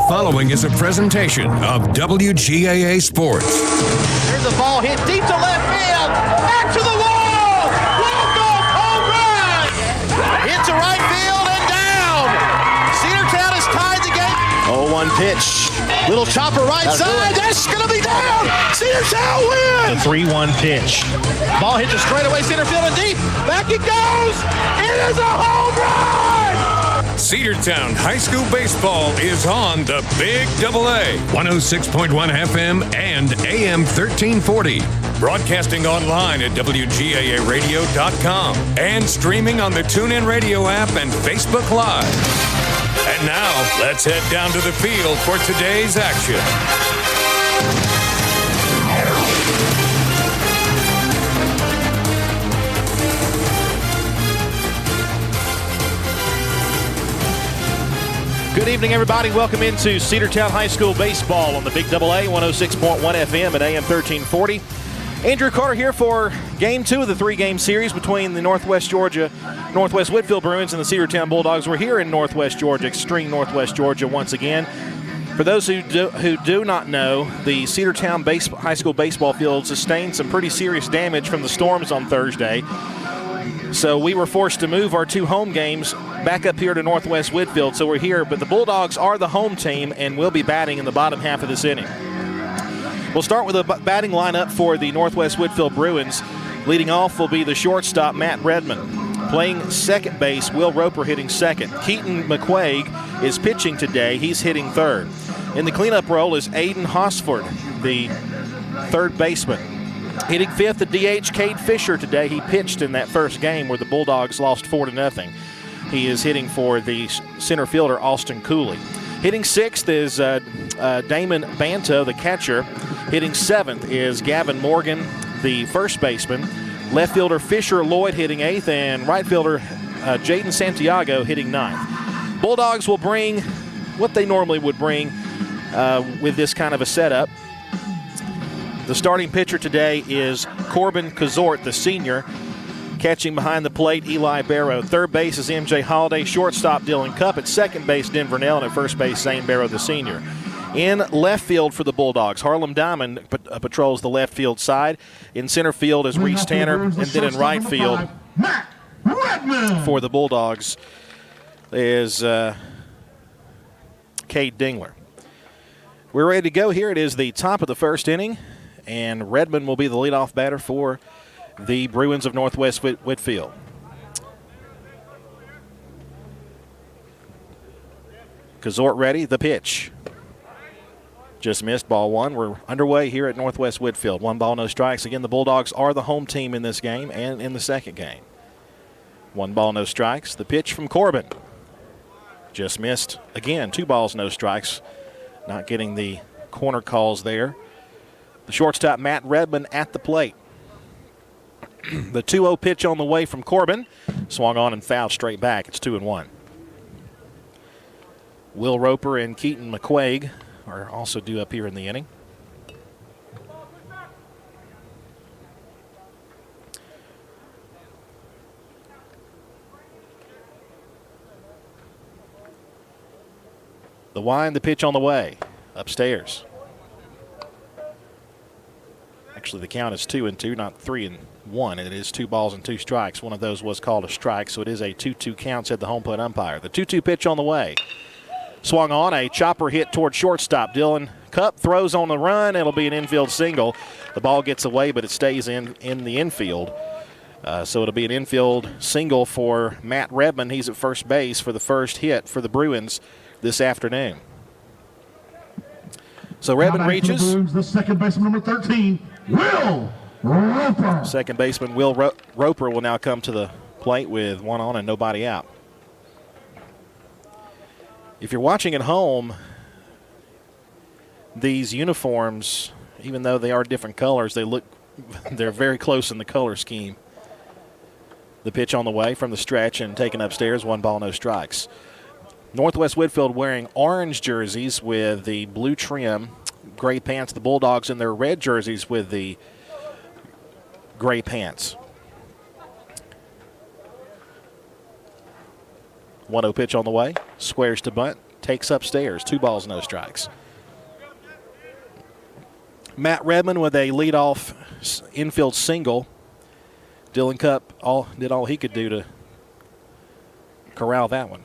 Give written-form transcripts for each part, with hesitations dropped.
following is a presentation of WGAA Sports. Here's the ball hit deep to left field. Back to the wall. Walk-off home run. Hit to right field and down. Cedartown has tied the game. 0-1 pitch. Little chopper right side. That's going to be down. Cedartown wins. The 3-1 pitch. Ball hits it straight away. Center field and deep. Back it goes. It is a home run. Cedartown High School Baseball is on the Big AA, 106.1 FM and AM 1340. Broadcasting online at WGAAradio.com and streaming on the TuneIn Radio app and Facebook Live. And now, let's head down to the field for today's action. Good evening, everybody. Welcome into Cedartown High School Baseball on the Big AA, 106.1 FM and AM 1340. Andrew Carter here for Game 2 of the three-game series between the Northwest Whitfield Bruins and the Cedartown Bulldogs. We're here in Northwest Georgia, extreme Northwest Georgia once again. For those who do not know, the Cedartown High School baseball field sustained some pretty serious damage from the storms on Thursday. So we were forced to move our two home games back up here to Northwest Whitfield. So we're here, but the Bulldogs are the home team and will be batting in the bottom half of this inning. We'll start with a batting lineup for the Northwest Whitfield Bruins. Leading off will be the shortstop, Matt Redmond. Playing second base, Will Roper hitting second. Keaton McQuaig is pitching today. He's hitting third. In the cleanup role is Aiden Hosford, the third baseman. Hitting fifth, the DH, Cade Fisher today. He pitched in that first game where the Bulldogs lost 4-0. He is hitting for the center fielder, Austin Cooley. Hitting sixth is Damon Banto, the catcher. Hitting seventh is Gavin Morgan, the first baseman. Left fielder Fisher Lloyd hitting eighth, and right fielder Jaden Santiago hitting ninth. Bulldogs will bring what they normally would bring with this kind of a setup. The starting pitcher today is Corbin Kazort, the senior. Catching behind the plate, Eli Barrow. Third base is MJ Holiday. Shortstop, Dylan Cupp. At second base, Denver Nell. And at first base, Zane Barrow, the senior. In left field for the Bulldogs, Harlem Diamond patrols the left field side. In center field is Reese Tanner. And then in right field for the Bulldogs is Cade Dingler. We're ready to go here. It is the top of the first inning. And Redmond will be the leadoff batter for the Bruins of Northwest Whitfield. Kazort ready, the pitch. Just missed, ball one. We're underway here at Northwest Whitfield. 1 ball, no strikes. Again, the Bulldogs are the home team in this game and in the second game. 1 ball, no strikes. The pitch from Corbin. Just missed. Again, 2 balls, no strikes. Not getting the corner calls there. The shortstop, Matt Redmond, at the plate. The 2-0 pitch on the way from Corbin. Swung on and fouled straight back. It's 2-1. Will Roper and Keaton McQuaig are also due up here in the inning. The wind, the pitch on the way. Upstairs. Actually, the count is 2-2, not 3-1. It is 2 balls and 2 strikes. One of those was called a strike, so it is a 2-2 count, said the home plate umpire. The 2-2 pitch on the way. Swung on, a chopper hit toward shortstop. Dylan Cupp throws on the run. It'll be an infield single. The ball gets away, but it stays in the infield. So it'll be an infield single for Matt Redmond. He's at first base for the first hit for the Bruins this afternoon. So Redmond reaches. The second baseman, number 13, Will Roper. Second baseman Will Roper will now come to the plate with 1 on and nobody out. If you're watching at home, these uniforms, even though they are different colors, they're very close in the color scheme. The pitch on the way from the stretch and taken upstairs, 1 ball, no strikes. Northwest Whitfield wearing orange jerseys with the blue trim, gray pants. The Bulldogs in their red jerseys with the gray pants. 1-0 pitch on the way. Squares to bunt. takes upstairs. 2 balls, no strikes. Matt Redmond with a leadoff infield single. Dylan Cupp did all he could do to corral that one.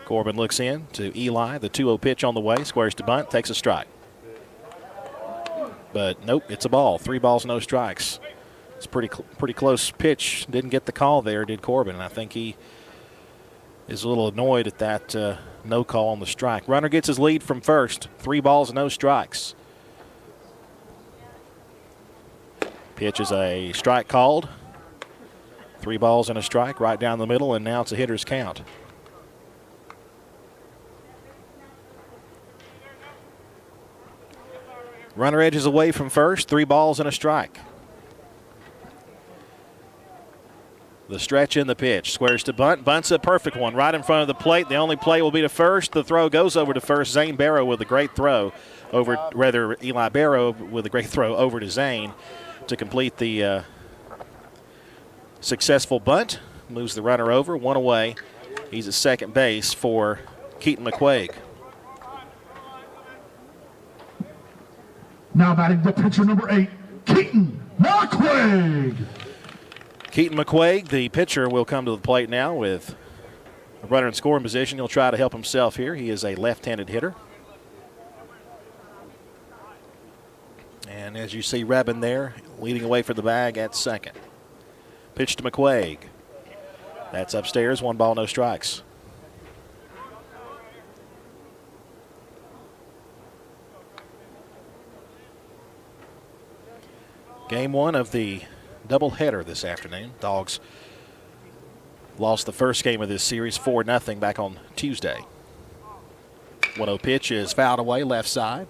Corbin looks in to Eli. The 2-0 pitch on the way. Squares to bunt. Takes a strike. But nope, it's a ball. 3 balls, no strikes. It's a pretty close pitch. Didn't get the call there, did Corbin. And I think he is a little annoyed at that no call on the strike. Runner gets his lead from first. 3 balls, no strikes. Pitch is a strike called. 3 balls and a strike right down the middle, and now it's a hitter's count. Runner edges away from first. 3 balls and a strike. The stretch in the pitch. Squares to bunt. Bunt's a perfect one right in front of the plate. The only play will be to first. The throw goes over to first. Zane Barrow with a great throw Eli Barrow with a great throw over to Zane to complete the successful bunt. Moves the runner over. 1 away. He's at second base for Keaton McQuaig. Now batting the pitcher, number 8, Keaton McQuaig. Keaton McQuaig, the pitcher, will come to the plate now with a runner in scoring position. He'll try to help himself here. He is a left-handed hitter. And as you see Rebin there, leading away for the bag at second. Pitch to McQuaig. That's upstairs. 1 ball, no strikes. Game 1 of the doubleheader this afternoon. Dogs lost the first game of this series 4-0 back on Tuesday. 1-0 pitch is fouled away left side.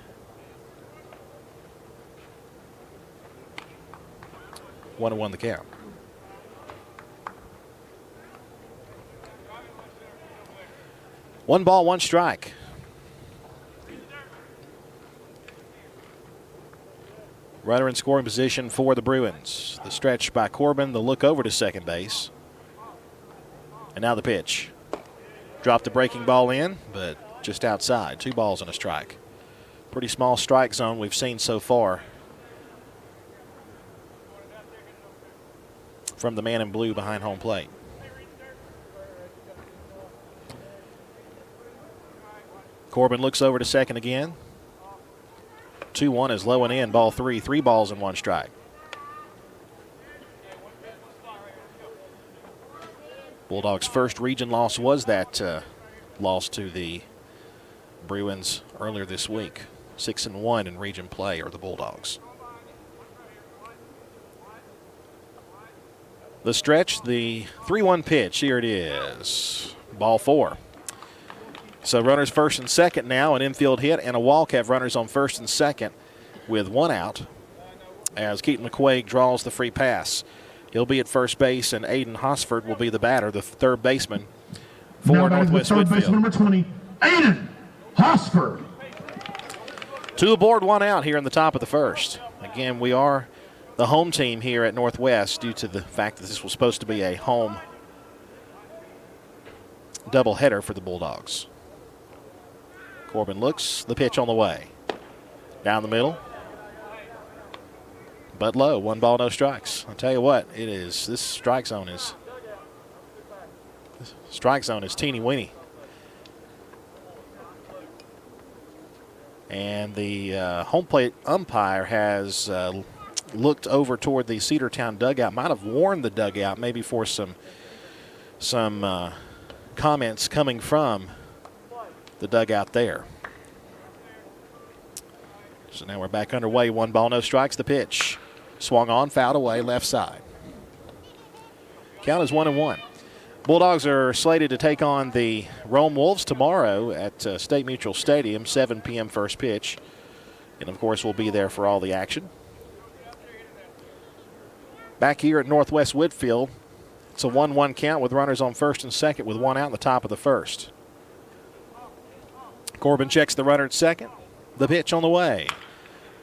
1-1 the count. One ball, 1 strike. Runner in scoring position for the Bruins. The stretch by Corbin, the look over to second base. And now the pitch. Dropped the breaking ball in, but just outside. 2 balls and a strike. Pretty small strike zone we've seen so far from the man in blue behind home plate. Corbin looks over to second again. 2-1 is low and in, ball 3. 3 balls and 1 strike. Bulldogs' first region loss was that loss to the Bruins earlier this week. 6-1 in region play are the Bulldogs. The stretch, the 3-1 pitch, here it is. Ball 4. So runners first and second now, an infield hit and a walk have runners on first and second with 1 out as Keaton McQuaig draws the free pass. He'll be at first base, and Aiden Hosford will be the batter, the third baseman for Northwest Whitfield. Baseman number 20, Aiden Hosford. 2 aboard, 1 out here in the top of the first. Again, we are the home team here at Northwest due to the fact that this was supposed to be a home doubleheader for the Bulldogs. Corbin looks, the pitch on the way. Down the middle. But low, 1 ball, no strikes. I'll tell you what, this strike zone is teeny weeny. And the home plate umpire has looked over toward the Cedartown dugout, might have warned the dugout maybe for some comments coming from the dugout there. So now we're back underway. 1 ball, no strikes. The pitch swung on, fouled away, left side. Count is 1-1. Bulldogs are slated to take on the Rome Wolves tomorrow at State Mutual Stadium, 7 p.m. first pitch. And, of course, we'll be there for all the action. Back here at Northwest Whitfield, it's a 1-1 count with runners on first and second with 1 out in the top of the first. Corbin checks the runner at second. The pitch on the way.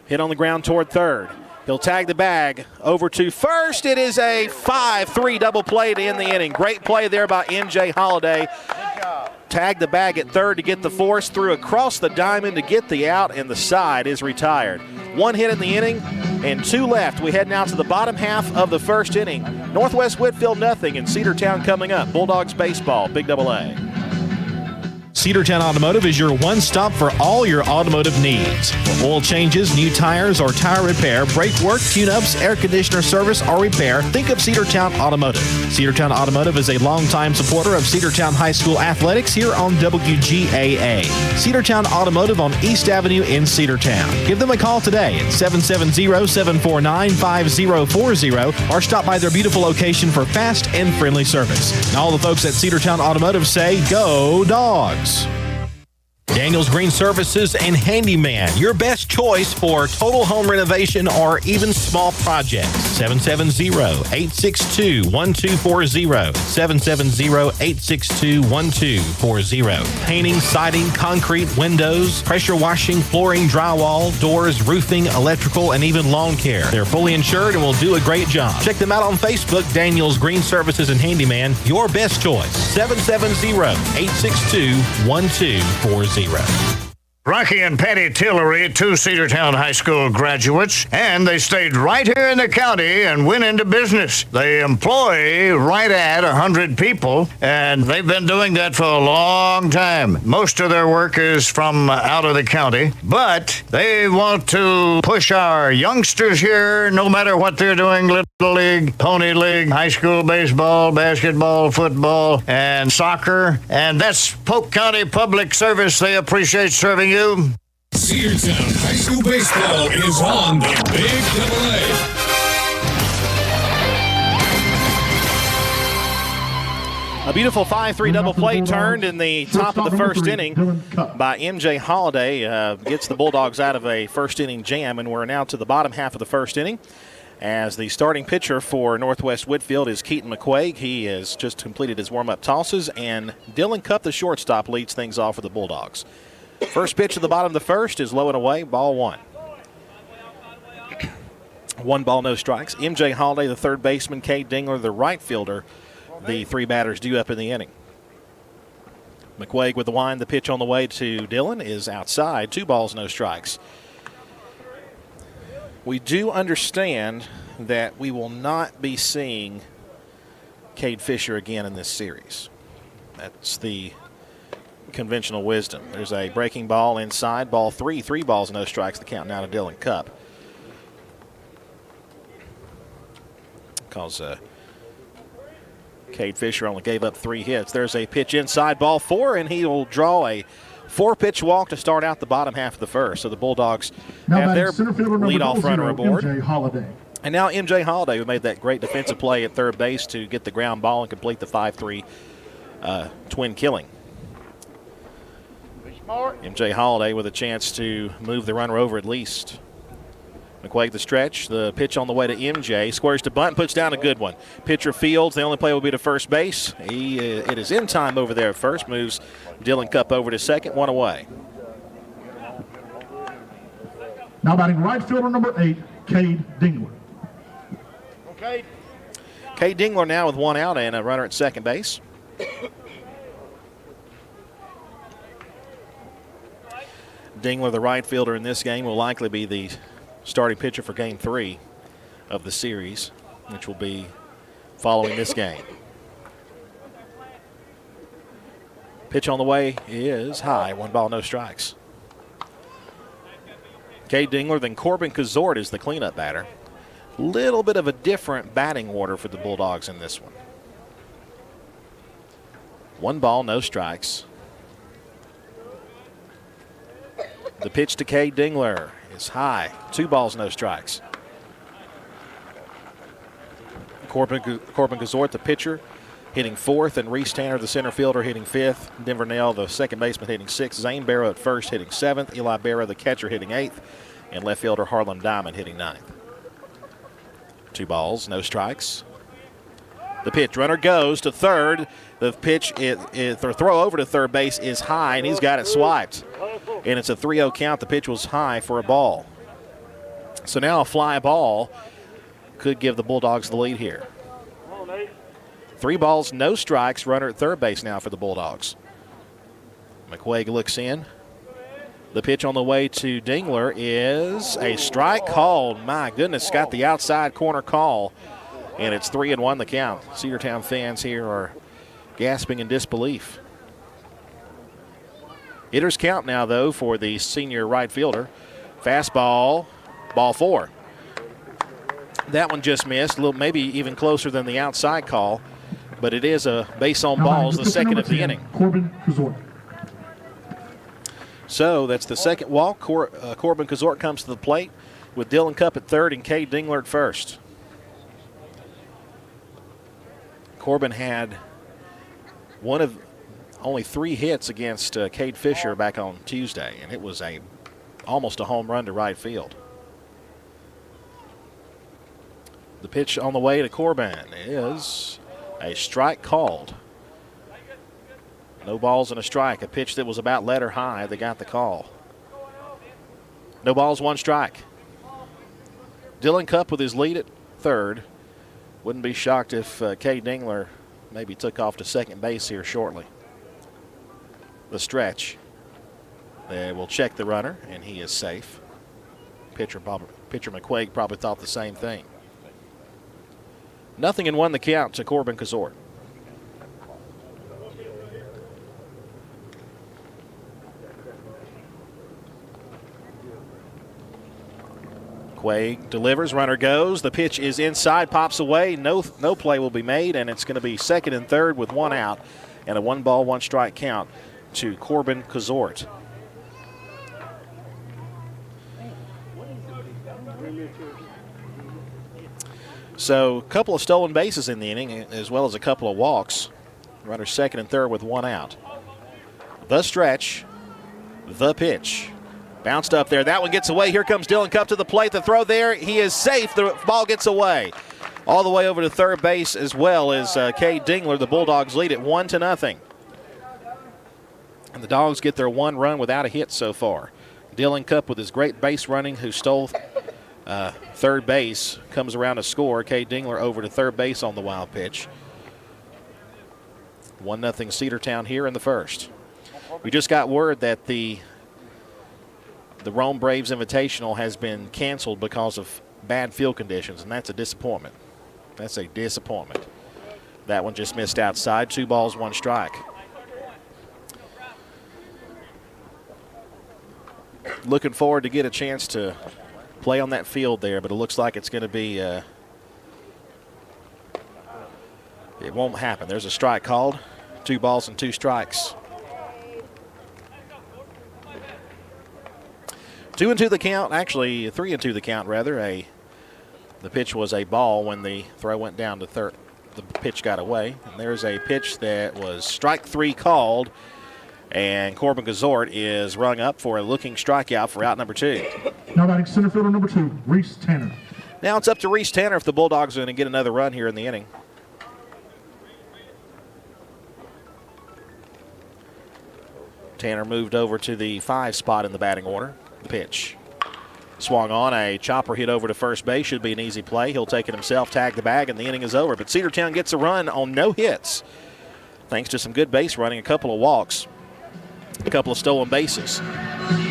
Hit on the ground toward third. He'll tag the bag over to first. It is a 5-3 double play to end the inning. Great play there by N.J. Holiday. tagged the bag at third to get the force, threw across the diamond to get the out, and the side is retired. 1 hit in the inning and 2 left. We head now to the bottom half of the first inning. Northwest Whitfield nothing, and Cedartown coming up. Bulldogs baseball, Big Double A. Cedartown Automotive is your one-stop for all your automotive needs. For oil changes, new tires, or tire repair, brake work, tune-ups, air conditioner service, or repair, think of Cedartown Automotive. Cedartown Automotive is a longtime supporter of Cedartown High School athletics here on WGAA. Cedartown Automotive on East Avenue in Cedartown. Give them a call today at 770-749-5040 or stop by their beautiful location for fast and friendly service. And all the folks at Cedartown Automotive say, go Dogs! Daniel's Green Services and Handyman, your best choice for total home renovation or even small projects. 770-862-1240. 770-862-1240. Painting, siding, concrete, windows, pressure washing, flooring, drywall, doors, roofing, electrical, and even lawn care. They're fully insured and will do a great job. Check them out on Facebook, Daniel's Green Services and Handyman, your best choice. 770-862-1240. Rocky and Patty Tillery, 2 Cedartown High School graduates, and they stayed right here in the county and went into business. They employ right at 100 people, and they've been doing that for a long time. Most of their work is from out of the county, but they want to push our youngsters here, no matter what they're doing, Little League, Pony League, high school baseball, basketball, football, and soccer, and that's Polk County Public Service. They appreciate serving you. Cedartown High School baseball is on the Big Double A. A beautiful 5-3 double play turned in the top of the first inning by MJ Holiday. Gets the Bulldogs out of a first inning jam, and we're now to the bottom half of the first inning. As the starting pitcher for Northwest Whitfield is Keaton McQuaig. He has just completed his warm-up tosses, and Dylan Cupp, the shortstop, leads things off for the Bulldogs. First pitch at the bottom of the first is low and away, ball 1. 1 ball, no strikes. MJ Holiday, the third baseman, Cade Dingler, the right fielder, the 3 batters due up in the inning. McQuaig with the wind, the pitch on the way to Dylan is outside, 2 balls, no strikes. We do understand that we will not be seeing Cade Fisher again in this series. That's the conventional wisdom. There's a breaking ball inside, ball 3, 3 balls, no strikes, the count now to Dylan Cupp. Because Cade Fisher only gave up 3 hits. There's a pitch inside, ball 4, and he will draw a 4-pitch walk to start out the bottom half of the first. So the Bulldogs have their leadoff runner aboard. MJ Holiday. And now MJ Holiday, who made that great defensive play at third base to get the ground ball and complete the 5-3 twin killing. MJ Holiday with a chance to move the runner over at least. McQuaig the stretch, the pitch on the way to MJ, squares to bunt, puts down a good one. Pitcher fields, the only play will be to first base. It is in time over there at first, moves Dylan Cupp over to second, 1 away. Now batting right fielder number 8, Cade Dingler. Cade Dingler now with 1 out and a runner at second base. Dingler, the right fielder in this game, will likely be the starting pitcher for Game 3 of the series, which will be following this game. Pitch on the way is high, 1 ball, no strikes. Cade Dingler, then Corbin Kazort is the cleanup batter. Little bit of a different batting order for the Bulldogs in this one. 1 ball, no strikes. The pitch to Cade Dingler is high. 2 balls, no strikes. Corbin Kazort, the pitcher, hitting 4th, and Reese Tanner, the center fielder, hitting 5th. Denver Nell, the second baseman, hitting 6th. Zane Barrow at first, hitting 7th. Eli Barrow, the catcher, hitting 8th. And left fielder Harlem Diamond hitting 9th. 2 balls, no strikes. The pitch, runner goes to third. The pitch, the throw over to third base is high, and he's got it swiped. And it's a 3-0 count. The pitch was high for a ball. So now a fly ball could give the Bulldogs the lead here. 3 balls, no strikes. Runner at third base now for the Bulldogs. McQuaig looks in. The pitch on the way to Dingler is a strike called. My goodness, got the outside corner call, and it's 3-1 the count. Cedartown fans here are gasping in disbelief. Hitters count now, though, for the senior right fielder. Fastball, ball 4. That one just missed, a little, maybe even closer than the outside call, but it is a base on balls, the second of the inning. Corbin Kazort. So that's the second walk. Corbin Kazort comes to the plate with Dylan Cupp at third and Cade Dingler at first. Corbin had one of only 3 hits against Cade Fisher back on Tuesday, and it was almost a home run to right field. The pitch on the way to Corbin is a strike called. No balls and a strike. A pitch that was about letter high. They got the call. No balls, 1 strike. Dylan Cupp with his lead at third. Wouldn't be shocked if Cade Dingler maybe took off to second base here shortly. The stretch. They will check the runner, and he is safe. Pitcher McQuaig probably thought the same thing. 0-1 the count to Corbin Kazort. McQuaig delivers, runner goes. The pitch is inside, pops away. No play will be made, and it's going to be second and third with 1 out and a 1-ball, 1-strike count to Corbin Kazort. So a couple of stolen bases in the inning, as well as a couple of walks. Runners second and third with 1 out. The stretch, the pitch. Bounced up there. That one gets away. Here comes Dylan Cupp to the plate. The throw there. He is safe. The ball gets away. All the way over to third base as well as Cade Dingler. The Bulldogs lead it 1-0. And the Dogs get their 1 run without a hit so far. Dylan Cupp with his great base running, who stole third base, comes around to score. Cade Dingler over to third base on the wild pitch. 1-0 Cedartown here in the first. We just got word that the Rome Braves Invitational has been canceled because of bad field conditions, and that's a disappointment. That's a disappointment. That one just missed outside. 2 balls, 1 strike. Looking forward to get a chance to play on that field there, but it looks like it's going to be it won't happen. There's a strike called. 2 balls and 2 strikes. 2-2 the count, actually 3-2 the count rather. The pitch was a ball when the throw went down to third. The pitch got away. And there's a pitch that was strike 3 called, and Corbin Kazort is rung up for a looking strikeout for out number 2. Now batting center fielder number 2, Reese Tanner. Now it's up to Reese Tanner if the Bulldogs are going to get another run here in the inning. Tanner moved over to the 5 spot in the batting order. The pitch. Swung on, a chopper hit over to first base. Should be an easy play. He'll take it himself, tag the bag, and the inning is over. But Cedartown gets a run on no hits, thanks to some good base running, a couple of walks, a couple of stolen bases.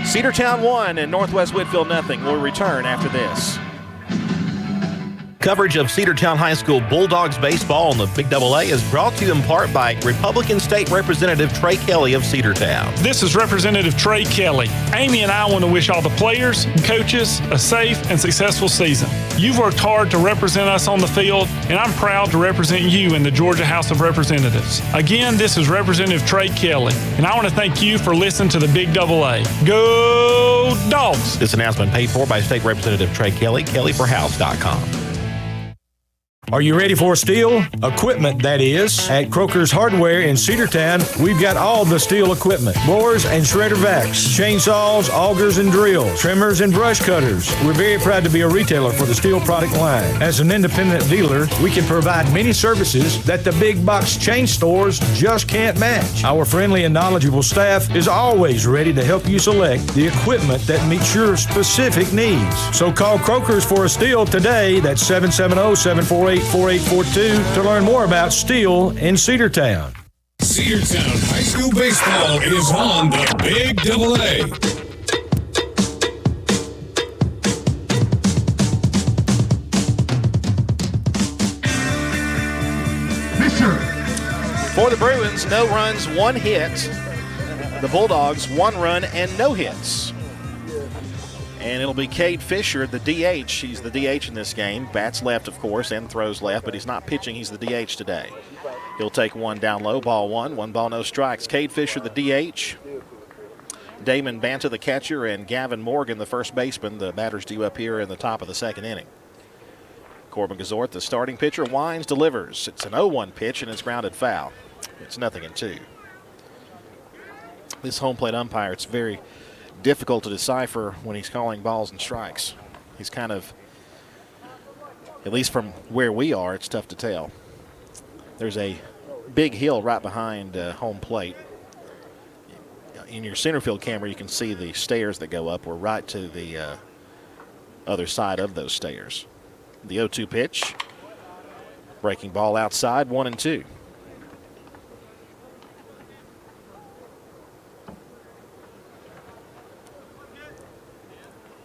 Cedartown 1 and Northwest Whitfield 0. We'll return after this. Coverage of Cedartown High School Bulldogs baseball on the Big AA is brought to you in part by Republican State Representative Trey Kelly of Cedartown. This is Representative Trey Kelly. Amy and I want to wish all the players and coaches a safe and successful season. You've worked hard to represent us on the field, and I'm proud to represent you in the Georgia House of Representatives. Again, this is Representative Trey Kelly, and I want to thank you for listening to the Big AA. Go Dogs! This announcement paid for by State Representative Trey Kelly, kellyforhouse.com. Are you ready for steel? Equipment, that is. At Croker's Hardware in Cedartown, we've got all the steel equipment. Blowers and shredder vacs, chainsaws, augers and drills, trimmers and brush cutters. We're very proud to be a retailer for the steel product line. As an independent dealer, we can provide many services that the big box chain stores just can't match. Our friendly and knowledgeable staff is always ready to help you select the equipment that meets your specific needs. So call Croker's for a steel today. That's 770-748-4842 to learn more about steel in Cedartown. Cedartown High School Baseball is on the Big Double A. For the Bruins, no runs, 1 hit. The Bulldogs, 1 run and no hits. And it'll be Cade Fisher, the DH. He's the DH in this game. Bats left, of course, and throws left, but he's not pitching. He's the DH today. He'll take 1 down low, ball 1. 1 ball, no strikes. Cade Fisher, the DH. Damon Banta, the catcher, and Gavin Morgan, the first baseman. The batters due up here in the top of the 2nd inning. Corbin Gazort, the starting pitcher, winds, delivers. It's an 0-1 pitch, and it's grounded foul. It's 0-2. This home plate umpire, it's very difficult to decipher when he's calling balls and strikes. He's kind of, at least from where we are, it's tough to tell. There's a big hill right behind home plate. In your center field camera, you can see the stairs that go up. We're right to the other side of those stairs. The 0-2 pitch. Breaking ball outside, 1-2.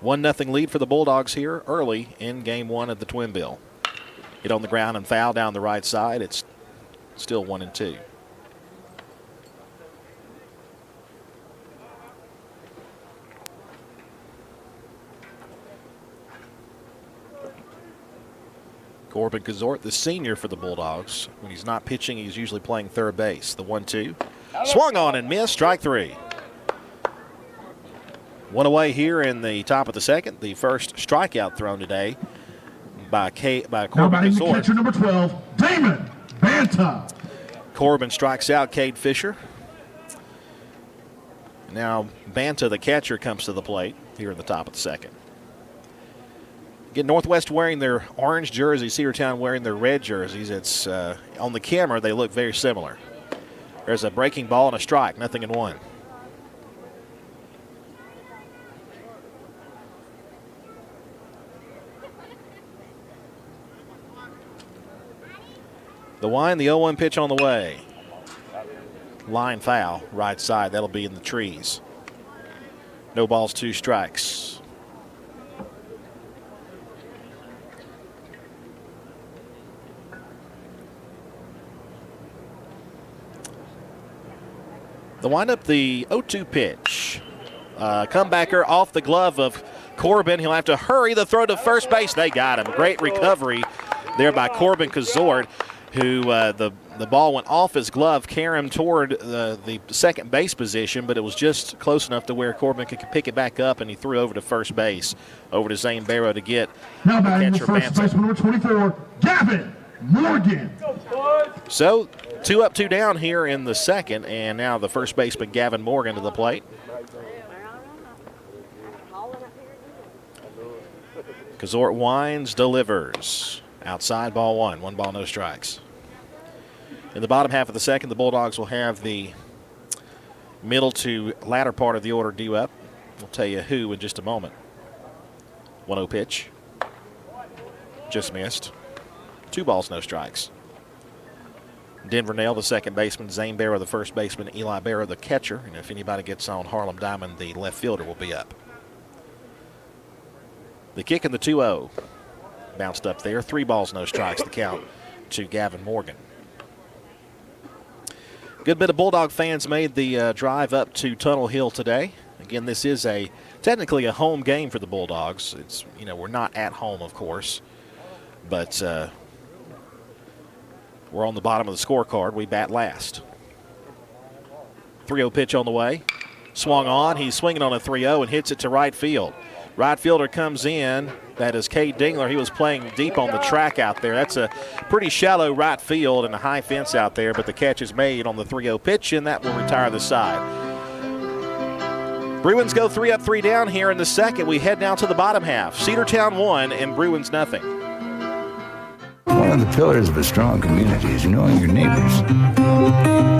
One nothing lead for the Bulldogs here early in game 1 of the Twin Bill. Hit on the ground and foul down the right side. It's still 1-2. Corbin Gazort, the senior for the Bulldogs. When he's not pitching, he's usually playing third base. The 1-2. Swung on and missed. Strike 3. 1 away here in the top of the 2nd. The first strikeout thrown today by Corbin Gazort. Catcher number 12, Damon Banta. Corbin strikes out Cade Fisher. Now Banta, the catcher, comes to the plate here in the top of the 2nd. Again, Northwest wearing their orange jerseys, Cedartown wearing their red jerseys. It's on the camera, they look very similar. There's a breaking ball and a strike, 0-1. The wind, the 0-1 pitch on the way. Line foul, right side. That'll be in the trees. No balls, 2 strikes. The windup, the 0-2 pitch. Comebacker off the glove of Corbin. He'll have to hurry the throw to first base. They got him. Great recovery there by Corbin Gazort, who the ball went off his glove, carried him toward the second base position, but it was just close enough to where Corbin could pick it back up, and he threw over to first base, over to Zane Barrow to get now the batting catcher the first baseman number 24, Gavin Morgan. So 2 up, 2 down here in the 2nd, and now the first baseman Gavin Morgan to the plate. Gazort winds, delivers. Outside, ball 1. 1 ball, no strikes. In the bottom half of the 2nd, the Bulldogs will have the middle to latter part of the order due up. We'll tell you who in just a moment. 1-0 pitch. Just missed. 2 balls, no strikes. Denver Nail, the second baseman. Zane Barrow, the first baseman. Eli Barrow, the catcher. And if anybody gets on Harlem Diamond, the left fielder will be up. The kick and the 2-0. Bounced up there. 3 balls, no strikes, the count to Gavin Morgan. Good bit of Bulldog fans made the drive up to Tunnel Hill today. Again, this is technically a home game for the Bulldogs. It's, we're not at home, of course, but we're on the bottom of the scorecard. We bat last. 3-0 pitch on the way. Swung on. He's swinging on a 3-0 and hits it to right field. Right fielder comes in. That is Cade Dingler. He was playing deep on the track out there. That's a pretty shallow right field and a high fence out there, but the catch is made on the 3-0 pitch, and that will retire the side. Bruins go 3 up, 3 down here in the 2nd. We head now to the bottom half. Cedartown 1 and Bruins nothing. One of the pillars of a strong community is knowing your neighbors.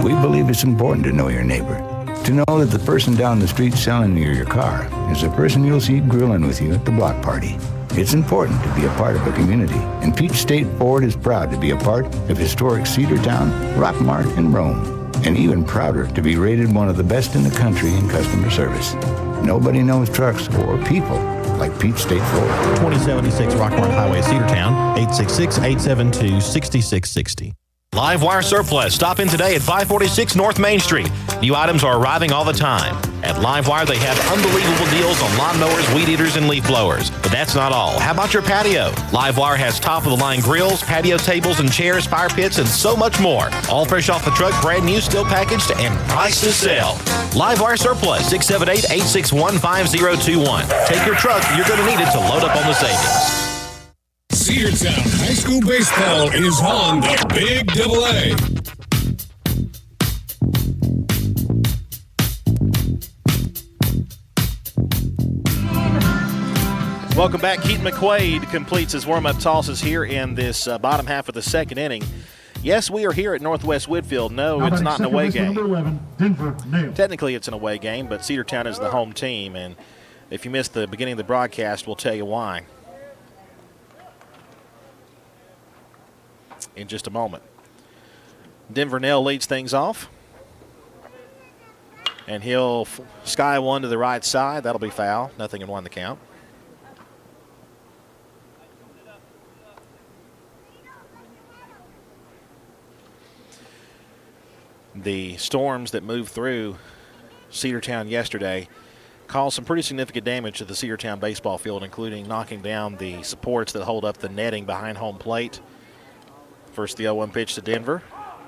We believe it's important to know your neighbor. To know that the person down the street selling you your car is the person you'll see grilling with you at the block party. It's important to be a part of a community, and Peach State Ford is proud to be a part of historic Cedartown, Rockmart, and Rome. and even prouder to be rated one of the best in the country in customer service. Nobody knows trucks or people like Pete State Ford. 2076 Rockmart Highway, Cedartown, 866-872-6660. Livewire Surplus. Stop in today at 546 North Main Street. New items are arriving all the time. At Livewire, they have unbelievable deals on lawnmowers, weed eaters, and leaf blowers. But that's not all. How about your patio? Livewire has top-of-the-line grills, patio tables and chairs, fire pits, and so much more. All fresh off the truck, brand new, still packaged, and price to sell. Livewire Surplus, 678-861-5021. Take your truck. You're going to need it to load up on the savings. Cedartown High School Baseball is on the Big Double A. Welcome back. Keaton McQuaid completes his warm-up tosses here in this bottom half of the second inning. Yes, we are here at Northwest Whitfield. No, it's not an away game. Number 11, Denver Nail. Technically, it's an away game, but Cedartown is the home team, and if you missed the beginning of the broadcast, we'll tell you why in just a moment. Denver Nail leads things off, and he'll sky one to the right side. That'll be foul. Nothing in one to count. The storms that moved through Cedartown yesterday caused some pretty significant damage to the Cedartown baseball field, including knocking down the supports that hold up the netting behind home plate. First, the 0-1 pitch to Denver.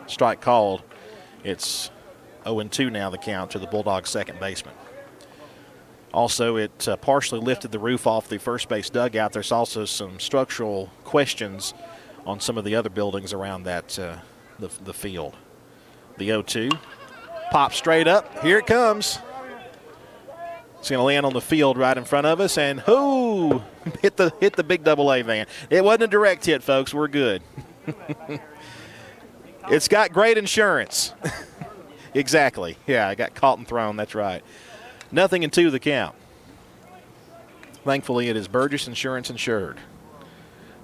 Strike called. It's 0-2 now, the count, to the Bulldogs' second baseman. Also, it partially lifted the roof off the first base dugout. There's also some structural questions on some of the other buildings around that the field. The 0-2 pops straight up. Here it comes. It's going to land on the field right in front of us, and hit the big double A van. It wasn't a direct hit, folks. We're good. It's got great insurance. Exactly. Yeah, I got caught and thrown. That's right. 0-2 the count. Thankfully, it is Burgess Insurance insured.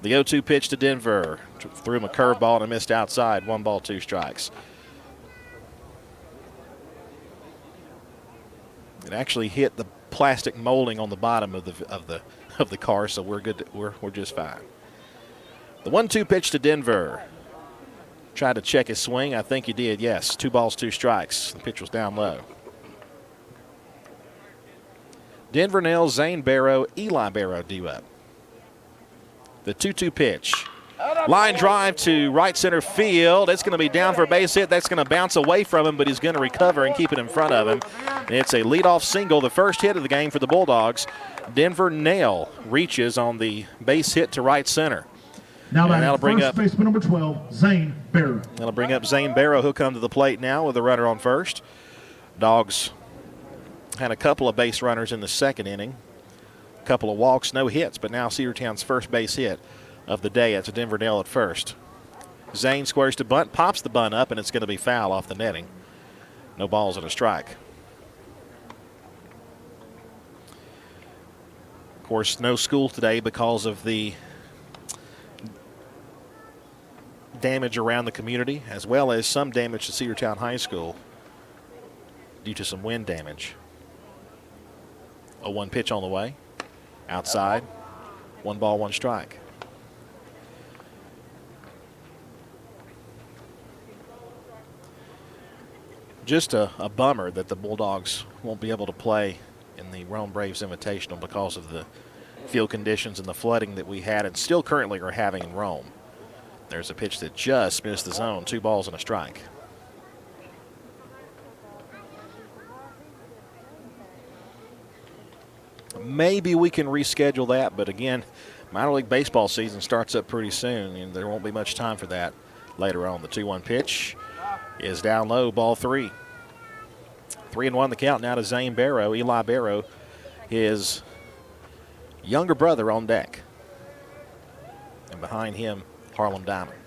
The 0-2 pitch to Denver. Threw him a curveball and missed outside. 1 ball, 2 strikes. It actually hit the plastic molding on the bottom of the car, so we're good. We're just fine. The 1-2 pitch to Denver. Tried to check his swing. I think he did, yes. 2 balls, 2 strikes. The pitch was down low. Denver Nails, Zane Barrow, Eli Barrow due up. The 2-2 pitch. Line drive to right center field. It's going to be down for a base hit. That's going to bounce away from him, but he's going to recover and keep it in front of him. It's a leadoff single, the first hit of the game for the Bulldogs. Denver Nail reaches on the base hit to right center. Now that'll bring up baseman number 12, Zane Barrow. That'll bring up Zane Barrow. He'll come to the plate now with a runner on first. Dogs had a couple of base runners in the second inning. A couple of walks, no hits, but now Cedartown's first base hit of the day. It's a Denver Nail at first. Zane squares to bunt, pops the bunt up, and it's going to be foul off the netting. No balls and a strike. Of course, no school today because of the damage around the community, as well as some damage to Cedartown High School due to some wind damage. 0-1 pitch on the way. Outside. 1 ball, 1 strike. Just a bummer that the Bulldogs won't be able to play in the Rome Braves Invitational because of the field conditions and the flooding that we had and still currently are having in Rome. There's a pitch that just missed the zone. 2 balls and a strike. Maybe we can reschedule that, but again, minor league baseball season starts up pretty soon, and there won't be much time for that later on. The 2-1 pitch is down low, ball 3. 3-1 the count now to Zane Barrow. Eli Barrow, his younger brother, on deck. And behind him, Harlem Diamond.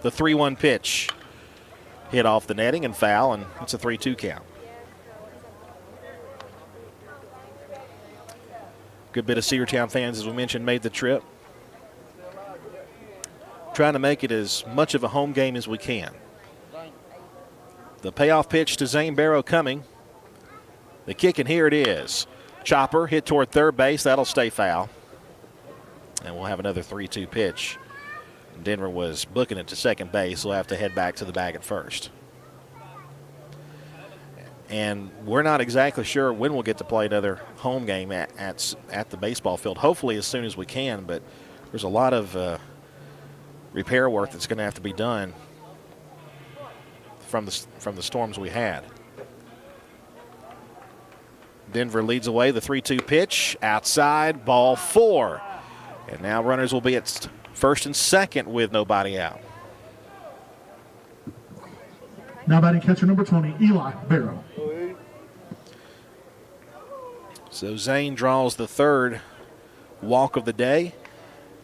The 3-1 pitch hit off the netting and foul, and it's a 3-2 count. Good bit of Cedartown fans, as we mentioned, made the trip. Trying to make it as much of a home game as we can. The payoff pitch to Zane Barrow coming. The kick, and here it is. Chopper hit toward third base. That'll stay foul. And we'll have another 3-2 pitch. Denver was booking it to second base. We'll have to head back to the bag at first. And we're not exactly sure when we'll get to play another home game at the baseball field. Hopefully as soon as we can, but there's a lot of repair work that's going to have to be done from the storms we had. Denver leads away, the 3-2 pitch, outside, ball 4. And now runners will be at first and second with nobody out. Now batting catcher number 20, Eli Barrow. So Zane draws the third walk of the day,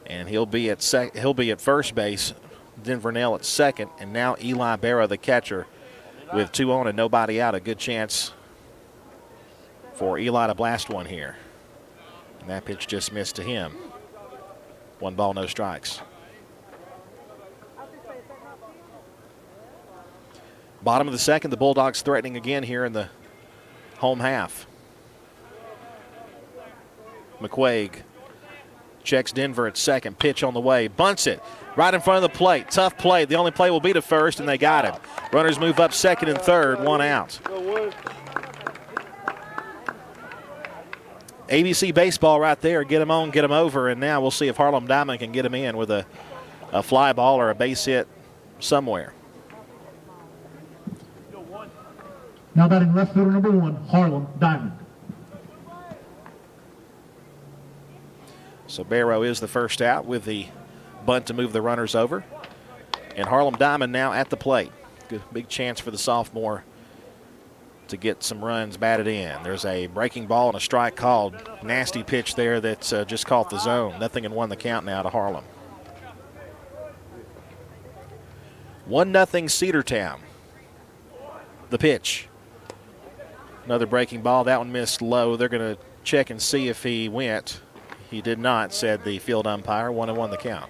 and he'll be at first base. Denver Nell at second, and now Eli Barrow, the catcher, with 2 on and nobody out. A good chance for Eli to blast one here. And that pitch just missed to him. 1 ball, no strikes. Bottom of the second, the Bulldogs threatening again here in the home half. McQuaig checks Denver at second. Pitch on the way. Bunts it right in front of the plate. Tough play. The only play will be to first, and they got him. Runners move up second and third. 1 out. ABC baseball right there. Get him on, get him over, and now we'll see if Harlem Diamond can get him in with a fly ball or a base hit somewhere. Now batting left fielder number 1, Harlem Diamond. So Barrow is the first out with the bunt to move the runners over. And Harlem Diamond now at the plate. Good, big chance for the sophomore to get some runs batted in. There's a breaking ball and a strike called. Nasty pitch there that's just caught the zone. 0-1 the count now to Harlem. 1-0 Cedartown. The pitch. Another breaking ball. That one missed low. They're going to check and see if he went. He did not, said the field umpire. 1-1 the count.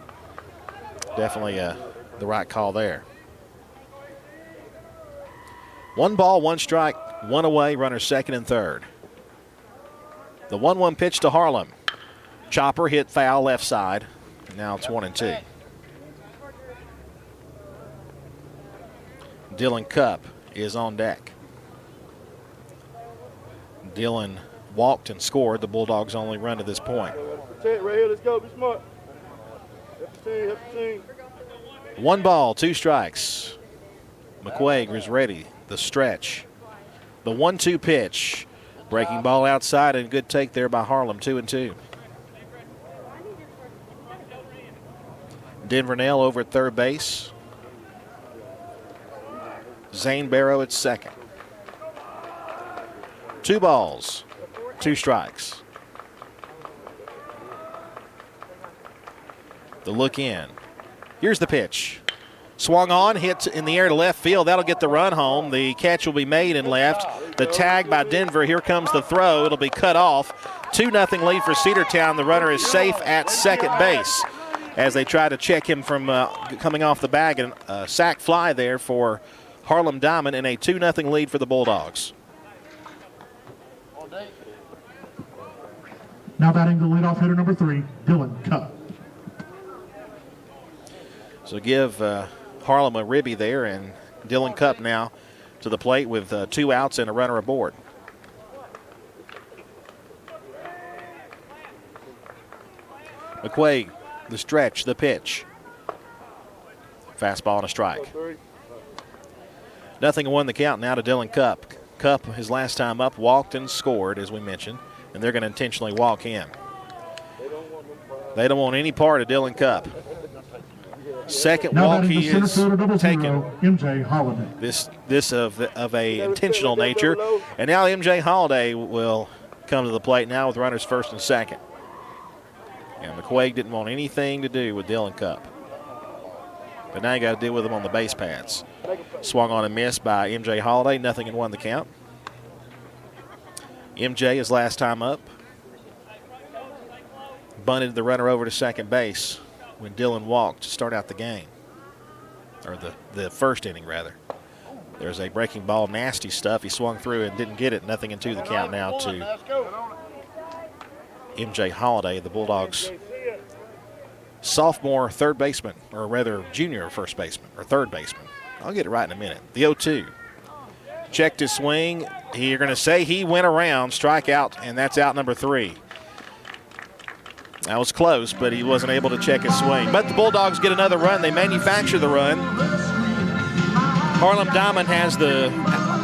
Definitely the right call there. 1 ball, 1 strike, 1 away, runners second and third. The 1-1 pitch to Harlem. Chopper hit foul left side. Now it's 1-2. Dylan Cupp is on deck. Dylan walked and scored. The Bulldogs' only run to this point. Right here, let's go, be smart. 1 ball, 2 strikes. McQuaig is ready. The stretch. The 1-2 pitch. Breaking ball outside, and good take there by Harlem. 2-2. Denver Nell over at third base. Zane Barrow at second. 2 balls, 2 strikes. The look in. Here's the pitch. Swung on, hit in the air to left field. That'll get the run home. The catch will be made in left. The tag by Denver. Here comes the throw. It'll be cut off. 2-0 lead for Cedartown. The runner is safe at second base as they try to check him from coming off the bag. And a sac fly there for Harlem Diamond, and a 2-0 lead for the Bulldogs. Now batting the leadoff hitter number 3, Dylan Cupp. So give Harlem a ribby there, and Dylan Cupp now to the plate with 2 outs and a runner aboard. McQuaig, the stretch, the pitch. Fastball and a strike. 0-1 the count now to Dylan Cupp. Cupp, his last time up, walked and scored, as we mentioned, and they're going to intentionally walk him. They don't want any part of Dylan Cupp. Second now walk he is taken. MJ Holiday. This of a intentional nature, and now MJ Holiday will come to the plate now with runners first and second. And McQuaig didn't want anything to do with Dylan Cupp, but now you got to deal with him on the base pads. Swung on and missed by MJ Holiday. 0-1 the count. MJ his last time up. Bunted the runner over to second base when Dylan walked to start out the game, or the first inning rather. There's a breaking ball, nasty stuff. He swung through and didn't get it. Nothing into the count now to MJ Holiday, the Bulldogs' sophomore third baseman, or rather junior first baseman, or third baseman. I'll get it right in a minute. The 0-2. Checked his swing. You're going to say he went around, strikeout, and that's out number 3. That was close, but he wasn't able to check his swing. But the Bulldogs get another run. They manufacture the run. Harlem Diamond has the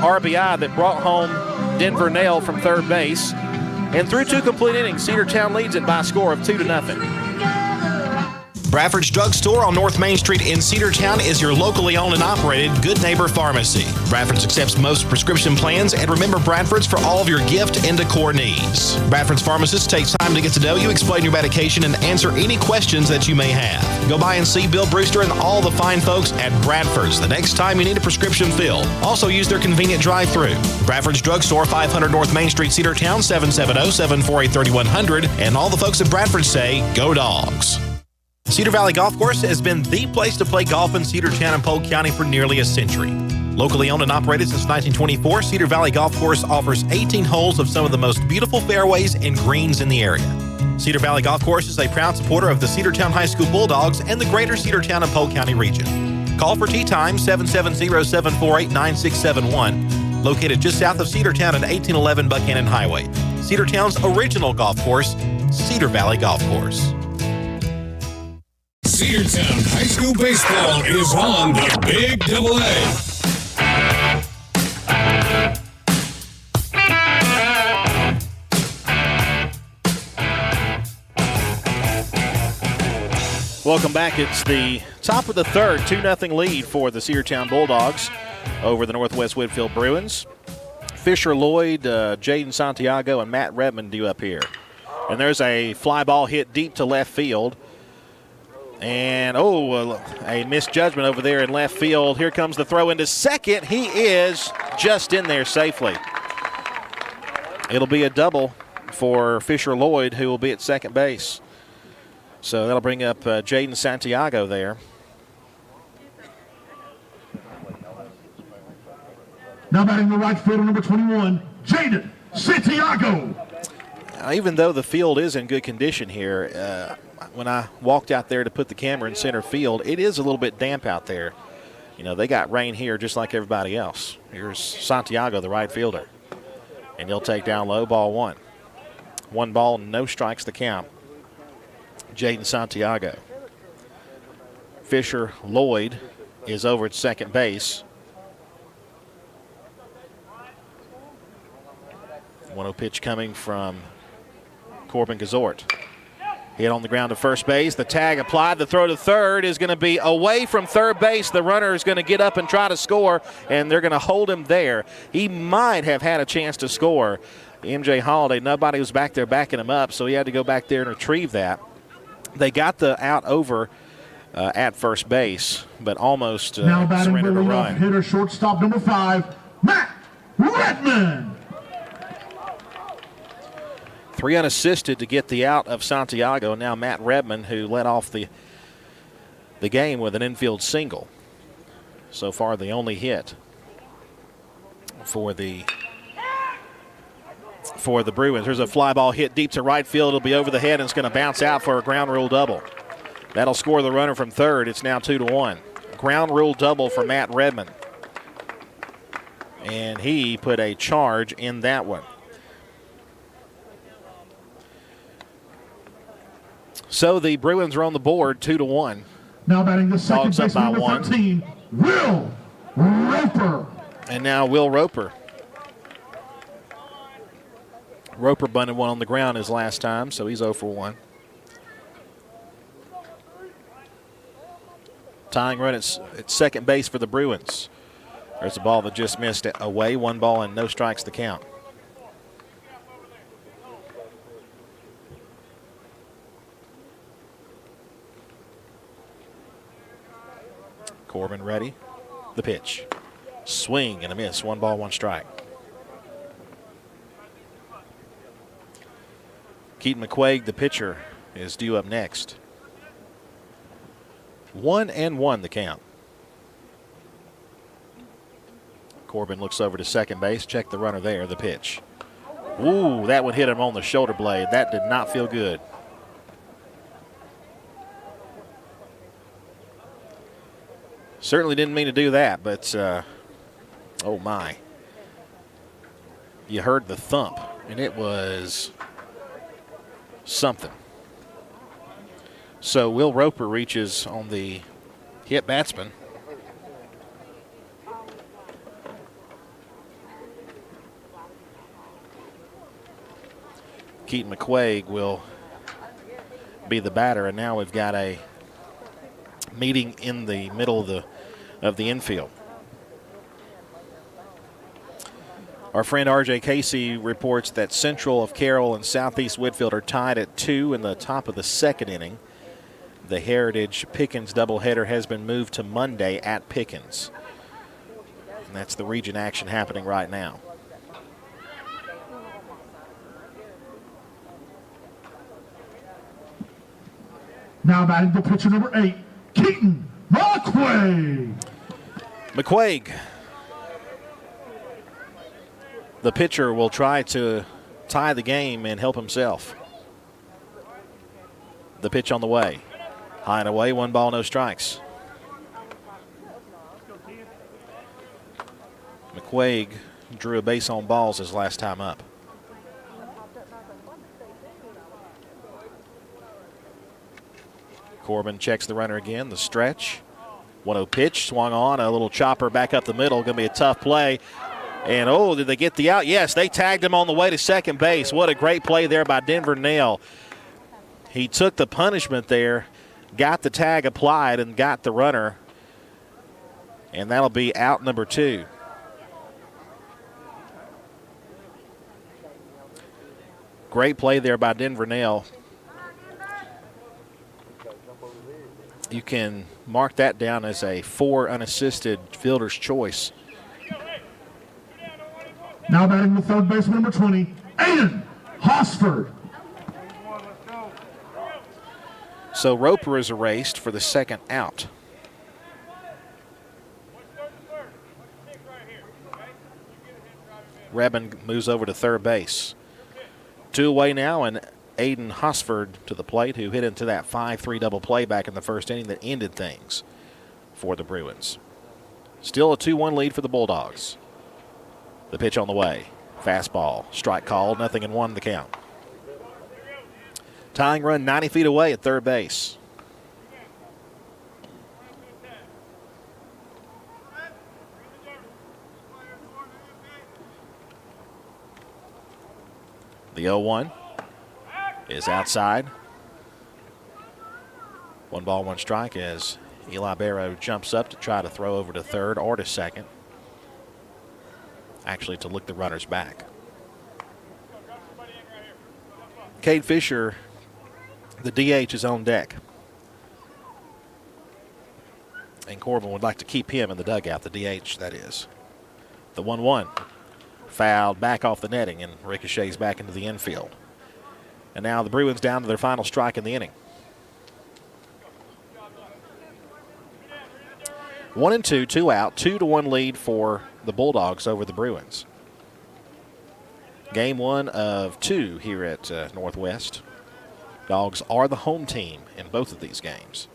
RBI that brought home Denver Nail from third base. And through 2 complete innings, Cedartown leads it by a score of 2-0. Bradford's Drug Store on North Main Street in Cedartown is your locally owned and operated Good Neighbor Pharmacy. Bradford's accepts most prescription plans, and remember Bradford's for all of your gift and decor needs. Bradford's pharmacist takes time to get to know you, explain your medication, and answer any questions that you may have. Go by and see Bill Brewster and all the fine folks at Bradford's the next time you need a prescription filled. Also use their convenient drive-thru. Bradford's Drug Store, 500 North Main Street, Cedartown, 770-748-3100. And all the folks at Bradford say, go Dogs. Cedar Valley Golf Course has been the place to play golf in Cedartown and Polk County for nearly a century. Locally owned and operated since 1924, Cedar Valley Golf Course offers 18 holes of some of the most beautiful fairways and greens in the area. Cedar Valley Golf Course is a proud supporter of the Cedartown High School Bulldogs and the greater Cedartown and Polk County region. Call for tee time 770-748-9671, located just south of Cedartown at 1811 Buchanan Highway. Cedartown's original golf course, Cedar Valley Golf Course. Cedartown High School Baseball is on the Big AA. Welcome back. It's the top of the third, 2-0 lead for the Cedartown Bulldogs over the Northwest Whitfield Bruins. Fisher Lloyd, Jaden Santiago, and Matt Redmond due up here. And there's a fly ball hit deep to left field. And, a misjudgment over there in left field. Here comes the throw into second. He is just in there safely. It'll be a double for Fisher Lloyd, who will be at second base. So that'll bring up Jaden Santiago there. Now batting the right fielder, number 21, Jaden Santiago. Even though the field is in good condition here, when I walked out there to put the camera in center field, it is a little bit damp out there. You know, they got rain here just like everybody else. Here's Santiago, the right fielder. And he'll take down low, ball 1. 1 ball, no strikes the count. Jaden Santiago. Fisher Lloyd is over at second base. 1-0 pitch coming from Corbin Gazort. Hit on the ground to first base. The tag applied. The throw to third is going to be away from third base. The runner is going to get up and try to score, and they're going to hold him there. He might have had a chance to score. MJ Holiday, nobody was back there backing him up, so he had to go back there and retrieve that. They got the out over at first base, but almost surrendered a run. Hitter, shortstop, number 5, Matt Redmond. 3 unassisted to get the out of Santiago. Now Matt Redmond, who led off the game with an infield single. So far the only hit for the Bruins. There's a fly ball hit deep to right field. It'll be over the head and it's going to bounce out for a ground rule double. That'll score the runner from third. It's now 2-1. Ground rule double for Matt Redmond. And he put a charge in that one. So the Bruins are on the board, 2-1. Now batting the second baseman, number 13, Will Roper. And now Will Roper. Roper bunted one on the ground his last time, so he's 0 for 1. Tying run at second base for the Bruins. There's a ball that just missed it away. 1 ball and no strikes to count. Corbin ready. The pitch. Swing and a miss. 1 ball, 1 strike. Keaton McQuaig, the pitcher, is due up next. 1-1 the count. Corbin looks over to second base. Check the runner there, the pitch. Ooh, that one hit him on the shoulder blade. That did not feel good. Certainly didn't mean to do that, but oh my. You heard the thump, and it was something. So Will Roper reaches on the hit batsman. Keaton McQuaig will be the batter, and now we've got a meeting in the middle of the infield. Our friend R.J. Casey reports that Central of Carroll and Southeast Whitfield are tied at 2 in the top of the second inning. The Heritage Pickens doubleheader has been moved to Monday at Pickens. And that's the region action happening right now. Now batting the pitcher number 8, Keaton McQuaig. McQuaig, the pitcher, will try to tie the game and help himself. The pitch on the way. High and away, 1 ball, no strikes. McQuaig drew a base on balls his last time up. Corbin checks the runner again, the stretch. 1-0 pitch, swung on, a little chopper back up the middle, going to be a tough play. And oh, did they get the out? Yes, they tagged him on the way to second base. What a great play there by Denver Nail. He took the punishment there, got the tag applied, and got the runner. And that'll be out number 2. Great play there by Denver Nail. You can mark that down as a 4 unassisted fielder's choice. Now batting the third baseman, number 20, Aiden Hosford. So Roper is erased for the second out. Rebin moves over to third base. 2 away now, and Aiden Hosford to the plate, who hit into that 5-3 double play back in the first inning that ended things for the Bruins. Still a 2-1 lead for the Bulldogs. The pitch on the way. Fastball. Strike called. 0-1 the count. Tying run 90 feet away at third base. The 0-1 is outside. 1 ball, 1 strike as Eli Barrow jumps up to try to throw over to third or to second. Actually, to look the runners back. Cade Fisher, the DH, is on deck. And Corbin would like to keep him in the dugout, the DH, that is. The 1-1. Fouled back off the netting and ricochets back into the infield. And now the Bruins down to their final strike in the inning. 1-2, 2 out, 2-1 lead for the Bulldogs over the Bruins. Game 1 of 2 here at Northwest. Dogs are the home team in both of these games.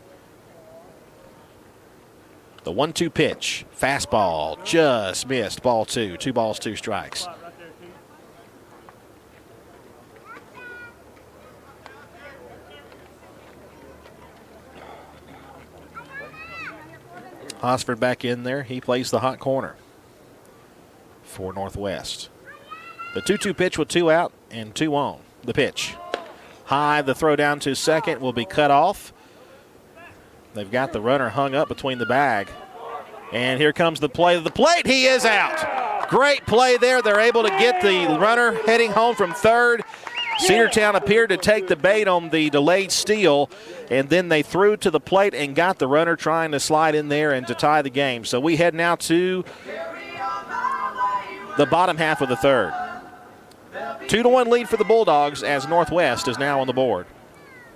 The 1-2 pitch, fastball, just missed, ball 2. 2 balls, 2 strikes. Hosford back in there. He plays the hot corner for Northwest. The 2-2 pitch with 2 out and 2 on. The pitch. High, the throw down to second will be cut off. They've got the runner hung up between the bag. And here comes the play of the plate. He is out. Great play there. They're able to get the runner heading home from third. Cedartown appeared to take the bait on the delayed steal, and then they threw to the plate and got the runner trying to slide in there and to tie the game. So we head now to the bottom half of the third. 2-1 lead for the Bulldogs as Northwest is now on the board.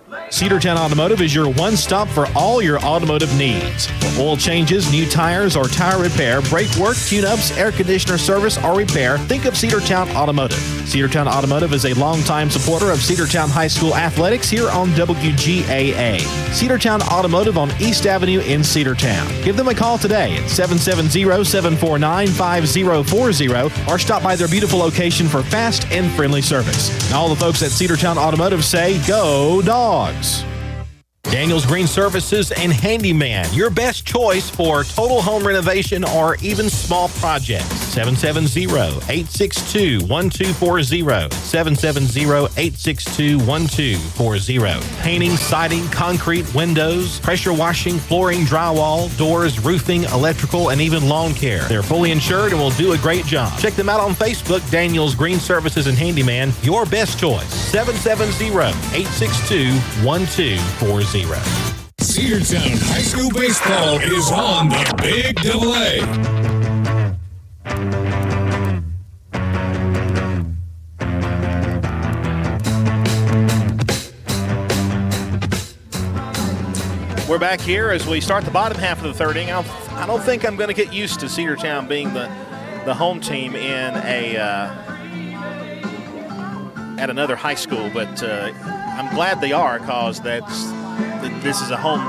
Cedartown Automotive is your one-stop for all your automotive needs. For oil changes, new tires, or tire repair, brake work, tune-ups, air conditioner service, or repair, think of Cedartown Automotive. Cedartown Automotive is a longtime supporter of Cedartown High School athletics here on WGAA. Cedartown Automotive on East Avenue in Cedartown. Give them a call today at 770-749-5040 or stop by their beautiful location for fast and friendly service. And all the folks at Cedartown Automotive say, go Dogs! Daniel's Green Services and Handyman, your best choice for total home renovation or even small projects. 770-862-1240. 770-862-1240. Painting, siding, concrete, windows, pressure washing, flooring, drywall, doors, roofing, electrical, and even lawn care. They're fully insured and will do a great job. Check them out on Facebook, Daniel's Green Services and Handyman, your best choice. 770-862-1240. Cedartown High School Baseball is on the Big Double A. We're back here as we start the bottom half of the third inning. I don't think I'm going to get used to Cedartown being the home team in at another high school, but I'm glad they are, because this is a home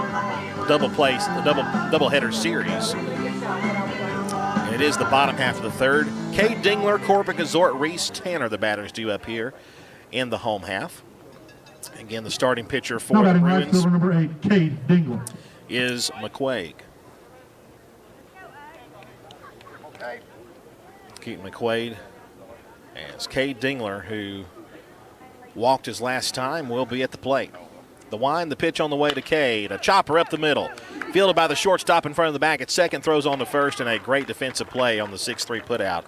doubleheader series. And it is the bottom half of the third. Cade Dingler, Corbin Gazort, Reese Tanner, the batters due up here in the home half. Again, the starting pitcher for the Bruins number 8, Cade Dingler, is McQuaig. Keaton McQuaid, as Cade Dingler, who walked his last time, will be at the plate. The wind, the pitch on the way to Cade. A chopper up the middle. Fielded by the shortstop in front of the back at second, throws on to first, and a great defensive play on the 6-3 putout.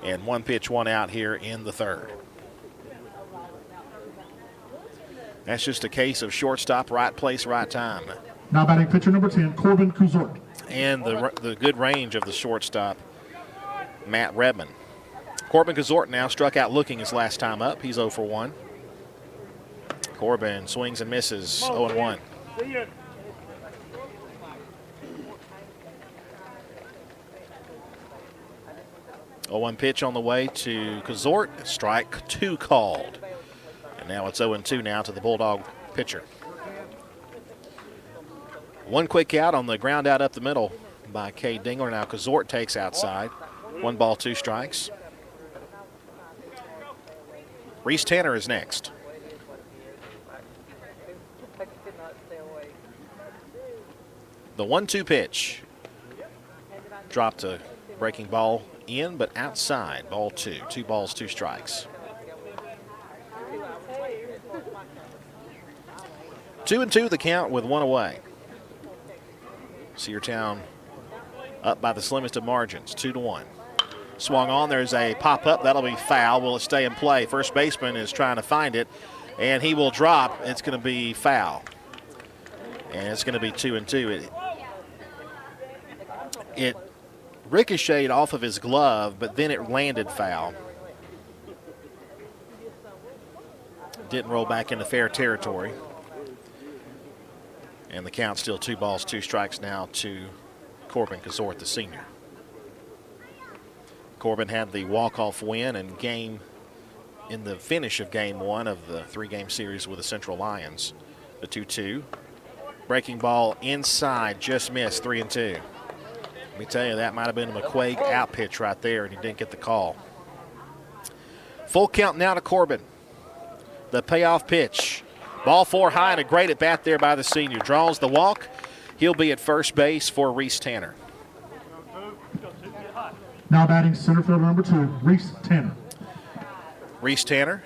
And one pitch, one out here in the third. That's just a case of shortstop, right place, right time. Now batting pitcher number 10, Corbin Gazort. And the good range of the shortstop, Matt Redman. Corbin Gazort now struck out looking his last time up. He's 0 for 1. Corbin swings and misses, 0-1. A 1 pitch on the way to Gazort. Strike 2 called. And now it's 0-2 now to the Bulldog pitcher. One quick out on the ground out up the middle by Cade Dingler. Now Gazort takes outside. 1 ball, 2 strikes. Reese Tanner is next. The 1-2 pitch. Dropped a breaking ball in, but outside. Ball 2. 2 balls, 2 strikes. 2-2 the count with 1 away. Cedartown up by the slimmest of margins, 2-1. Swung on, there's a pop-up, that'll be foul. Will it stay in play? First baseman is trying to find it, and he will drop. It's going to be foul. And it's going to be 2-2. It ricocheted off of his glove, but then it landed foul. Didn't roll back into fair territory. And the count still 2 balls, 2 strikes now to Corbin Gazort, the senior. Corbin had the walk-off win and game in the finish of game 1 of the 3-game series with the Central Lions. The 2-2. Breaking ball inside, just missed, 3-2. Let me tell you, that might have been a McQuaig out pitch right there, and he didn't get the call. Full count now to Corbin. The payoff pitch. Ball 4 high, and a great at bat there by the senior. Draws the walk. He'll be at first base for Reese Tanner. Now batting center fielder number 2, Reese Tanner. Reese Tanner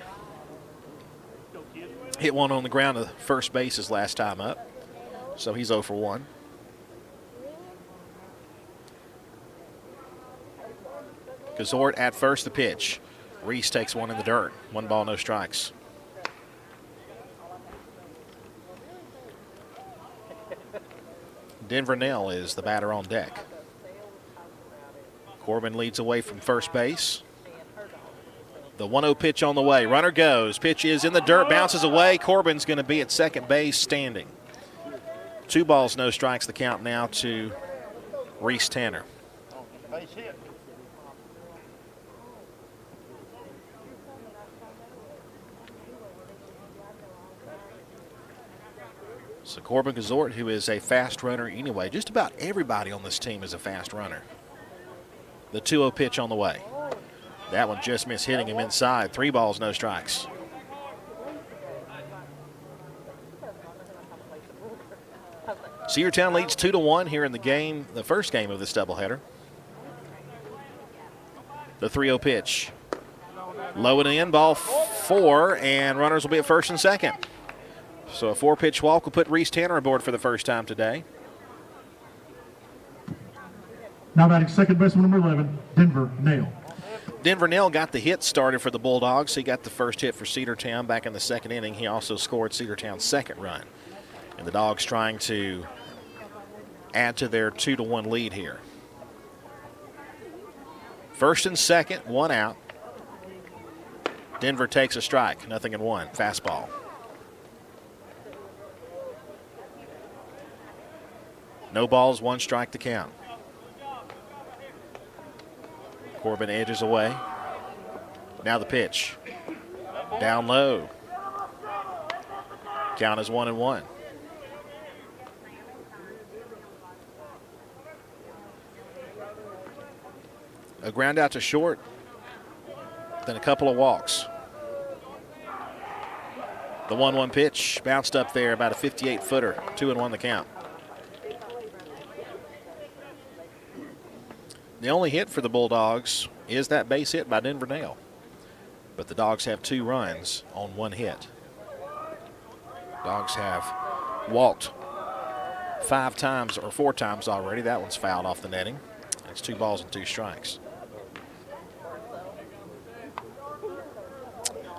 hit one on the ground to first base his last time up, so he's 0 for 1. Gazort at first, the pitch. Reese takes one in the dirt. 1 ball, no strikes. Denver Nell is the batter on deck. Corbin leads away from first base. The 1-0 pitch on the way. Runner goes. Pitch is in the dirt, bounces away. Corbin's going to be at second base standing. 2 balls, no strikes, the count now to Reese Tanner. So Corbin Gazort, who is a fast runner anyway, just about everybody on this team is a fast runner. The 2-0 pitch on the way. That one just missed hitting him inside. 3 balls, no strikes. Cedartown leads 2-1 here in the game, the first game of this doubleheader. The 3-0 pitch. Low and in, ball 4, and runners will be at first and second. So a 4-pitch walk will put Reese Tanner aboard for the first time today. Now batting second baseman number 11, Denver Nail. Denver Nail got the hit started for the Bulldogs. He got the first hit for Cedartown back in the second inning. He also scored Cedartown's second run. And the Dogs trying to add to their 2-1 lead here. First and second, 1 out. Denver takes a strike, 0-1, fastball. No balls, 1 strike to count. Corbin edges away. Now the pitch. Down low. Count is 1-1. A ground out to short, then a couple of walks. The 1-1 pitch bounced up there, about a 58-footer, 2-1 the count. The only hit for the Bulldogs is that base hit by Denver Nail. But the Dogs have 2 runs on 1 hit. Dogs have walked 5 times or 4 times already. That one's fouled off the netting. It's 2 balls and 2 strikes.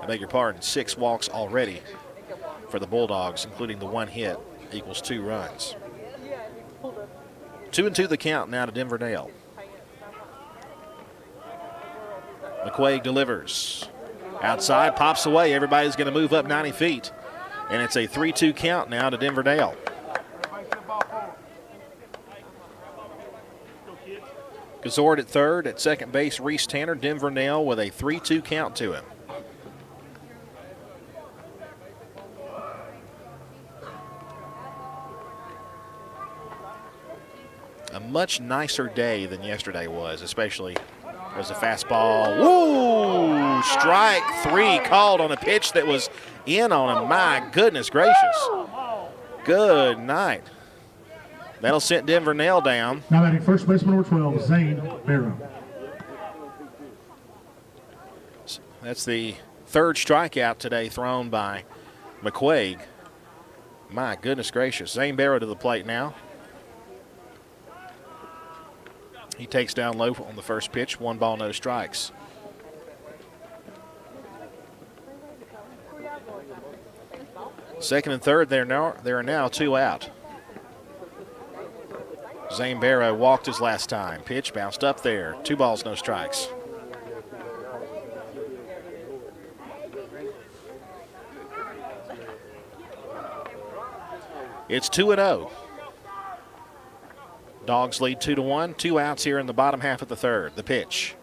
I beg your pardon, 6 walks already for the Bulldogs, including the 1 hit, equals 2 runs. 2-2 the count now to Denver Nail. McQuaig delivers. Outside, pops away. Everybody's going to move up 90 feet. And it's a 3-2 count now to Denver Nail. Gazort at third. At second base, Reese Tanner. Denver Nail with a 3-2 count to him. A much nicer day than yesterday was, especially was a fastball. Woo! Strike 3 called on a pitch that was in on him. My goodness gracious. Good night. That'll sit Denver Nail down. Now batting first baseman number 12, Zane Barrow. That's the 3rd strikeout today thrown by McQuaig. My goodness gracious. Zane Barrow to the plate now. He takes down low on the first pitch. 1 ball, no strikes. Second and third, there are now 2 out. Zane Barrow walked his last time. Pitch bounced up there. 2 balls, no strikes. It's 2-0. Dogs lead 2-1. 2 outs here in the bottom half of the third. The pitch.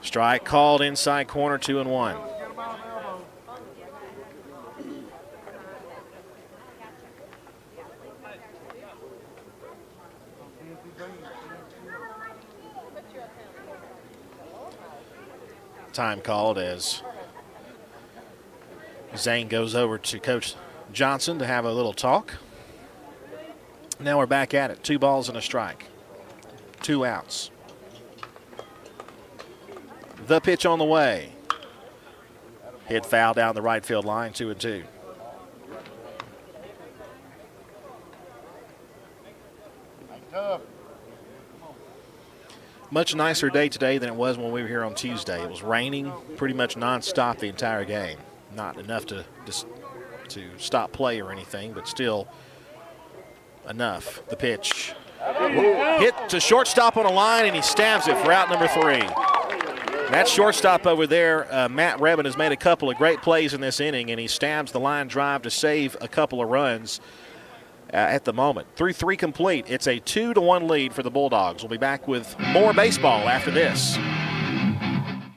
Strike called inside corner, 2-1. Time called as Zane goes over to Coach Johnson to have a little talk. Now we're back at it. 2 balls and a strike. 2 outs. The pitch on the way. Hit foul down the right field line, 2-2. Much nicer day today than it was when we were here on Tuesday. It was raining pretty much nonstop the entire game. Not enough to stop play or anything, but still enough. The pitch. Hit to shortstop on a line, and he stabs it for out number 3. That shortstop over there, Matt Rebin, has made a couple of great plays in this inning, and he stabs the line drive to save a couple of runs at the moment. Through 3 complete, it's a 2-1 lead for the Bulldogs. We'll be back with more baseball after this.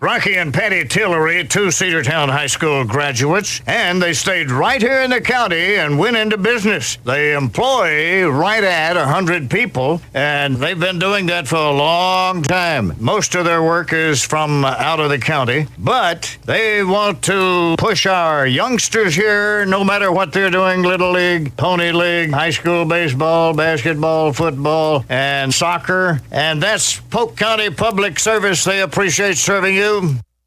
Rocky and Patty Tillery, 2 Cedartown High School graduates, and they stayed right here in the county and went into business. They employ right at 100 people, and they've been doing that for a long time. Most of their work is from out of the county, but they want to push our youngsters here, no matter what they're doing, Little League, Pony League, high school baseball, basketball, football, and soccer, and that's Polk County Public Service. They appreciate serving you.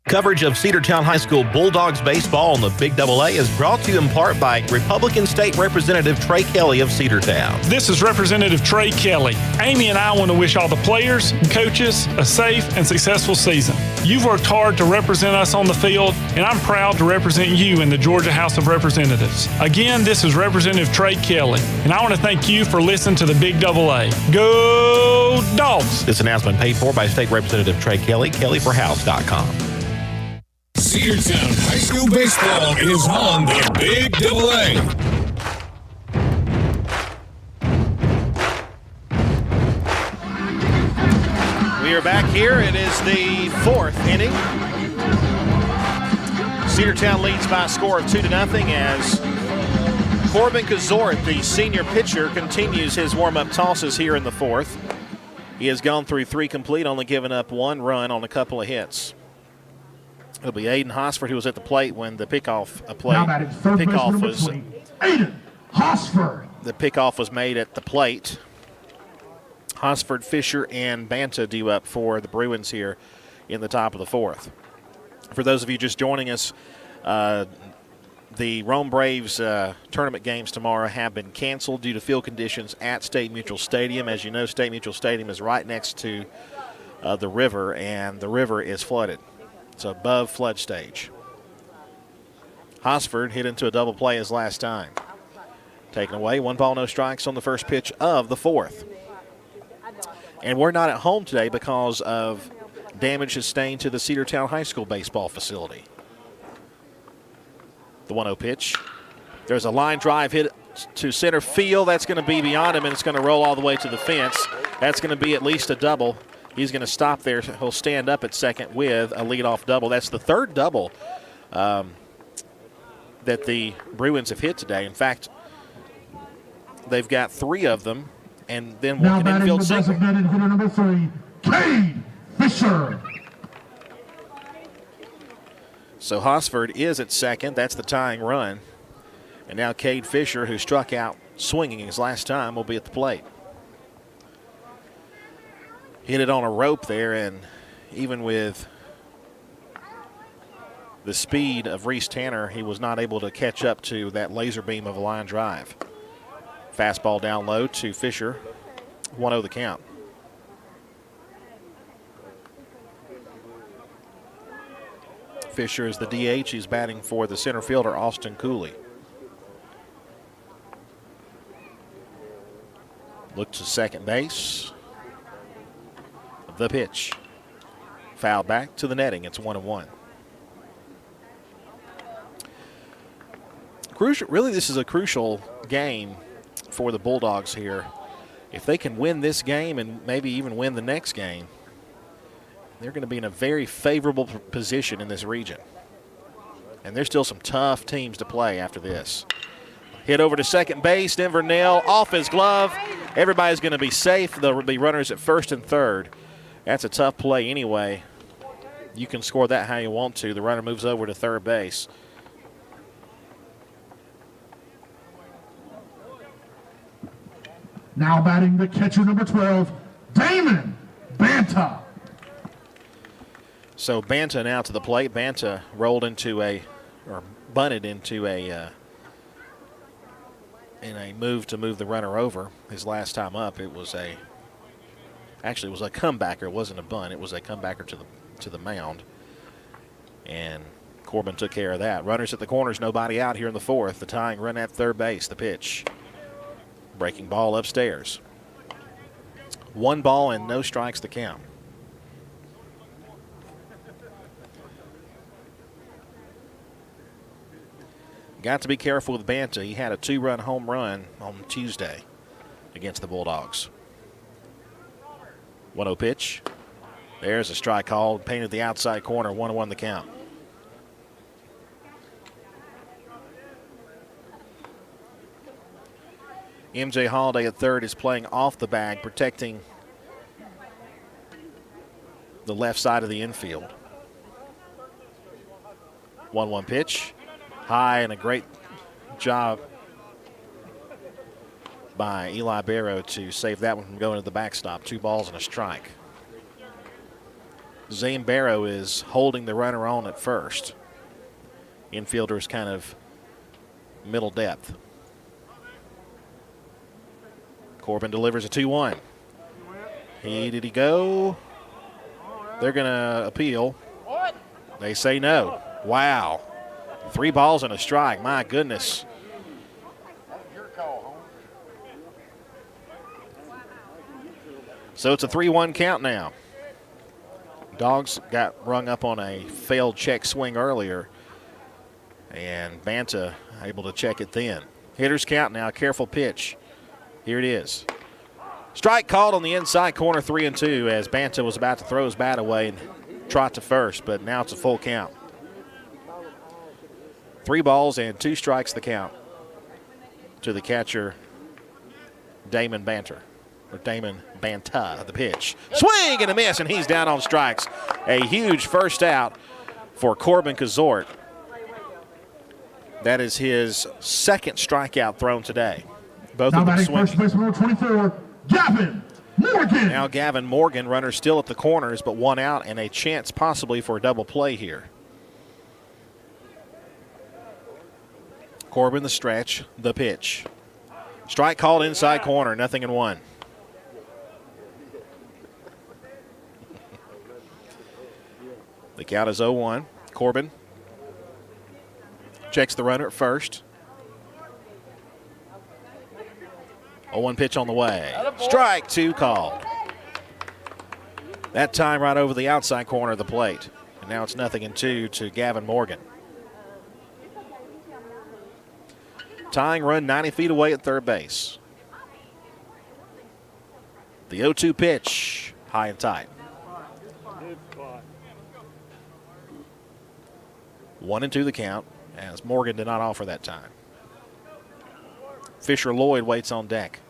Coverage of Cedartown High School Bulldogs baseball on the Big AA is brought to you in part by Republican State Representative Trey Kelly of Cedartown. This is Representative Trey Kelly. Amy and I want to wish all the players and coaches a safe and successful season. You've worked hard to represent us on the field, and I'm proud to represent you in the Georgia House of Representatives. Again, this is Representative Trey Kelly, and I want to thank you for listening to the Big AA. Go Dogs! This announcement paid for by State Representative Trey Kelly, kellyforhouse.com. Cedartown High School baseball is on the Big AA. We are back here. It is the 4th inning. Cedartown leads by a score of 2-0 as Corbin Kazort, the senior pitcher, continues his warm-up tosses here in the 4th. He has gone through 3 complete, only giving up 1 run on a couple of hits. It'll be Aiden Hosford who was at the plate when the pickoff Aiden Hosford. The pickoff was made at the plate. Hosford, Fisher, and Banta due up for the Bruins here in the top of the 4th. For those of you just joining us, the Rome Braves tournament games tomorrow have been canceled due to field conditions at State Mutual Stadium. As you know, State Mutual Stadium is right next to the river, and the river is flooded. It's above flood stage. Hosford hit into a double play his last time. Taken away, 1 ball, no strikes on the first pitch of the 4th. And we're not at home today because of damage sustained to the Cedartown High School baseball facility. The 1-0 pitch. There's a line drive hit to center field. That's going to be beyond him, and it's going to roll all the way to the fence. That's going to be at least a double. He's going to stop there. He'll stand up at second with a leadoff double. That's the 3rd double that the Bruins have hit today. In fact, they've got 3 of them, and then now an infield single. Designated hitter number 3, Cade Fisher. So Hosford is at second. That's the tying run. And now Cade Fisher, who struck out swinging his last time, will be at the plate. Hit it on a rope there, and even with the speed of Reese Tanner, he was not able to catch up to that laser beam of a line drive. Fastball down low to Fisher. 1-0 the count. Fisher is the DH. He's batting for the center fielder, Austin Cooley. Look to second base. The pitch. Foul back to the netting. It's 1-1. Really, this is a crucial game for the Bulldogs here. If they can win this game and maybe even win the next game, they're going to be in a very favorable position in this region. And there's still some tough teams to play after this. Hit over to second base. Denver Nail off his glove. Everybody's going to be safe. There will be runners at first and third. That's a tough play anyway. You can score that how you want to. The runner moves over to third base. Now batting the catcher number 12, Damon Banta. So Banta now to the plate. Banta rolled into or bunted into in a move to move the runner over. His last time up, it was actually it was a comebacker. It wasn't a bunt. It was a comebacker to the mound. And Corbin took care of that. Runners at the corners, nobody out here in the 4th. The tying run at third base. The pitch. Breaking ball upstairs. 1 ball and no strikes to count. Got to be careful with Banta. He had a 2-run home run on Tuesday against the Bulldogs. 1-0 pitch. There's a strike called. Painted the outside corner. 1-1 the count. MJ Holiday at third is playing off the bag, protecting the left side of the infield. 1-1 pitch. High, and a great job by Eli Barrow to save that one from going to the backstop. 2 balls and a strike. Zane Barrow is holding the runner on at first. Infielder is kind of middle depth. Corbin delivers a 2-1. Did he go? They're going to appeal. They say no. Wow. 3 balls and a strike. My goodness. So it's a 3-1 count now. Dogs got rung up on a failed check swing earlier, and Banta able to check it then. Hitters count now. Careful pitch. Here it is. Strike called on the inside corner, 3-2, as Banta was about to throw his bat away and trot to first, but now it's a full count. 3 balls and 2 strikes the count to the catcher, Damon Banta, the pitch. Swing and a miss, and he's down on strikes. A huge first out for Corbin Kazort. That is his second strikeout thrown today. Both of them swinging. First baseman, 24, Gavin Morgan. Now Gavin Morgan, runner still at the corners, but 1 out and a chance possibly for a double play here. Corbin the stretch, the pitch. Strike called inside corner, 0-1. The count is 0-1. Corbin checks the runner at first. 0-1 pitch on the way. Strike 2 called. That time right over the outside corner of the plate. And now it's 0-2 to Gavin Morgan. Tying run 90 feet away at third base. The 0-2 pitch, high and tight. 1-2 the count, as Morgan did not offer that time. Fisher Lloyd waits on deck.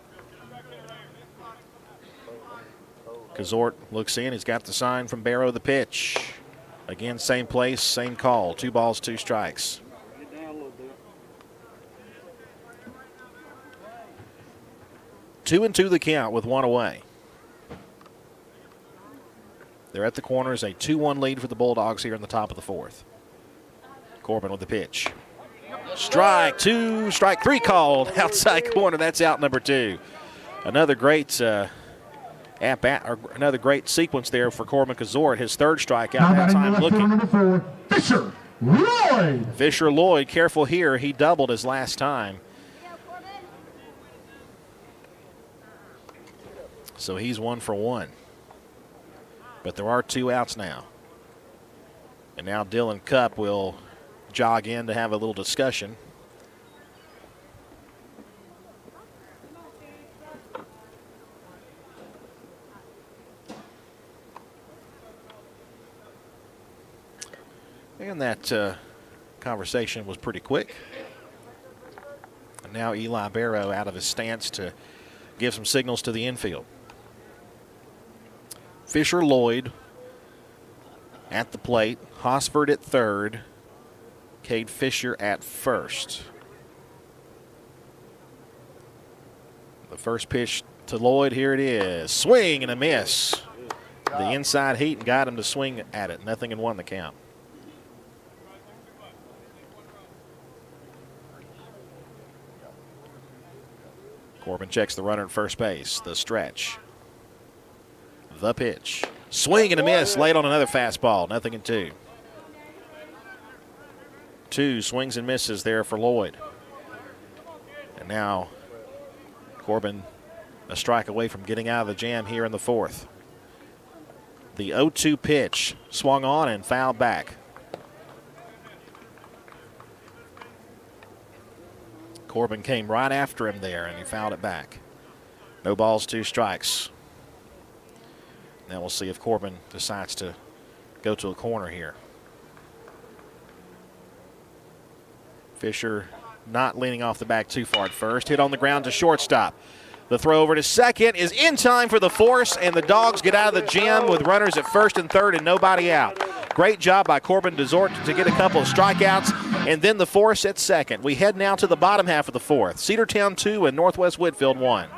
Kazort looks in. He's got the sign from Barrow, the pitch. Again, same place, same call. 2 balls, 2 strikes. 2-2 the count with 1 away. They're at the corners, a 2-1 lead for the Bulldogs here in the top of the 4th. Corbin with the pitch. Strike 2, strike 3 called. Outside corner, that's out number 2. Another great another great sequence there for Corbin Kazort. His third strikeout that time looking. Number 4, Fisher Lloyd. Fisher Lloyd, careful here. He doubled his last time. So he's 1 for 1. But there are 2 outs now. And now Dylan Cupp will jog in to have a little discussion. And that conversation was pretty quick. And now Eli Barrow out of his stance to give some signals to the infield. Fisher Lloyd at the plate. Hosford at third. Cade Fisher at first. The first pitch to Lloyd, here it is. Swing and a miss. The inside heat got him to swing at it. 0-1 the count. Corbin checks the runner at first base. The stretch. The pitch. Swing and a miss. Late on another fastball. 0-2. 2 swings and misses there for Lloyd. And now Corbin a strike away from getting out of the jam here in the 4th. The 0-2 pitch swung on and fouled back. Corbin came right after him there, and he fouled it back. No balls, 2 strikes. Now we'll see if Corbin decides to go to a corner here. Fisher not leaning off the back too far at first. Hit on the ground to shortstop. The throw over to second is in time for the force, and the Dogs get out of the gym with runners at first and third and nobody out. Great job by Corbin Desort to get a couple of strikeouts, and then the force at second. We head now to the bottom half of the fourth. Cedartown 2 and Northwest Whitfield 1.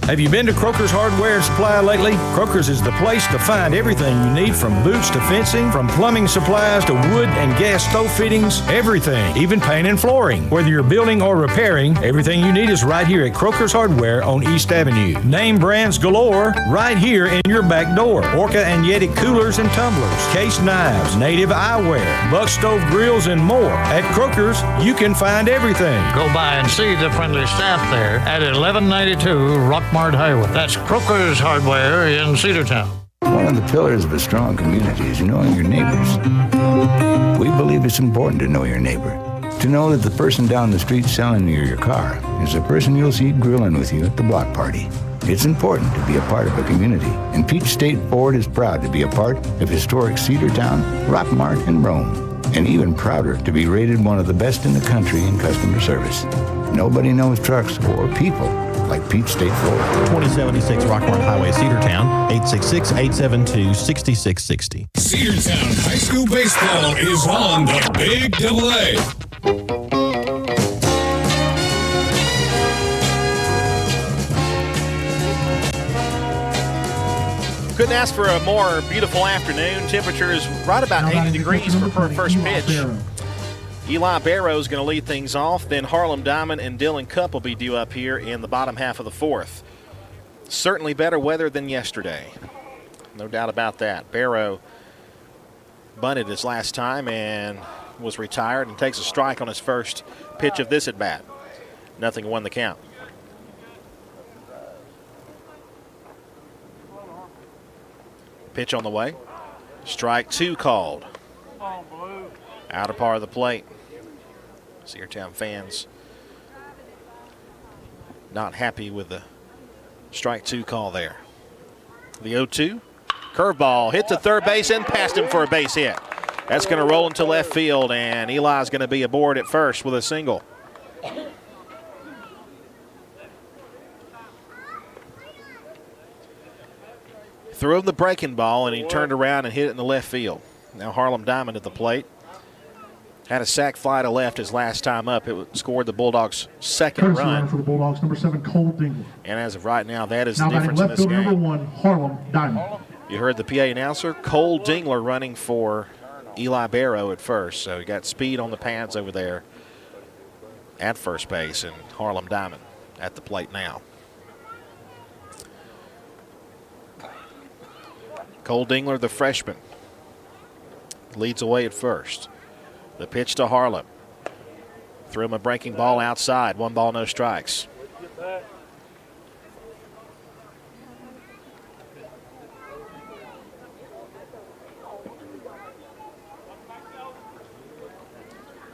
Have you been to Croker's Hardware and Supply lately? Croker's is the place to find everything you need, from boots to fencing, from plumbing supplies to wood and gas stove fittings, everything, even paint and flooring. Whether you're building or repairing, everything you need is right here at Croker's Hardware on East Avenue. Name brands galore right here in your back door. Orca and Yeti coolers and tumblers, case knives, native eyewear, buck stove grills, and more. At Croker's, you can find everything. Go by and see the friendly staff there at 1192 Rockmart Highway. That's Croker's Hardware in Cedartown. One of the pillars of a strong community is knowing your neighbors. We believe it's important to know your neighbor. To know that the person down the street selling you your car is the person you'll see grilling with you at the block party. It's important to be a part of a community, and Peach State Ford is proud to be a part of historic Cedartown, Rockmart, and Rome, and even prouder to be rated one of the best in the country in customer service. Nobody knows trucks or people like Peach State Ford. 2076 Rockmart Highway, Cedartown, 866-872-6660. Cedartown High School Baseball is on the Big Double A. Couldn't ask for a more beautiful afternoon. Temperatures right about 80 degrees for first pitch. Eli Barrow is going to lead things off. Then Harlem Diamond and Dylan Cupp will be due up here in the bottom half of the fourth. Certainly better weather than yesterday. No doubt about that. Barrow bunted his last time and was retired and takes a strike on his first pitch of this at-bat. 0-1 the count. Pitch on the way. Strike 2 called. Out of par of the plate. Cedartown fans not happy with the strike 2 call there. The 0-2. Curveball hit to third base and past him for a base hit. That's going to roll into left field, and Eli's going to be aboard at first with a single. Threw him the breaking ball, and he turned around and hit it in the left field. Now Harlem Diamond at the plate. Had a sac fly to left his last time up. It scored the Bulldogs' second run. For the Bulldogs, number 7, Cole Dingler. And as of right now, that is Now the difference in left this field, game. number 1, Harlem Diamond. You heard the PA announcer, Cole Dingler running for Eli Barrow at first. So you got speed on the pads over there at first base, and Harlem Diamond at the plate now. Cole Dingler, the freshman, leads away at first. The pitch to Harlem. Threw him a breaking ball outside. 1 ball, no strikes.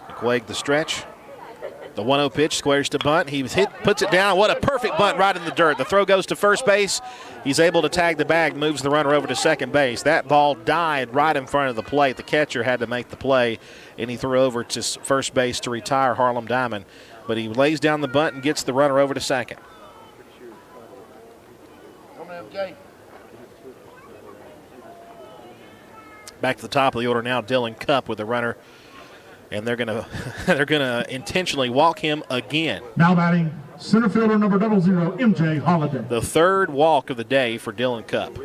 McQuaig the stretch. The 1-0 pitch, squares to bunt. He hit, puts it down. What a perfect bunt right in the dirt. The throw goes to first base. He's able to tag the bag, moves the runner over to second base. That ball died right in front of the plate. The catcher had to make the play, and he threw over to first base to retire Harlem Diamond. But he lays down the bunt and gets the runner over to second. Back to the top of the order now, Dylan Cupp with the runner. And they're gonna intentionally walk him again. Now batting, center fielder number 00, MJ Holiday. The third walk of the day for Dylan Cupp.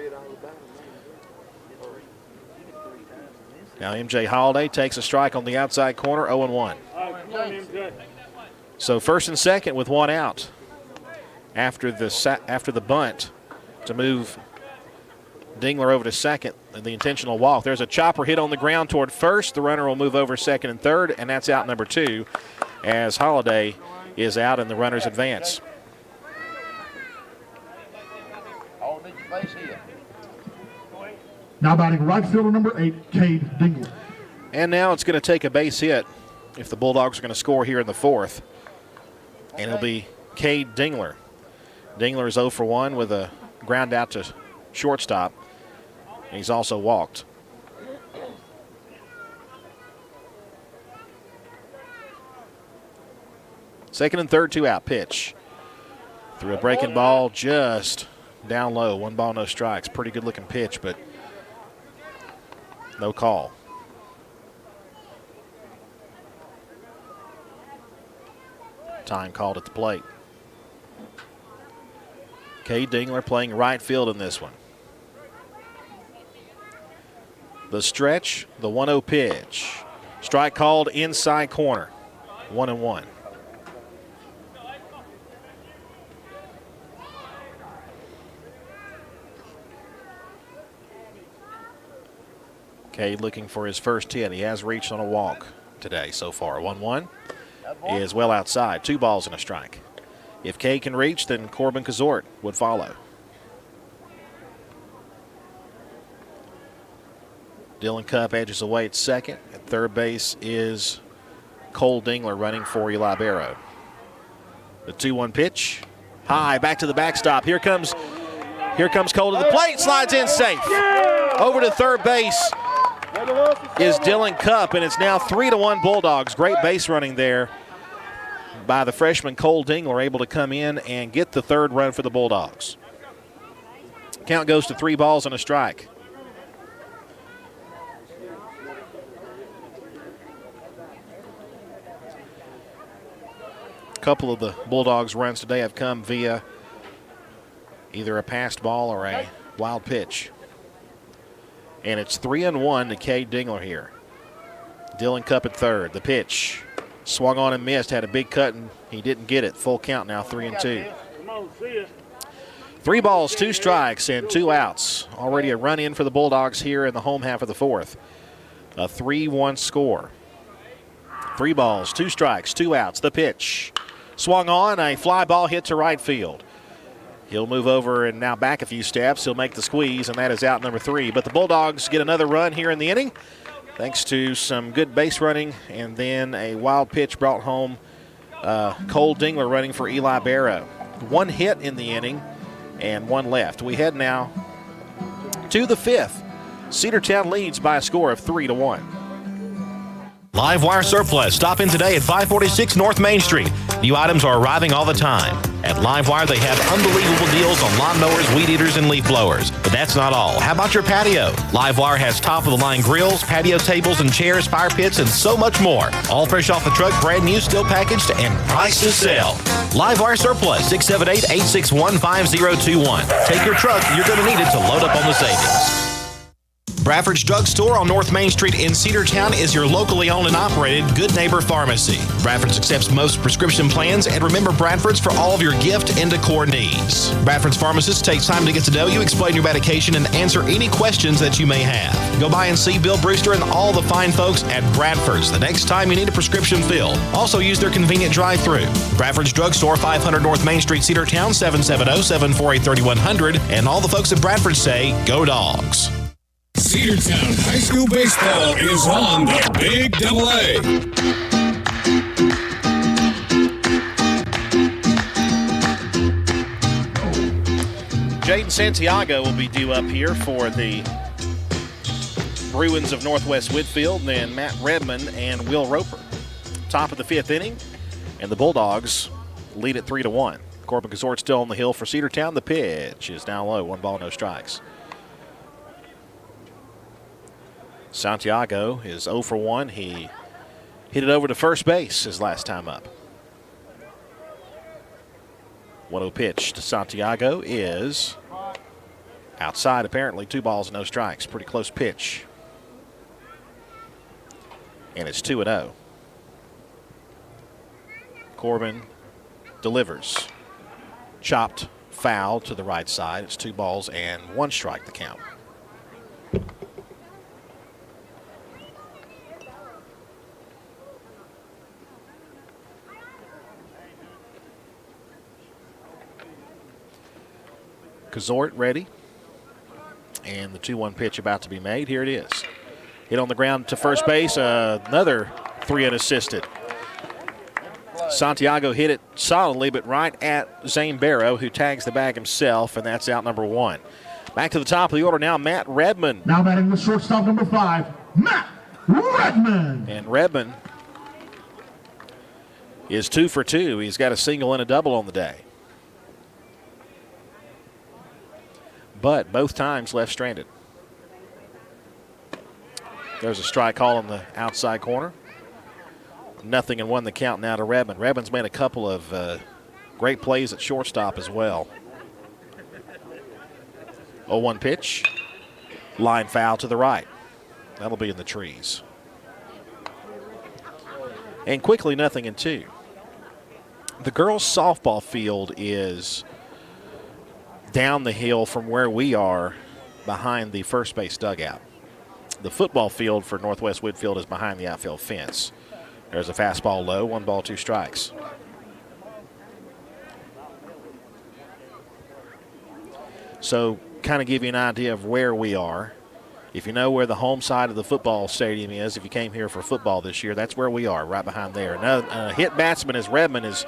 Now MJ Holiday takes a strike on the outside corner, 0-1. So first and second with 1 out after the bunt to move Dingler over to second, and the intentional walk. There's a chopper hit on the ground toward first. The runner will move over second and third, and that's out number 2 as Holiday is out and the runners advance. Now batting right fielder number 8, Cade Dingler. And now it's going to take a base hit if the Bulldogs are going to score here in the fourth. And it'll be Cade Dingler. Dingler is 0 for 1 with a ground out to shortstop. And he's also walked. Second and third, 2 out pitch. Threw a breaking ball just down low. 1 ball, no strikes. Pretty good looking pitch, but no call. Time called at the plate. Cade Dingler playing right field in this one. The stretch, the 1-0 pitch. Strike called inside corner. 1-1. Cade looking for his first hit. He has reached on a walk today so far. 1-1 is well outside. 2 balls and a strike. If Cade can reach, then Corbin Kazort would follow. Dylan Cupp edges away at second. At third base is Cole Dingler running for Eli Barrow. The 2-1 pitch. High, back to the backstop. Here comes Cole to the plate. Slides in safe. Over to third base is Dylan Cupp, and it's now 3-1 Bulldogs. Great base running there by the freshman Cole Dingler, able to come in and get the third run for the Bulldogs. Count goes to 3 balls and a strike. A couple of the Bulldogs' runs today have come via either a passed ball or a wild pitch. And it's 3-1 to Cade Dingler here. Dylan Cupp at third. The pitch swung on and missed. Had a big cut and he didn't get it. Full count now, 3-2. 3 balls, 2 strikes, and 2 outs. Already a run in for the Bulldogs here in the home half of the fourth. A 3-1 score. 3 balls, 2 strikes, 2 outs. The pitch swung on. A fly ball hit to right field. He'll move over and now back a few steps. He'll make the squeeze, and that is out number 3. But the Bulldogs get another run here in the inning thanks to some good base running and then a wild pitch brought home. Cole Dingler running for Eli Barrow. 1 hit in the inning and 1 left. We head now to the 5th. Cedartown leads by a score of 3-1. Live Wire Surplus. Stop in today at 546 North Main Street. New items are arriving all the time. At Live Wire, they have unbelievable deals on lawnmowers, weed eaters, and leaf blowers. But that's not all. How about your patio? Live Wire has top-of-the-line grills, patio tables and chairs, fire pits, and so much more. All fresh off the truck, brand new, still packaged, and price to sell. Live Wire Surplus, 678-861-5021. Take your truck. You're going to need it to load up on the savings. Bradford's Drug Store on North Main Street in Cedartown is your locally owned and operated Good Neighbor Pharmacy. Bradford's accepts most prescription plans, and remember Bradford's for all of your gift and decor needs. Bradford's pharmacist takes time to get to know you, explain your medication, and answer any questions that you may have. Go by and see Bill Brewster and all the fine folks at Bradford's the next time you need a prescription filled. Also use their convenient drive-thru. Bradford's Drug Store, 500 North Main Street, Cedartown, 770-748-3100. And all the folks at Bradford say, go Dogs. Cedartown High School Baseball is on the Big AA. Jaden Santiago will be due up here for the Bruins of Northwest Whitfield, and then Matt Redmond and Will Roper. Top of the 5th inning, and the Bulldogs lead at 3-1. Corbin Kazort still on the hill for Cedartown. The pitch is down low, 1 ball, no strikes. Santiago is 0 for 1. He hit it over to first base his last time up. 1-0 pitch to Santiago is outside, apparently. 2 balls, no strikes. Pretty close pitch. And it's 2-0. Corbin delivers. Chopped foul to the right side. It's 2 balls and 1 strike, the count. Kazort ready. And the 2-1 pitch about to be made. Here it is. Hit on the ground to first base, another 3 unassisted. Santiago hit it solidly, but right at Zane Barrow, who tags the bag himself, and that's out number 1. Back to the top of the order now, Matt Redmond. Now batting the shortstop, number 5, Matt Redmond. And Redmond is 2 for 2. He's got a single and a double on the day. But both times left stranded. There's a strike call on the outside corner. 0-1 the count now to Redmond. Redmond's made a couple of great plays at shortstop as well. 0-1 pitch. Line foul to the right. That'll be in the trees. And quickly 0-2. The girls' softball field is down the hill from where we are behind the first base dugout. The football field for Northwest Whitfield is behind the outfield fence. There's a fastball low, 1 ball, 2 strikes. So kind of give you an idea of where we are. If you know where the home side of the football stadium is, if you came here for football this year, that's where we are, right behind there. Now, hit batsman as Redmond is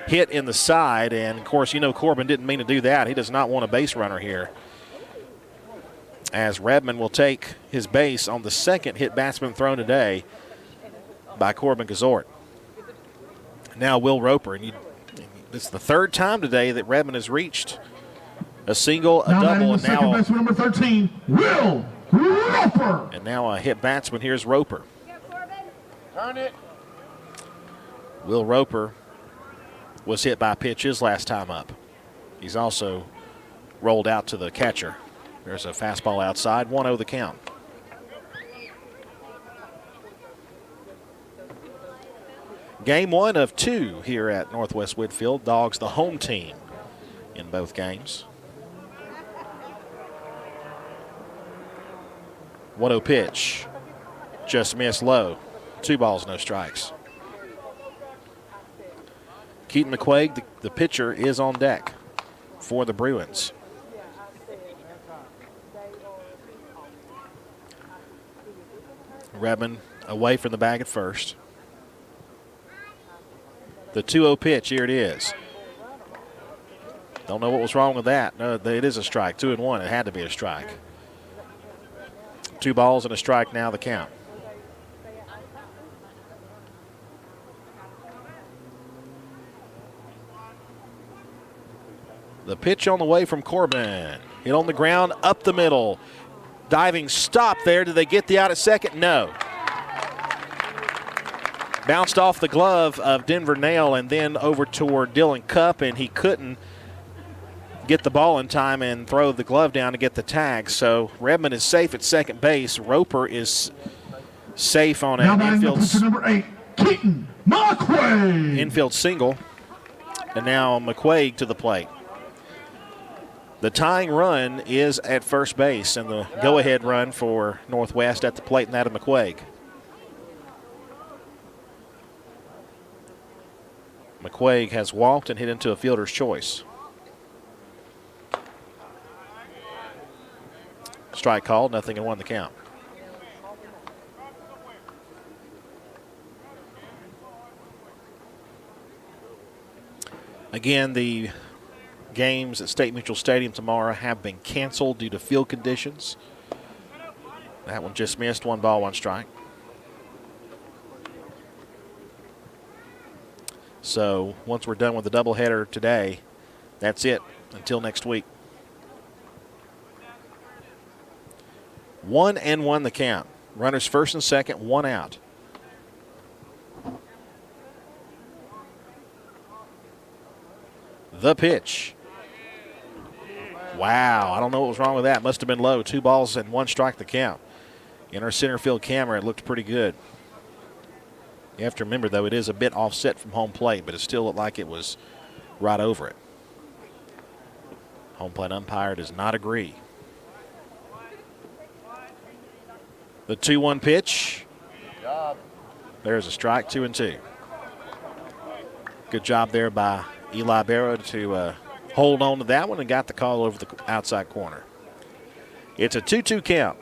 hit in the side, and, of course, you know Corbin didn't mean to do that. He does not want a base runner here, as Redmond will take his base on the second hit batsman thrown today by Corbin Gazort. Now Will Roper, and it's the 3rd time today that Redmond has reached a single, a double, and now number 13, Will Roper. And now a hit batsman. Here's Roper. Turn it. Will Roper was hit by a pitch his last time up. He's also rolled out to the catcher. There's a fastball outside, 1-0 the count. Game 1 of 2 here at Northwest Whitfield. Dogs the home team in both games. 1-0 pitch. Just missed low. 2 balls, no strikes. Keaton McQuaig, the pitcher, is on deck for the Bruins. Redmond away from the bag at first. The 2-0 pitch, here it is. Don't know what was wrong with that. No, it is a strike. 2-1. It had to be a strike. 2 balls and a strike now the count. The pitch on the way from Corbin. Hit on the ground, up the middle. Diving stop there. Did they get the out at second? No. Bounced off the glove of Denver Nail and then over toward Dylan Cupp, and he couldn't get the ball in time and throw the glove down to get the tag. So Redmond is safe at second base. Roper is safe on an number 8, Keaton McQuaig. Infield single. And now McQuaig to the plate. The tying run is at first base, and the go-ahead run for Northwest at the plate, and that of McQuaig. McQuaig has walked and hit into a fielder's choice. Strike called, 0-1 the count. Again, the games at State Mutual Stadium tomorrow have been canceled due to field conditions. That one just missed, 1 ball, 1 strike. So once we're done with the doubleheader today, that's it until next week. 1-1 the count. Runners first and second, 1 out. The pitch. Wow, I don't know what was wrong with that. Must have been low. 2 balls and 1 strike the count. In our center field camera, it looked pretty good. You have to remember, though, it is a bit offset from home plate, but it still looked like it was right over it. Home plate umpire does not agree. The 2-1 pitch. There's a strike, 2-2. Good job there by Eli Barrow to hold on to that one and got the call over the outside corner. It's a 2-2 count.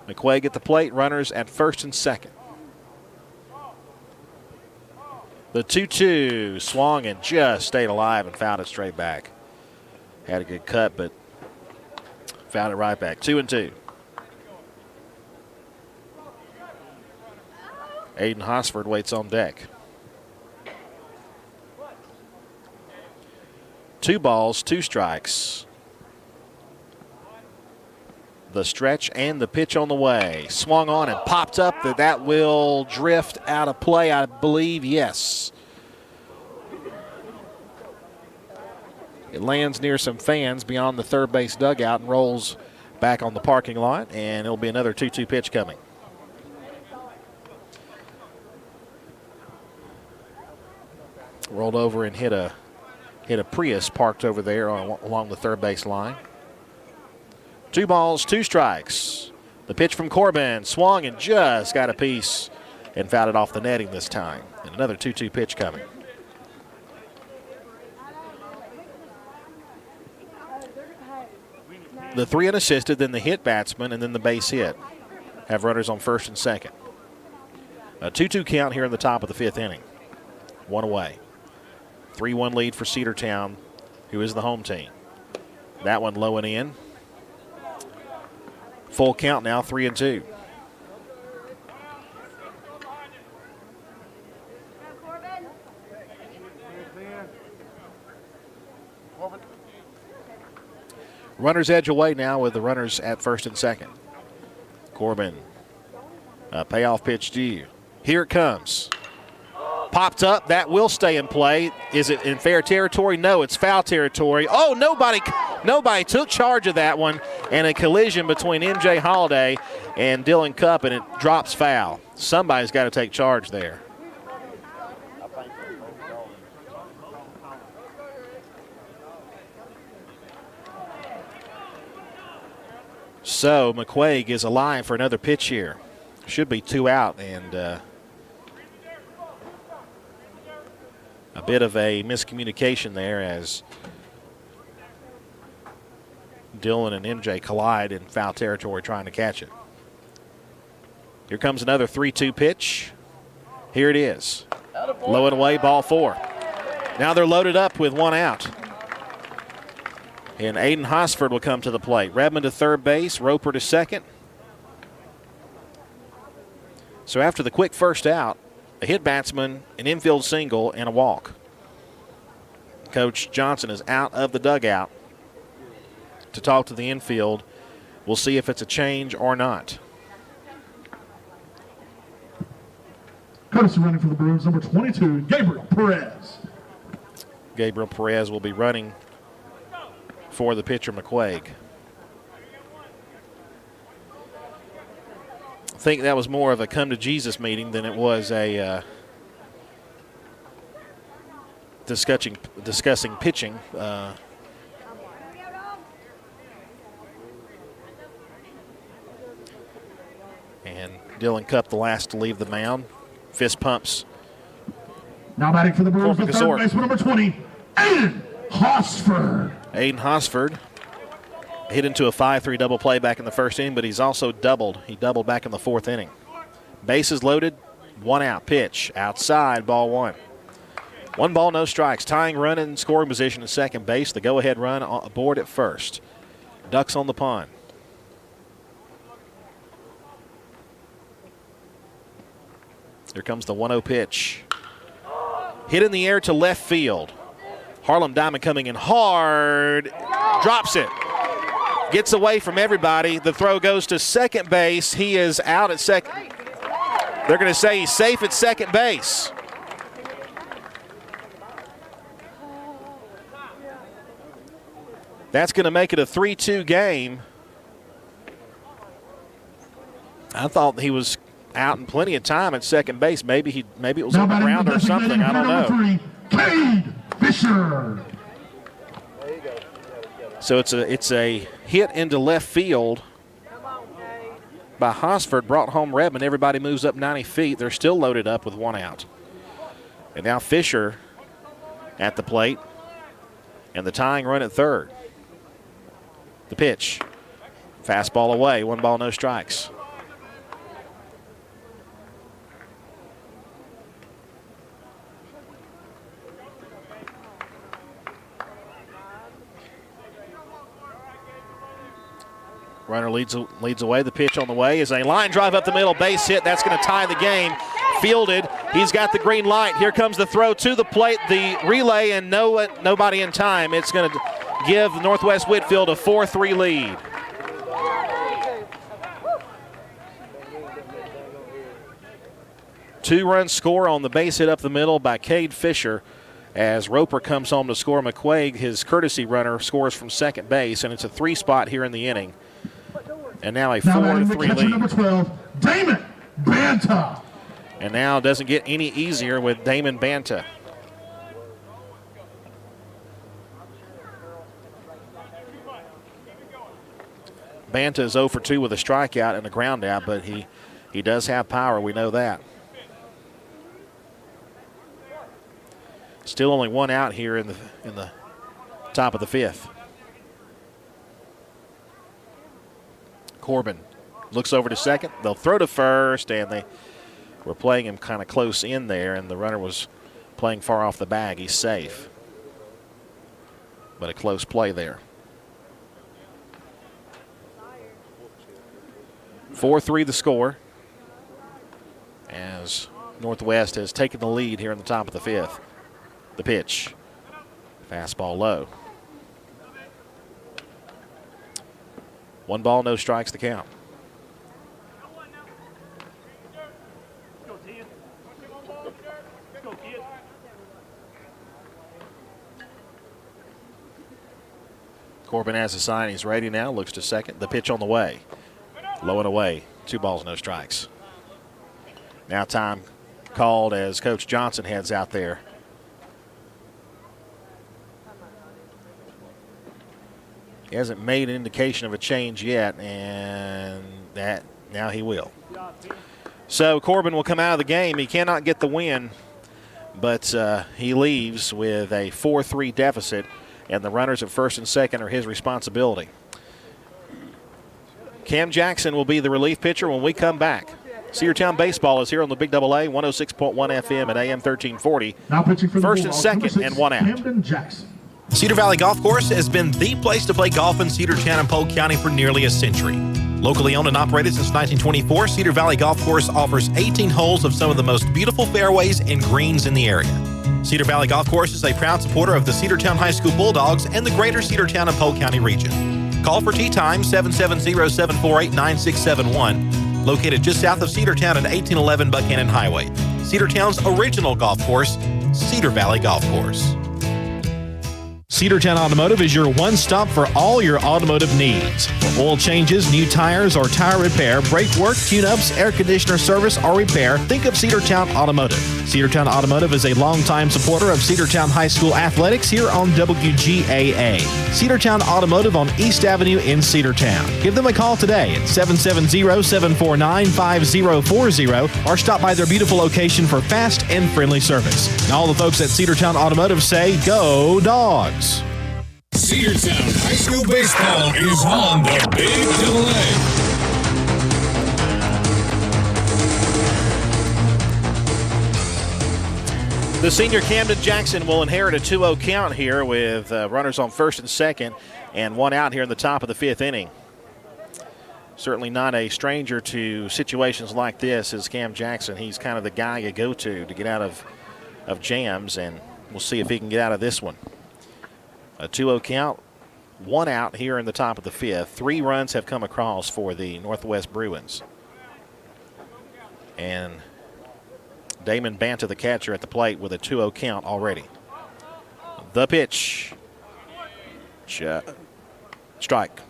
McQuaig at the plate, runners at first and second. The 2-2 swung and just stayed alive and fouled it straight back. Had a good cut, but fouled it right back. 2-2. Aiden Hosford waits on deck. 2 balls, 2 strikes. The stretch and the pitch on the way. Swung on and popped up. That will drift out of play, I believe. Yes. It lands near some fans beyond the third base dugout and rolls back on the parking lot, and it'll be another 2-2 pitch coming. Rolled over and hit a Prius parked over there along the third base line. 2 balls, 2 strikes. The pitch from Corbin swung and just got a piece and fouled it off the netting this time. And another 2-2 pitch coming. The 3 unassisted, then the hit batsman, and then the base hit. Have runners on first and second. A 2-2 count here in the top of the 5th inning. 1 away. 3-1 lead for Cedartown, who is the home team. That one low and in. Full count now, 3-2. Runners edge away now with the runners at first and second. Corbin, a payoff pitch due. Here it comes. Popped up. That will stay in play. Is it in fair territory? No, it's foul territory. Oh, nobody took charge of that one, and a collision between MJ Holiday and Dylan Cupp, and it drops foul. Somebody's got to take charge there. So McQuaig is alive for another pitch here. Should be 2 out, and a bit of a miscommunication there as Dylan and MJ collide in foul territory trying to catch it. Here comes another 3-2 pitch. Here it is. Low and away, ball 4. Now they're loaded up with 1 out. And Aiden Hosford will come to the plate. Redmond to third base, Roper to second. So after the quick first out, a hit batsman, an infield single, and a walk. Coach Johnson is out of the dugout to talk to the infield. We'll see if it's a change or not. Courtesy running for the Bruins, number 22, Gabriel Perez. Gabriel Perez will be running for the pitcher, McQuaig. I think that was more of a come-to-Jesus meeting than it was a discussing pitching. And Dylan Cupp, the last to leave the mound. Fist pumps. Now batting for the Bruins, the third baseman, number 20, Aiden Hosford. Aiden Hosford hit into a 5-3 double play back in the first inning, but he's also doubled. He doubled back in the 4th inning. Bases loaded, 1 out. Pitch outside, ball 1. 1 ball, no strikes. Tying run in scoring position at second base. The go-ahead run aboard at first. Ducks on the pond. Here comes the 1-0 pitch. Hit in the air to left field. Harlem Diamond coming in hard. Drops it. Gets away from everybody. The throw goes to second base. He is out at second. They're going to say he's safe at second base. That's going to make it a 3-2 game. I thought he was out in plenty of time at second base. Maybe it was on the ground or something. I don't know. Cade Fisher. So it's a hit into left field by Hosford. Brought home Redmond. Everybody moves up 90 feet. They're still loaded up with 1 out. And now Fisher at the plate. And the tying run at third. The pitch. Fastball away. 1 ball, no strikes. Runner leads away. The pitch on the way is a line drive up the middle, base hit. That's going to tie the game. Fielded. He's got the green light. Here comes the throw to the plate, the relay, and nobody in time. It's going to give Northwest Whitfield a 4-3 lead. Two-run score on the base hit up the middle by Cade Fisher. As Roper comes home to score, McQuaig, his courtesy runner, scores from second base, and it's a 3-spot here in the inning. And now a 4-3 lead. Number 12, Damon Banta. And now it doesn't get any easier with Damon Banta. Banta is 0 for 2 with a strikeout and a ground out, but he does have power. We know that. Still only one out here in the top of the fifth. Corbin looks over to second. They'll throw to first, and they were playing him kind of close in there, and the runner was playing far off the bag. He's safe. But a close play there. 4-3 the score as Northwest has taken the lead here in the top of the fifth. The pitch. Fastball low. 1 ball, no strikes to count. Corbin has a sign. He's ready now. Looks to second. The pitch on the way. Low and away. 2 balls, no strikes. Now time called as Coach Johnson heads out there. He hasn't made an indication of a change yet, and that now he will. So Corbin will come out of the game. He cannot get the win, but he leaves with a 4-3 deficit, and the runners at first and second are his responsibility. Cam Jackson will be the relief pitcher when we come back. Cedartown Baseball is here on the Big Double A, 106.1 FM and AM 1340. Now pitching for the first and Bulldogs, second, number 6, and 1 out. Camden Jackson. Cedar Valley Golf Course has been the place to play golf in Cedartown and Polk County for nearly a century. Locally owned and operated since 1924, Cedar Valley Golf Course offers 18 holes of some of the most beautiful fairways and greens in the area. Cedar Valley Golf Course is a proud supporter of the Cedartown High School Bulldogs and the greater Cedartown and Polk County region. Call for tee time 770-748-9671, located just south of Cedartown at 1811 Buchanan Highway. Cedartown's original golf course, Cedar Valley Golf Course. Cedartown Automotive is your one-stop for all your automotive needs. For oil changes, new tires, or tire repair, brake work, tune-ups, air conditioner service, or repair, think of Cedartown Automotive. Cedartown Automotive is a longtime supporter of Cedartown High School athletics here on WGAA. Cedartown Automotive on East Avenue in Cedartown. Give them a call today at 770-749-5040 or stop by their beautiful location for fast and friendly service. And all the folks at Cedartown Automotive say, go Dogs! Cedartown High School Baseball is on the Big Double A. The senior Camden Jackson will inherit a 2-0 count here with runners on first and second and 1 out here in the top of the fifth inning. Certainly not a stranger to situations like this as Cam Jackson. He's kind of the guy you go to get out of jams, and we'll see if he can get out of this one. A 2-0 count, 1 out here in the top of the fifth. 3 runs have come across for the Northwest Bruins. And Damon Banta, the catcher, at the plate with a 2-0 count already. The pitch. Strike.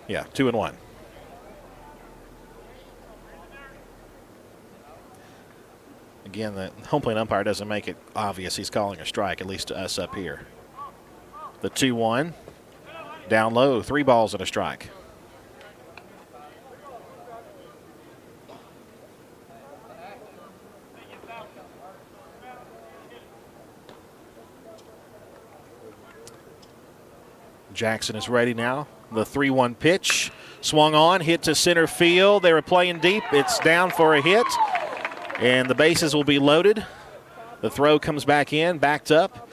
Yeah, 2-1. Again, the home plate umpire doesn't make it obvious he's calling a strike, at least to us up here. The 2-1. Down low, 3 balls and a strike. Jackson is ready now. The 3-1 pitch. Swung on, hit to center field. They were playing deep. It's down for a hit. And the bases will be loaded. The throw comes back in, backed up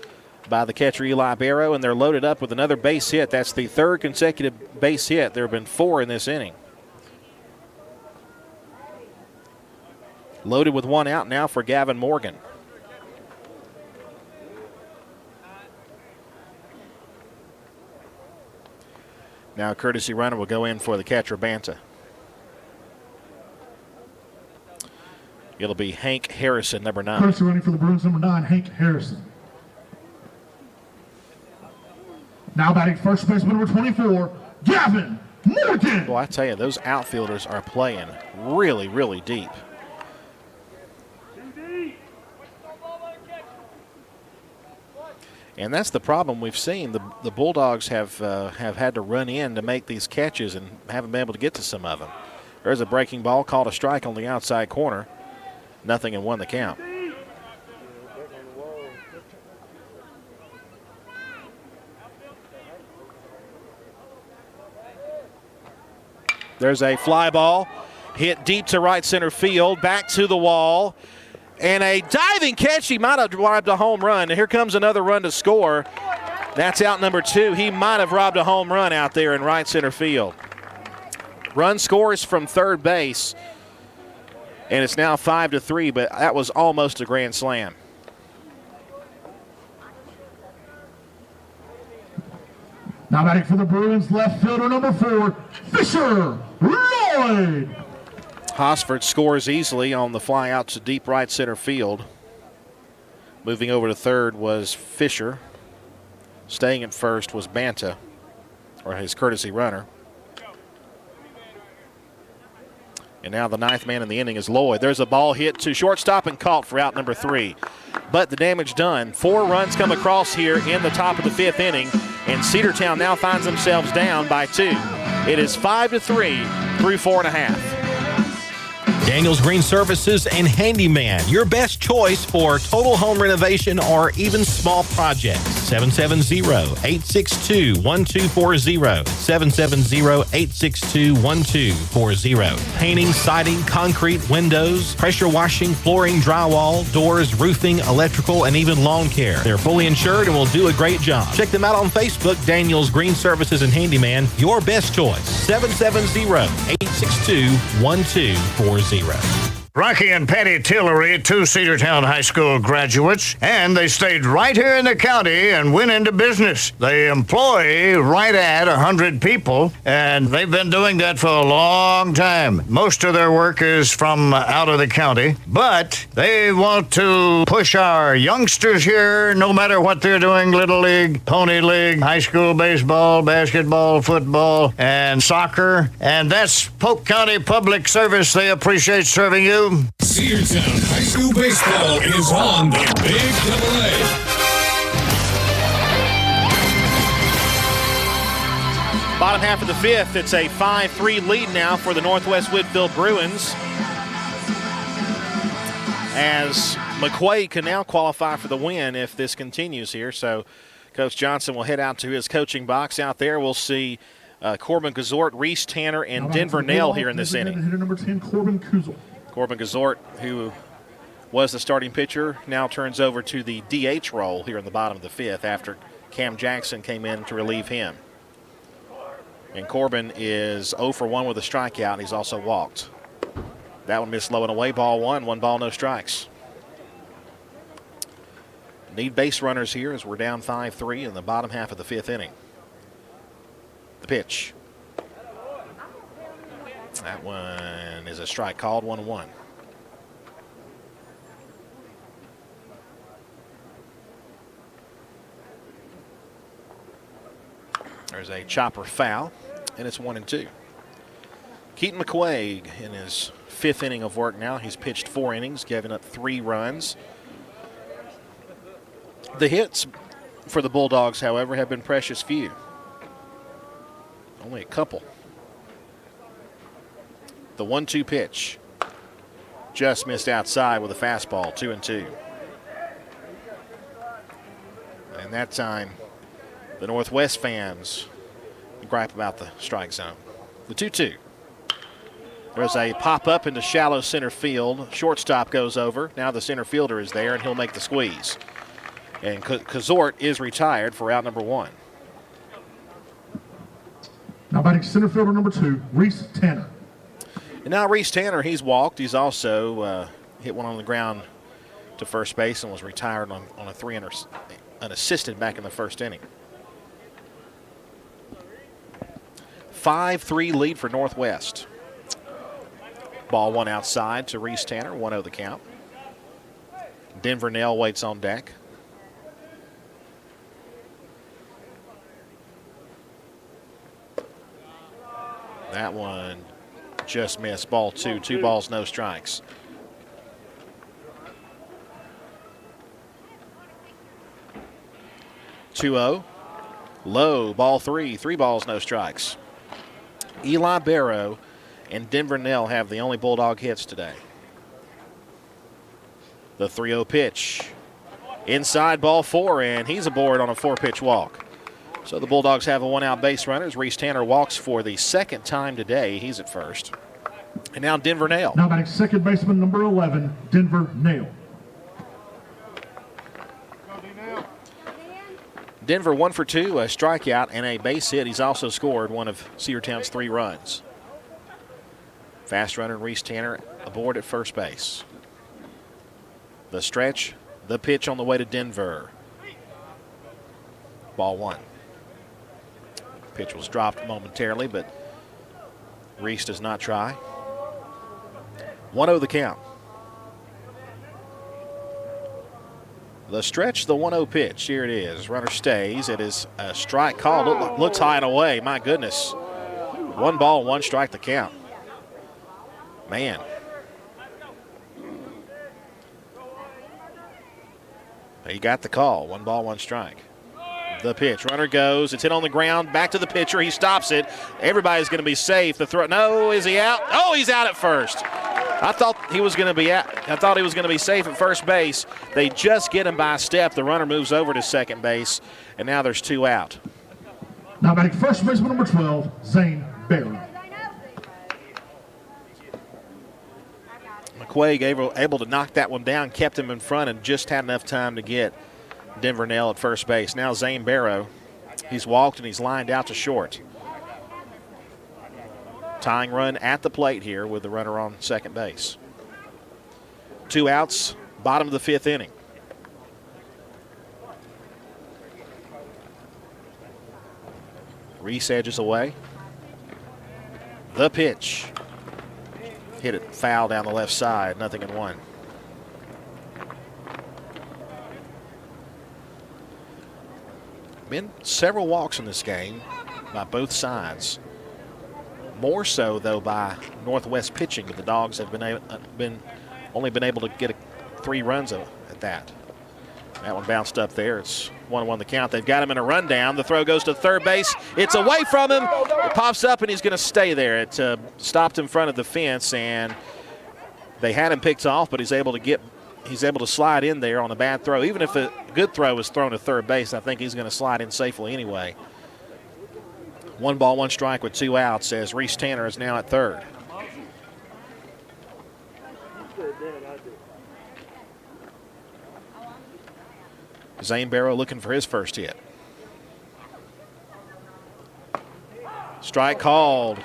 by the catcher Eli Barrow, and they're loaded up with another base hit. That's the 3rd consecutive base hit. There have been 4 in this inning. Loaded with one out now for Gavin Morgan. Now a courtesy runner will go in for the catcher, Banta. It'll be Hank Harrison, number 9. Courtesy running for the Bruins, number 9, Hank Harrison. Now batting first baseman, number 24, Gavin Morgan. Well, I tell you, those outfielders are playing really, really deep. And that's the problem we've seen. The Bulldogs have had to run in to make these catches and haven't been able to get to some of them. There's a breaking ball, called a strike on the outside corner. Nothing, and 1 the count. There's a fly ball, hit deep to right center field, back to the wall, and a diving catch. He might have robbed a home run. And here comes another run to score. That's out number 2. He might have robbed a home run out there in right center field. Run scores from third base, and it's now 5-3, but that was almost a grand slam. Now batting for the Bruins, left fielder number 4, Fisher Lloyd. Hosford scores easily on the fly out to deep right center field. Moving over to third was Fisher. Staying at first was Banta, or his courtesy runner. And now the 9th man in the inning is Lloyd. There's a ball hit to shortstop and caught for out number 3. But the damage done. 4 runs come across here in the top of the 5th inning, and Cedartown now finds themselves down by 2. It is 5-3 through 4.5. Daniels Green Services and Handyman, your best choice for total home renovation or even small projects. 770-862-1240. 770-862-1240. Painting, siding, concrete, windows, pressure washing, flooring, drywall, doors, roofing, electrical, and even lawn care. They're fully insured and will do a great job. Check them out on Facebook, Daniels Green Services and Handyman, your best choice. 770-862-1240. Rocky and Patty Tillery, 2 Cedartown High School graduates, and they stayed right here in the county and went into business. They employ right at 100 people, and they've been doing that for a long time. Most of their work is from out of the county, but they want to push our youngsters here, no matter what they're doing, Little League, Pony League, high school baseball, basketball, football, and soccer, and that's Polk County Public Service. They appreciate serving you. Cedartown High School Baseball is on the Big AA. Bottom half of the 5th, it's a 5-3 lead now for the Northwest Whitfield Bruins, as McQuaid can now qualify for the win if this continues here. So Coach Johnson will head out to his coaching box. Out there we'll see Corbin Gazort, Reese Tanner, and Denver Nail here in this inning. Hitter number 10, Corbin Kuzel. Corbin Gazort, who was the starting pitcher, now turns over to the DH role here in the bottom of the 5th after Cam Jackson came in to relieve him. And Corbin is 0 for 1 with a strikeout, and he's also walked. That one missed low and away, ball 1, 1 ball, no strikes. Need base runners here as we're down 5-3 in the bottom half of the 5th inning. The pitch. That one is a strike called, 1-1. There's a chopper foul, and it's 1-2. Keaton McQuaig in his 5th inning of work now. He's pitched 4 innings, giving up 3 runs. The hits for the Bulldogs, however, have been precious few. Only a couple. The 1-2 pitch just missed outside with a fastball, 2-2. And that time, the Northwest fans gripe about the strike zone. The 2-2. There's a pop-up into shallow center field. Shortstop goes over. Now the center fielder is there, and he'll make the squeeze. And Kazort is retired for out number 1. Now batting center fielder number 2, Reese Tanner. And now Reese Tanner, he's walked. He's also hit one on the ground to first base and was retired on a 3 unassisted back in the first inning. 5-3 lead for Northwest. Ball one outside to Reese Tanner, 1-0 the count. Denver Nell waits on deck. That one just missed. Ball two. 2 balls, no strikes. Two-0. Low, ball 3. 3 balls, no strikes. Eli Barrow and Denver Nell have the only Bulldog hits today. The 3-0 pitch. Inside, ball 4, and he's aboard on a 4-pitch walk. So the Bulldogs have a 1-out base runner as Reese Tanner walks for the second time today. He's at first. And now Denver Nell. Now batting second baseman number 11, Denver Nell. Denver 1 for 2, a strikeout and a base hit. He's also scored one of Cedartown's 3 runs. Fast runner Reese Tanner aboard at first base. The stretch, the pitch on the way to Denver. Ball 1. Pitch was dropped momentarily, but Reese does not try. 1-0 the count. The stretch, the 1-0 pitch. Here it is. Runner stays. It is a strike called. Looks high and away. My goodness. 1 ball, 1 strike the count. Man. He got the call. 1 ball, 1 strike. The pitch. Runner goes. It's hit on the ground. Back to the pitcher. He stops it. Everybody's going to be safe. The throw. No, is he out? Oh, he's out at first. I thought he was going to be out. I thought he was going to be safe at first base. They just get him by a step. The runner moves over to second base, and now there's 2 out. Now batting first baseman number 12, Zane Barrow. McQuaig able to knock that one down, kept him in front, and just had enough time to get Denver Nell at first base. Now Zane Barrow, he's walked and he's lined out to short. Tying run at the plate here with the runner on second base. 2 outs, bottom of the 5th inning. Reese edges away. The pitch. Hit it foul down the left side, 0-1. Been several walks in this game by both sides. More so, though, by Northwest pitching, but the Dogs have only been able to get 3 runs at that. That one bounced up there. It's 1-1 the count. They've got him in a rundown. The throw goes to third base. It's away from him. It pops up, and he's going to stay there. It stopped in front of the fence, and they had him picked off, but he's able to slide in there on a bad throw. Even if a good throw was thrown to third base, I think he's going to slide in safely anyway. 1 ball, 1 strike with 2 outs as Reese Tanner is now at third. Zane Barrow looking for his first hit. Strike called.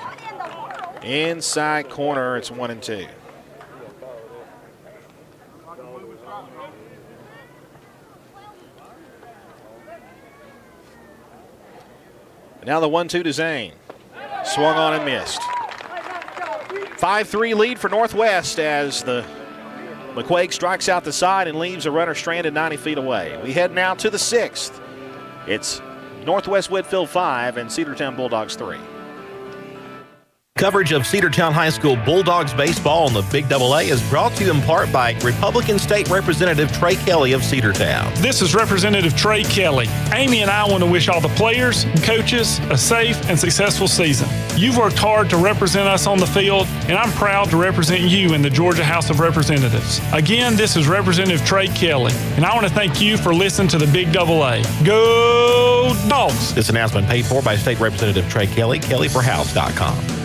Inside corner, it's 1-2. Now the 1-2 to Zane. Swung on and missed. 5-3 lead for Northwest as the McQuaig strikes out the side and leaves a runner stranded 90 feet away. We head now to the 6th. It's Northwest Whitfield 5 and Cedartown Bulldogs 3. Coverage of Cedartown High School Bulldogs baseball on the Big AA is brought to you in part by Republican State Representative Trey Kelly of Cedartown. This is Representative Trey Kelly. Amy and I want to wish all the players and coaches a safe and successful season. You've worked hard to represent us on the field, and I'm proud to represent you in the Georgia House of Representatives. Again, this is Representative Trey Kelly, and I want to thank you for listening to the Big AA. Go Dogs! This announcement paid for by State Representative Trey Kelly, kellyforhouse.com.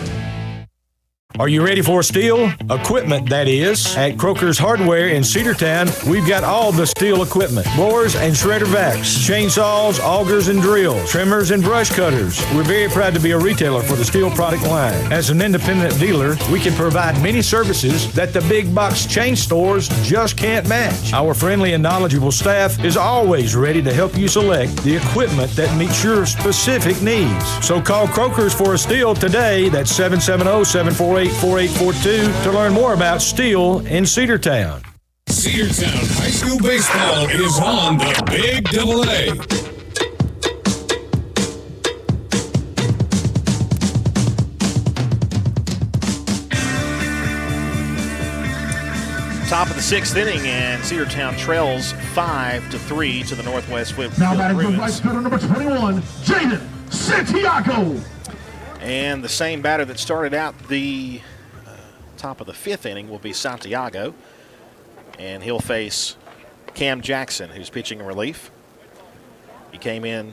Are you ready for steel? Equipment, that is. At Croker's Hardware in Cedartown, we've got all the steel equipment. Blowers and shredder vacs, chainsaws, augers and drills, trimmers and brush cutters. We're very proud to be a retailer for the steel product line. As an independent dealer, we can provide many services that the big box chain stores just can't match. Our friendly and knowledgeable staff is always ready to help you select the equipment that meets your specific needs. So call Croker's for a steel today. That's 770-748-4842 to learn more about steel in Cedartown. Cedartown High School Baseball is on the Big Double A. Top of the 6th inning, and Cedartown trails 5-3 to the Northwest Whitfield Now batting for Bruins. right fielder number 21, Jaden Santiago. And the same batter that started out the top of the 5th inning will be Santiago. And he'll face Cam Jackson, who's pitching in relief. He came in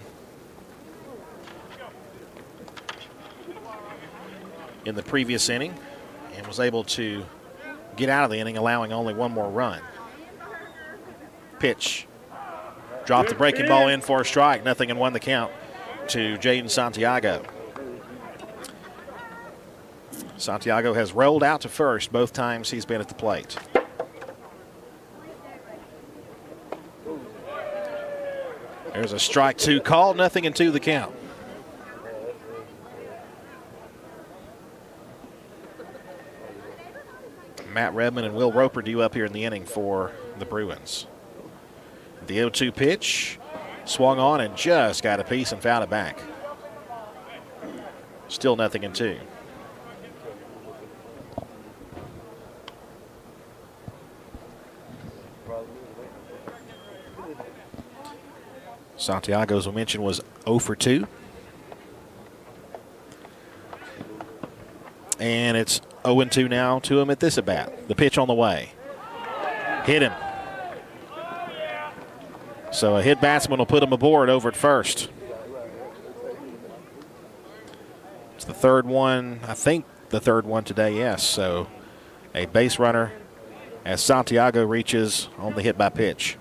the previous inning and was able to get out of the inning, allowing only one more run. Pitch. Dropped the breaking ball in for a strike. 0-1 the count to Jaden Santiago. Santiago has rolled out to first both times he's been at the plate. There's a strike 2 call, 0-2 the count. Matt Redmond and Will Roper due up here in the inning for the Bruins. The 0-2 pitch swung on and just got a piece and fouled it back. Still 0-2. Santiago, as we mentioned, was 0 for 2. And it's 0-2 now to him at this at-bat. The pitch on the way. Hit him. So a hit batsman will put him aboard over at first. It's the third one, I think the third one today, yes. So a base runner as Santiago reaches on the hit by pitch.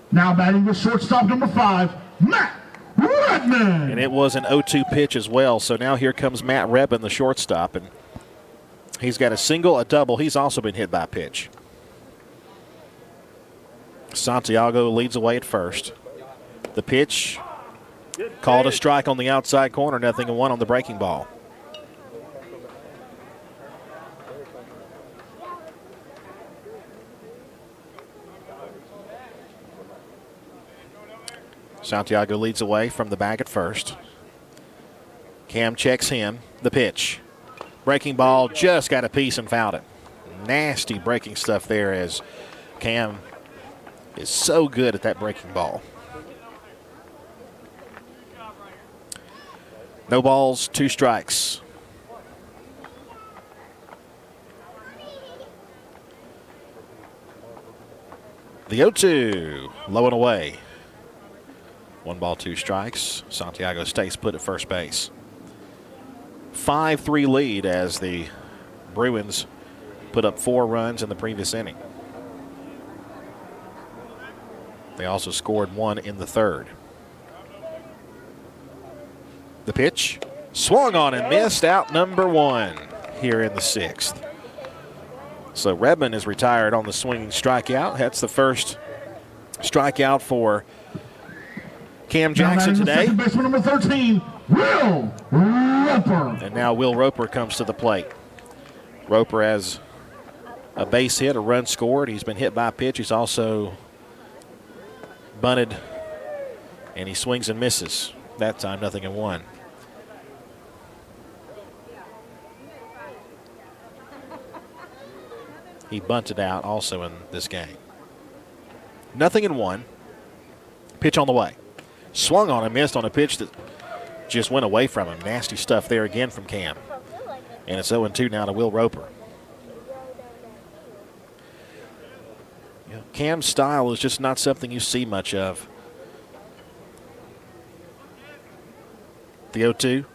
Now batting the shortstop number 5, Matt Redman. And it was an 0-2 pitch as well. So now here comes Matt Redman, the shortstop, and he's got a single, a double. He's also been hit by a pitch. Santiago leads away at first. The pitch called a strike on the outside corner, 0-1 on the breaking ball. Santiago leads away from the bag at first. Cam checks him. The pitch. Breaking ball, just got a piece and fouled it. Nasty breaking stuff there as Cam is so good at that breaking ball. No balls, 2 strikes. The 0-2, low and away. 1 ball, 2 strikes. Santiago stays put at first base. 5-3 lead as the Bruins put up 4 runs in the previous inning. They also scored 1 in the third. The pitch swung on and missed, out number 1 here in the 6th. So Redmond is retired on the swinging strikeout. That's the first strikeout for Cam Jackson today. Baseman number 13, Will Roper. And now Will Roper comes to the plate. Roper has a base hit, a run scored. He's been hit by a pitch. He's also bunted, and he swings and misses. That time, 0-1. He bunted out also in this game. 0-1. Pitch on the way. Swung on and missed on a pitch that just went away from him. Nasty stuff there again from Cam. And it's 0-2 now to Will Roper. You know, Cam's style is just not something you see much of. The 0-2.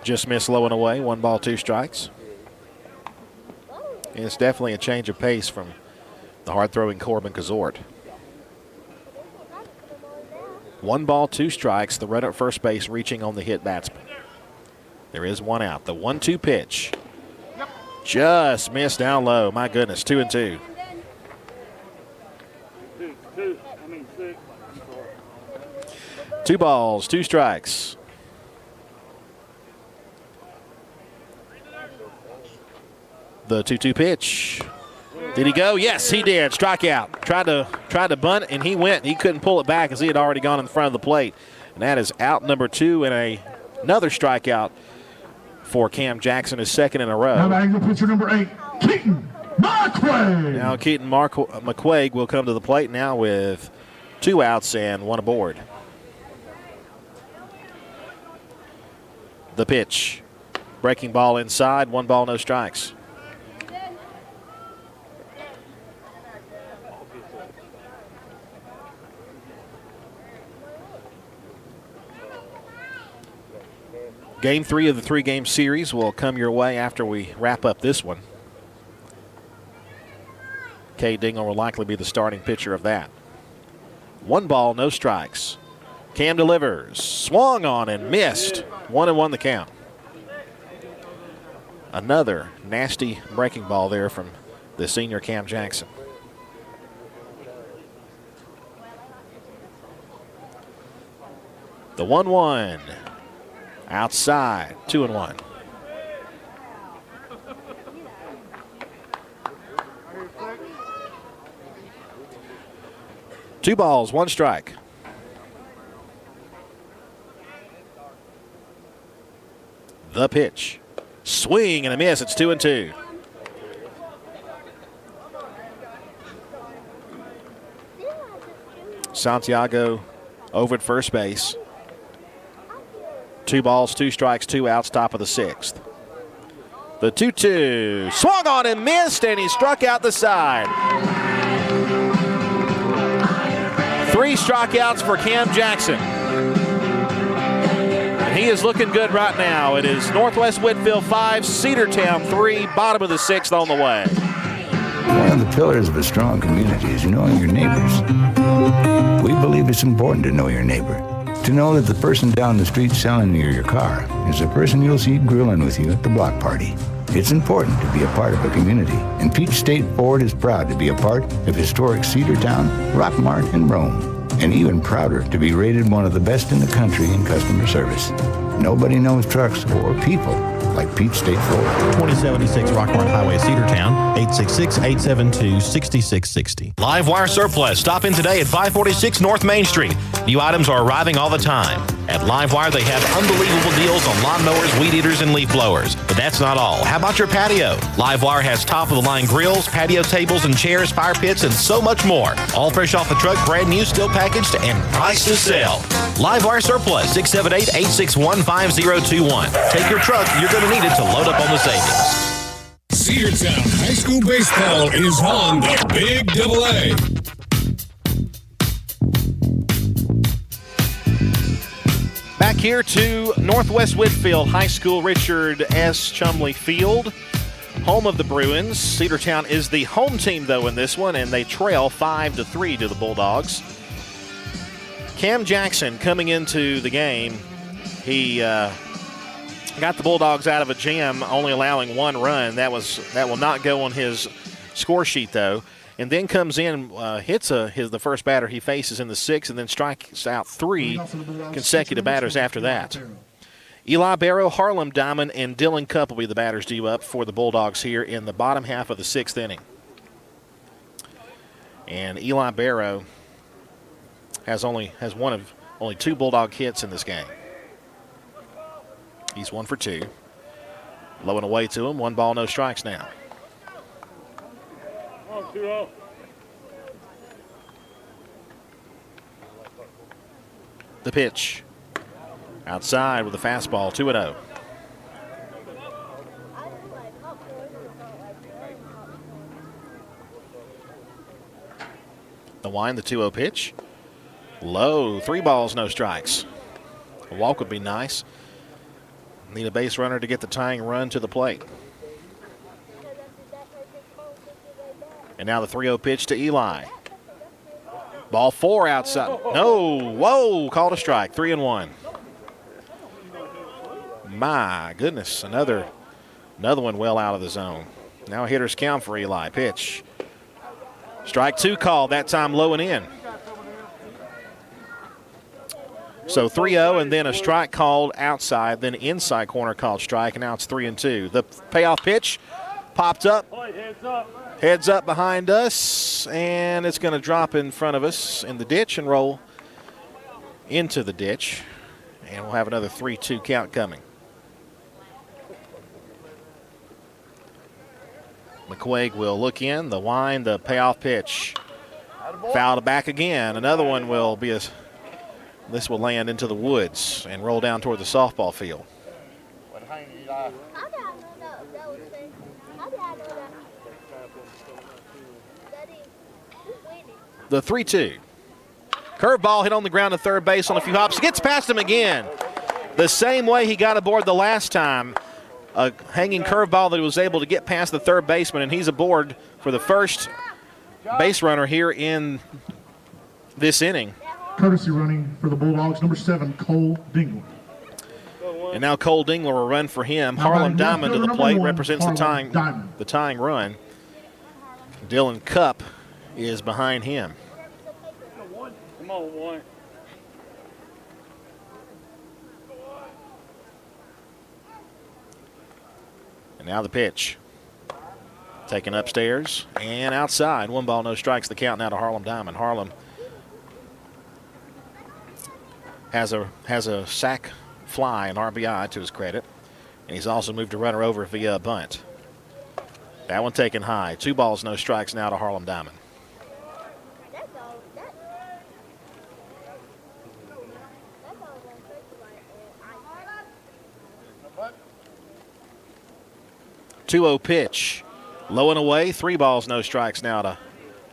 Just missed low and away. 1 ball, 2 strikes. And it's definitely a change of pace from the hard-throwing Corbin Kazort. 1 ball, 2 strikes. The runner at first base reaching on the hit batsman. There is 1 out. The 1-2 pitch. Just missed down low. My goodness, 2-2. 2 balls, 2 strikes. The 2-2 pitch. Did he go? Yes, he did. Strikeout. Tried to bunt, and he went. He couldn't pull it back as he had already gone in front of the plate. And that is out number 2 and another strikeout for Cam Jackson, his second in a row. Now batting the pitcher number 8, Keaton McQuaig. Now Keaton McQuaig will come to the plate now with 2 outs and 1 aboard. The pitch. Breaking ball inside, 1 ball, no strikes. Game 3 of the 3-game series will come your way after we wrap up this one. Cade Dingle will likely be the starting pitcher of that. 1 ball, no strikes. Cam delivers. Swung on and missed. 1-1 the count. Another nasty breaking ball there from the senior Cam Jackson. The 1-1. Outside, 2-1. Two balls, 1 strike. The pitch. Swing and a miss. It's 2-2. Santiago over at first base. 2 balls, 2 strikes, 2 outs, top of the 6th. The 2-2. Swung on and missed, and he struck out the side. 3 strikeouts for Cam Jackson. And he is looking good right now. It is Northwest Whitfield 5, Cedartown 3, bottom of the 6th on the way. One of the pillars of a strong community is knowing your neighbors. We believe it's important to know your neighbor. To know that the person down the street selling you your car is the person you'll see grilling with you at the block party. It's important to be a part of a community, and Peach State Ford is proud to be a part of historic Cedartown, Rockmart, and Rome, and even prouder to be rated one of the best in the country in customer service. Nobody knows trucks or people like Peach State Ford. 2076 Rockmart Highway, Cedartown, 866-872-6660. Livewire Surplus. Stop in today at 546 North Main Street. New items are arriving all the time. At Livewire, they have unbelievable deals on lawnmowers, weed eaters, and leaf blowers. But that's not all. How about your patio? Livewire has top-of-the-line grills, patio tables and chairs, fire pits, and so much more. All fresh off the truck, brand new, still packaged, and priced to sell. Livewire Surplus, 678-861-5021. Take your truck. You're going to need it to load up on the savings. Cedartown High School Baseball is on the Big AA. Back here to Northwest Whitfield High School, Richard S. Chumley Field, home of the Bruins. Cedartown is the home team, though, in this one, and they trail 5-3 to the Bulldogs. Cam Jackson coming into the game, he got the Bulldogs out of a jam, only allowing 1 run. That will not go on his score sheet, though. And then comes in, hits the first batter he faces in the 6th, and then strikes out 3 consecutive batters after that. Eli Barrow, Harlem Diamond, and Dylan Cupp will be the batters due up for the Bulldogs here in the bottom half of the 6th inning. And Eli Barrow has only 2 Bulldog hits in this game. He's 1 for 2. Low and away to him. 1 ball, no strikes now. The pitch. Outside with a fastball, 2-0. The wind, the 2-0 pitch. Low, 3 balls, no strikes. A walk would be nice. Need a base runner to get the tying run to the plate. And now the 3-0 pitch to Eli. Ball 4 outside. No, whoa, called a strike. 3-1. My goodness, another one well out of the zone. Now a hitter's count for Eli. Pitch. Strike 2 called, that time low and in. So 3-0 and then a strike called outside, then inside corner called strike, and now it's 3-2. The payoff pitch popped up. Heads up behind us, and it's going to drop in front of us in the ditch and roll into the ditch. And we'll have another 3-2 count coming. McQuaig will look in, the wind, the payoff pitch. Fouled back again. Another one will be this will land into the woods and roll down toward the softball field. The 3-2. Curveball hit on the ground at third base on a few hops. Gets past him again. The same way he got aboard the last time. A hanging curveball that he was able to get past the third baseman, and he's aboard for the first base runner here in this inning. Courtesy running for the Bulldogs, number 7, Cole Dingler. And now Cole Dingler will run for him. Harlem Diamond to the plate, represents the tying run. Dylan Cupp is behind him. Come on, boy. And now the pitch. Taken upstairs and outside. 1 ball, no strikes. The count now to Harlem Diamond. Harlem has a sac fly, an RBI to his credit. And he's also moved a runner over via a bunt. That one taken high. 2 balls, no strikes now to Harlem Diamond. Two-0 pitch. Low and away. 3 balls, no strikes now to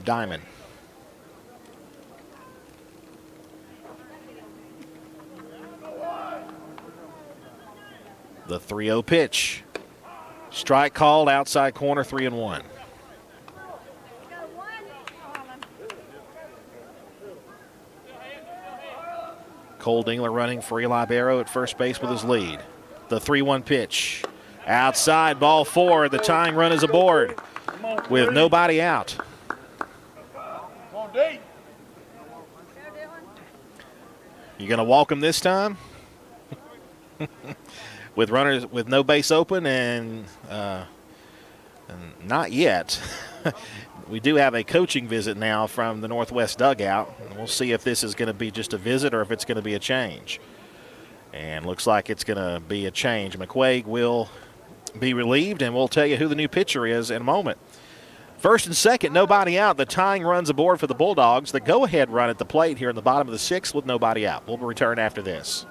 Diamond. The 3-0 pitch. Strike called, outside corner, 3-1. Cole Dingler running for Eli Barrow at first base with his lead. The 3-1 pitch. Outside, ball 4. The tying run is aboard with nobody out. You going to walk him this time? With runners with no base open and not yet. We do have a coaching visit now from the Northwest dugout. We'll see if this is going to be just a visit or if it's going to be a change. And looks like it's going to be a change. McQuaig will be relieved, and we'll tell you who the new pitcher is in a moment. First and second, nobody out. The tying run's aboard for the Bulldogs. The go-ahead run at the plate here in the bottom of the 6th with nobody out. We'll return after this.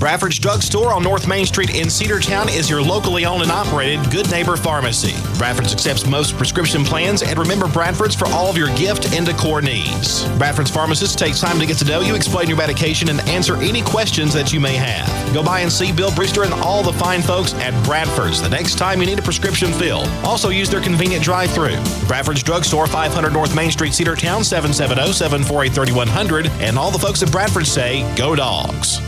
Bradford's Drug Store on North Main Street in Cedartown is your locally owned and operated Good Neighbor Pharmacy. Bradford's accepts most prescription plans, and remember Bradford's for all of your gift and decor needs. Bradford's pharmacist takes time to get to know you, explain your medication, and answer any questions that you may have. Go by and see Bill Brewster and all the fine folks at Bradford's the next time you need a prescription filled. Also use their convenient drive-thru. Bradford's Drug Store, 500 North Main Street, Cedartown, 770-748-3100. And all the folks at Bradford say, go Dogs.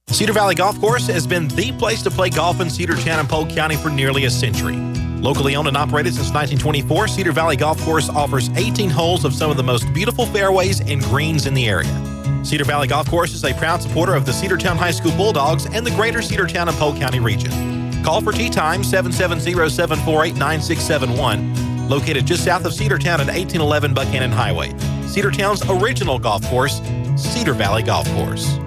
Cedar Valley Golf Course has been the place to play golf in Cedartown and Polk County for nearly a century. Locally owned and operated since 1924, Cedar Valley Golf Course offers 18 holes of some of the most beautiful fairways and greens in the area. Cedar Valley Golf Course is a proud supporter of the Cedartown High School Bulldogs and the greater Cedartown and Polk County region. Call for tee time 770-748-9671, located just south of Cedartown at 1811 Buchanan Highway. Cedartown's original golf course, Cedar Valley Golf Course.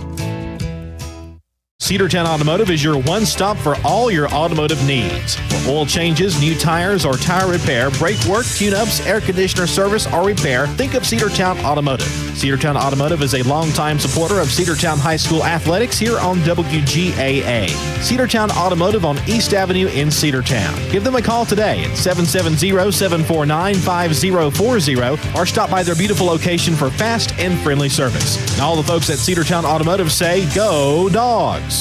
Cedartown Automotive is your one-stop for all your automotive needs. For oil changes, new tires, or tire repair, brake work, tune-ups, air conditioner service, or repair, think of Cedartown Automotive. Cedartown Automotive is a longtime supporter of Cedartown High School athletics here on WGAA. Cedartown Automotive on East Avenue in Cedartown. Give them a call today at 770-749-5040 or stop by their beautiful location for fast and friendly service. And all the folks at Cedartown Automotive say, go Dogs!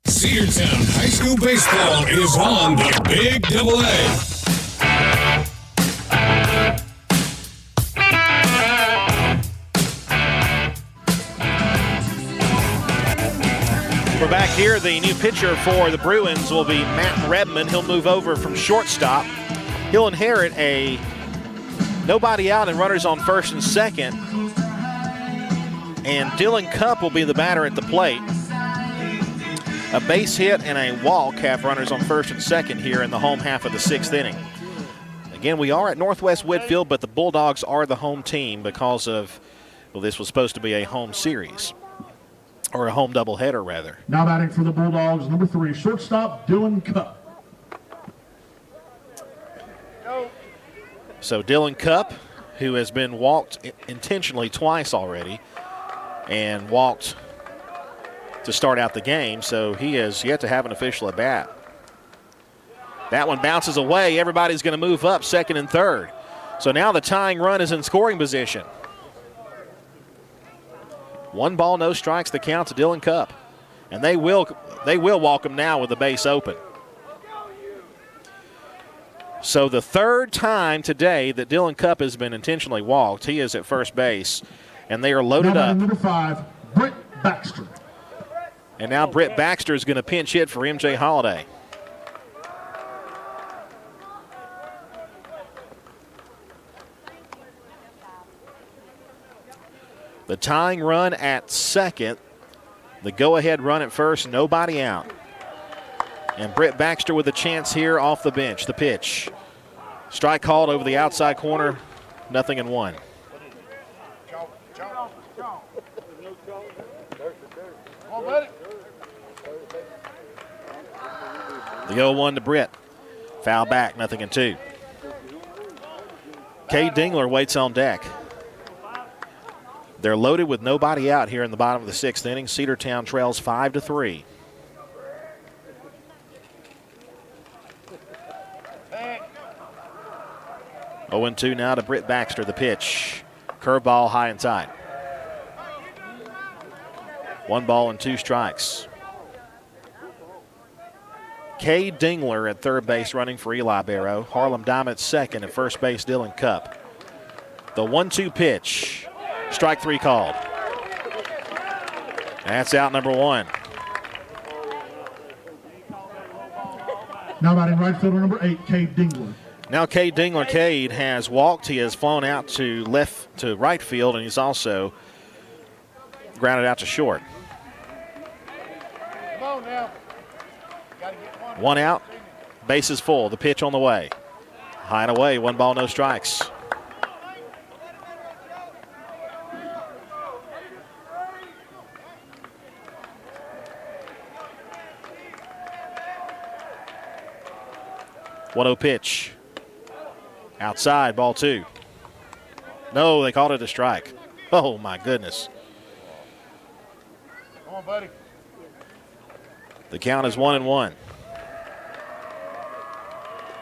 Cedartown High School Baseball is on the Big Double A. We're back here. The new pitcher for the Bruins will be Matt Redmond. He'll move over from shortstop. He'll inherit a nobody out and runners on first and second. And Dylan Cupp will be the batter at the plate. A base hit and a walk have runners on first and second here in the home half of the 6th inning. Again, we are at Northwest Whitfield, but the Bulldogs are the home team because of, well, this was supposed to be a home series. Or a home doubleheader, rather. Now batting for the Bulldogs, number 3, shortstop, Dylan Cupp. So Dylan Cupp, who has been walked intentionally twice already, and walked to start out the game, so he has yet to have an official at bat. That one bounces away. Everybody's going to move up second and third. So now the tying run is in scoring position. 1 ball, no strikes, the count to Dylan Cupp. And they will walk him now with the base open. So the third time today that Dylan Cupp has been intentionally walked, he is at first base, and they are loaded now up. Number 5, Britt Baxter. And now Britt Baxter is going to pinch hit for MJ Holiday. The tying run at second. The go-ahead run at first, nobody out. And Britt Baxter with a chance here off the bench. The pitch. Strike called over the outside corner. 0-1. The 0-1 to Britt. Foul back, 0-2. Cade Dingler waits on deck. They're loaded with nobody out here in the bottom of the 6th inning. Cedartown trails 5-3. Oh, 0-2 now to Britt Baxter. The pitch. Curveball high and tight. 1 ball and 2 strikes. Cade Dingler at third base running for Eli Barrow. Harlem Diamond at second. At first base, Dylan Cupp. The 1-2 pitch. Strike 3 called. That's out number 1. Now batting right fielder number 8, Cade Dingler. Now Cade Dingler. Cade has walked. He has flown out to right field, and he's also grounded out to short. Come on now. 1 out. Base is full. The pitch on the way. High and away. 1 ball, no strikes. One-oh pitch. Outside, ball 2. No, they called it a strike. Oh, my goodness. Come on, buddy. The count is 1-1.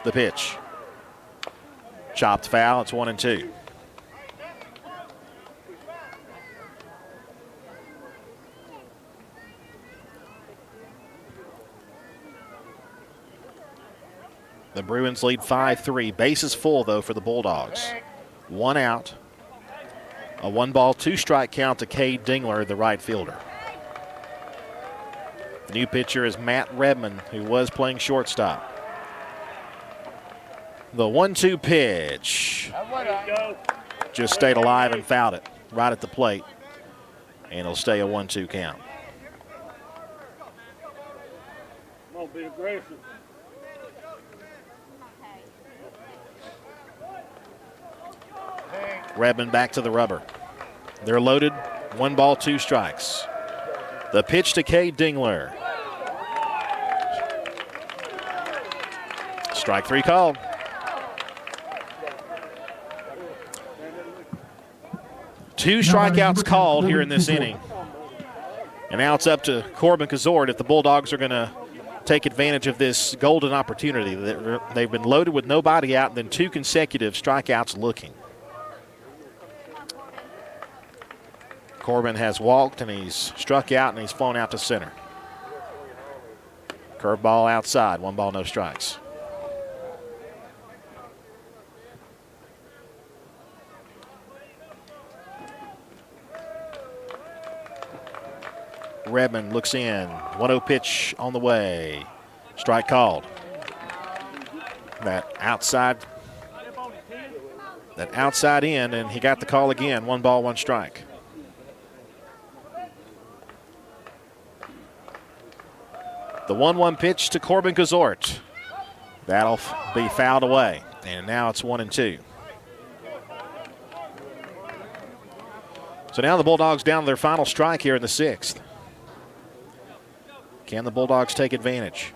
The pitch. Chopped foul. It's 1-2. The Bruins lead 5-3. Bases full, though, for the Bulldogs. 1 out. A 1 ball, 2 strike count to Cade Dingler, the right fielder. The new pitcher is Matt Redmond, who was playing shortstop. The 1-2 pitch. Just stayed alive and fouled it right at the plate. And it'll stay a 1-2 count. Come on, be aggressive. Redmond back to the rubber. They're loaded. 1 ball, 2 strikes. The pitch to Cade Dingler. Strike 3 called. Two strikeouts called here in this inning. And now it's up to Corbin Kazort if the Bulldogs are going to take advantage of this golden opportunity. They've been loaded with nobody out and then 2 consecutive strikeouts looking. Corbin has walked and he's struck out and he's flown out to center. Curveball outside. 1 ball, no strikes. Redmond looks in. 1-0 pitch on the way. Strike called. That outside in, and he got the call again. 1 ball, 1 strike. The 1-1 pitch to Corbin Gazort. That'll be fouled away. And now it's 1-2. So now the Bulldogs down to their final strike here in the 6th. Can the Bulldogs take advantage?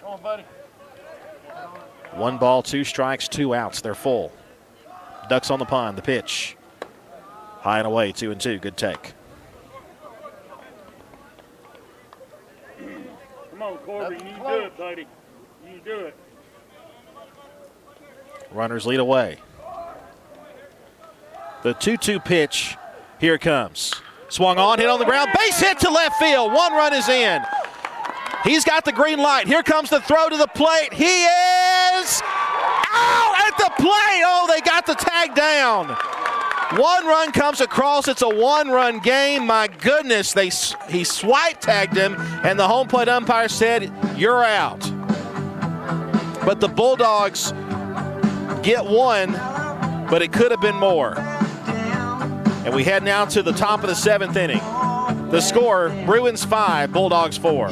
Come on, buddy. 1 ball, 2 strikes, 2 outs. They're full. Ducks on the pond. The pitch. High and away, 2-2. Good take. Come on, Corbin. You do it, buddy. You do it. Runners lead away. The 2-2 pitch. Here it comes. Swung on, hit on the ground. Base hit to left field. 1 run is in. He's got the green light. Here comes the throw to the plate. He is out at the plate. Oh, they got the tag down. 1 run comes across. It's a 1-run game. My goodness, he swipe tagged him, and the home plate umpire said, "You're out." But the Bulldogs get 1, but it could have been more. And we head now to the top of the 7th inning. The score, Bruins 5, Bulldogs 4.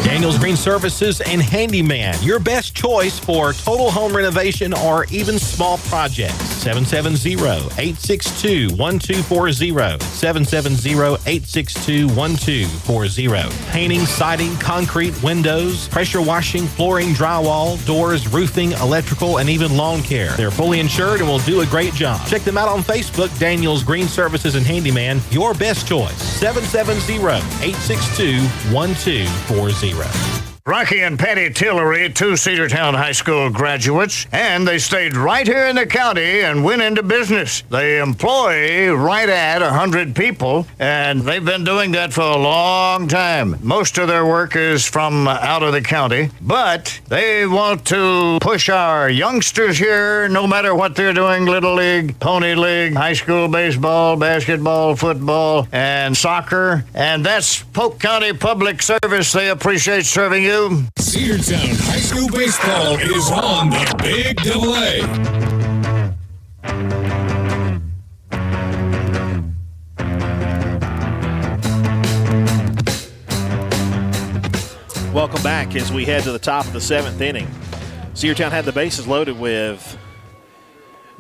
Daniels Green Services and Handyman, your best choice for total home renovation or even small projects. 770-862-1240. 770-862-1240. Painting, siding, concrete, windows, pressure washing, flooring, drywall, doors, roofing, electrical, and even lawn care. They're fully insured and will do a great job. Check them out on Facebook, Daniels Green Services and Handyman, your best choice. 770-862-1240. Rocky and Patty Tillery, 2 Cedartown High School graduates, and they stayed right here in the county and went into business. They employ right at 100 people, and they've been doing that for a long time. Most of their work is from out of the county, but they want to push our youngsters here, no matter what they're doing, Little League, Pony League, high school baseball, basketball, football, and soccer, and that's Polk County Public Service. They appreciate serving you. Cedartown High School Baseball is on the Big Double A. Welcome back as we head to the top of the 7th inning. Cedartown had the bases loaded with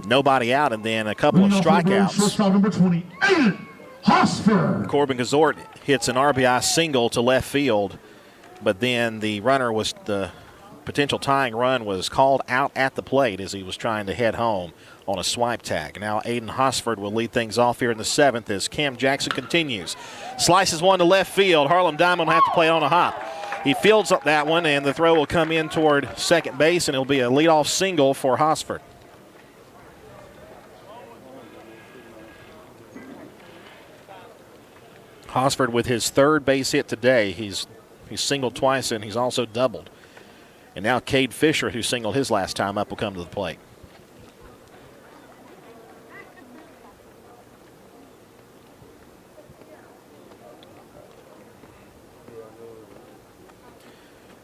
nobody out and then a couple of strikeouts. Shortstop number 28, Hosford. Corbin Gazort hits an RBI single to left field, but then the potential tying run was called out at the plate as he was trying to head home on a swipe tag. Now Aiden Hosford will lead things off here in the 7th as Cam Jackson continues. Slices one to left field. Harlem Diamond will have to play on a hop. He fields up that one, and the throw will come in toward second base, and it'll be a leadoff single for Hosford. Hosford with his 3rd base hit today. He's singled twice, and he's also doubled. And now Cade Fisher, who singled his last time up, will come to the plate.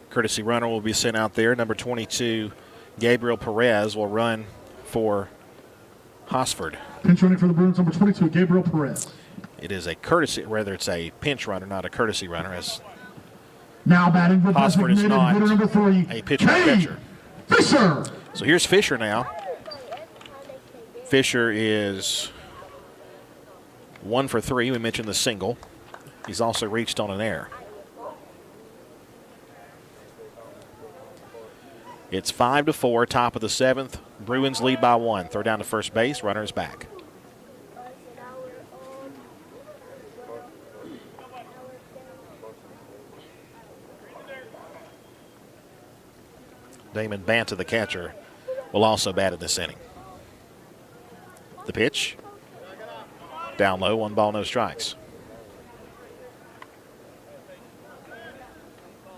Courtesy runner will be sent out there. Number 22, Gabriel Perez, will run for Hosford. Pinch running for the Bruins, number 22, Gabriel Perez. It is a courtesy, rather it's a pinch runner, not a courtesy runner, as now batting for Hosford is not hitter number 3, a pitcher or catcher. Fisher. So here's Fisher now. Fisher is 1 for 3. We mentioned the single. He's also reached on an error. It's 5-4, top of the 7th. Bruins lead by 1. Throw down to first base. Runner is back. Damon Banta, the catcher, will also bat in this inning. The pitch. Down low, 1 ball, no strikes.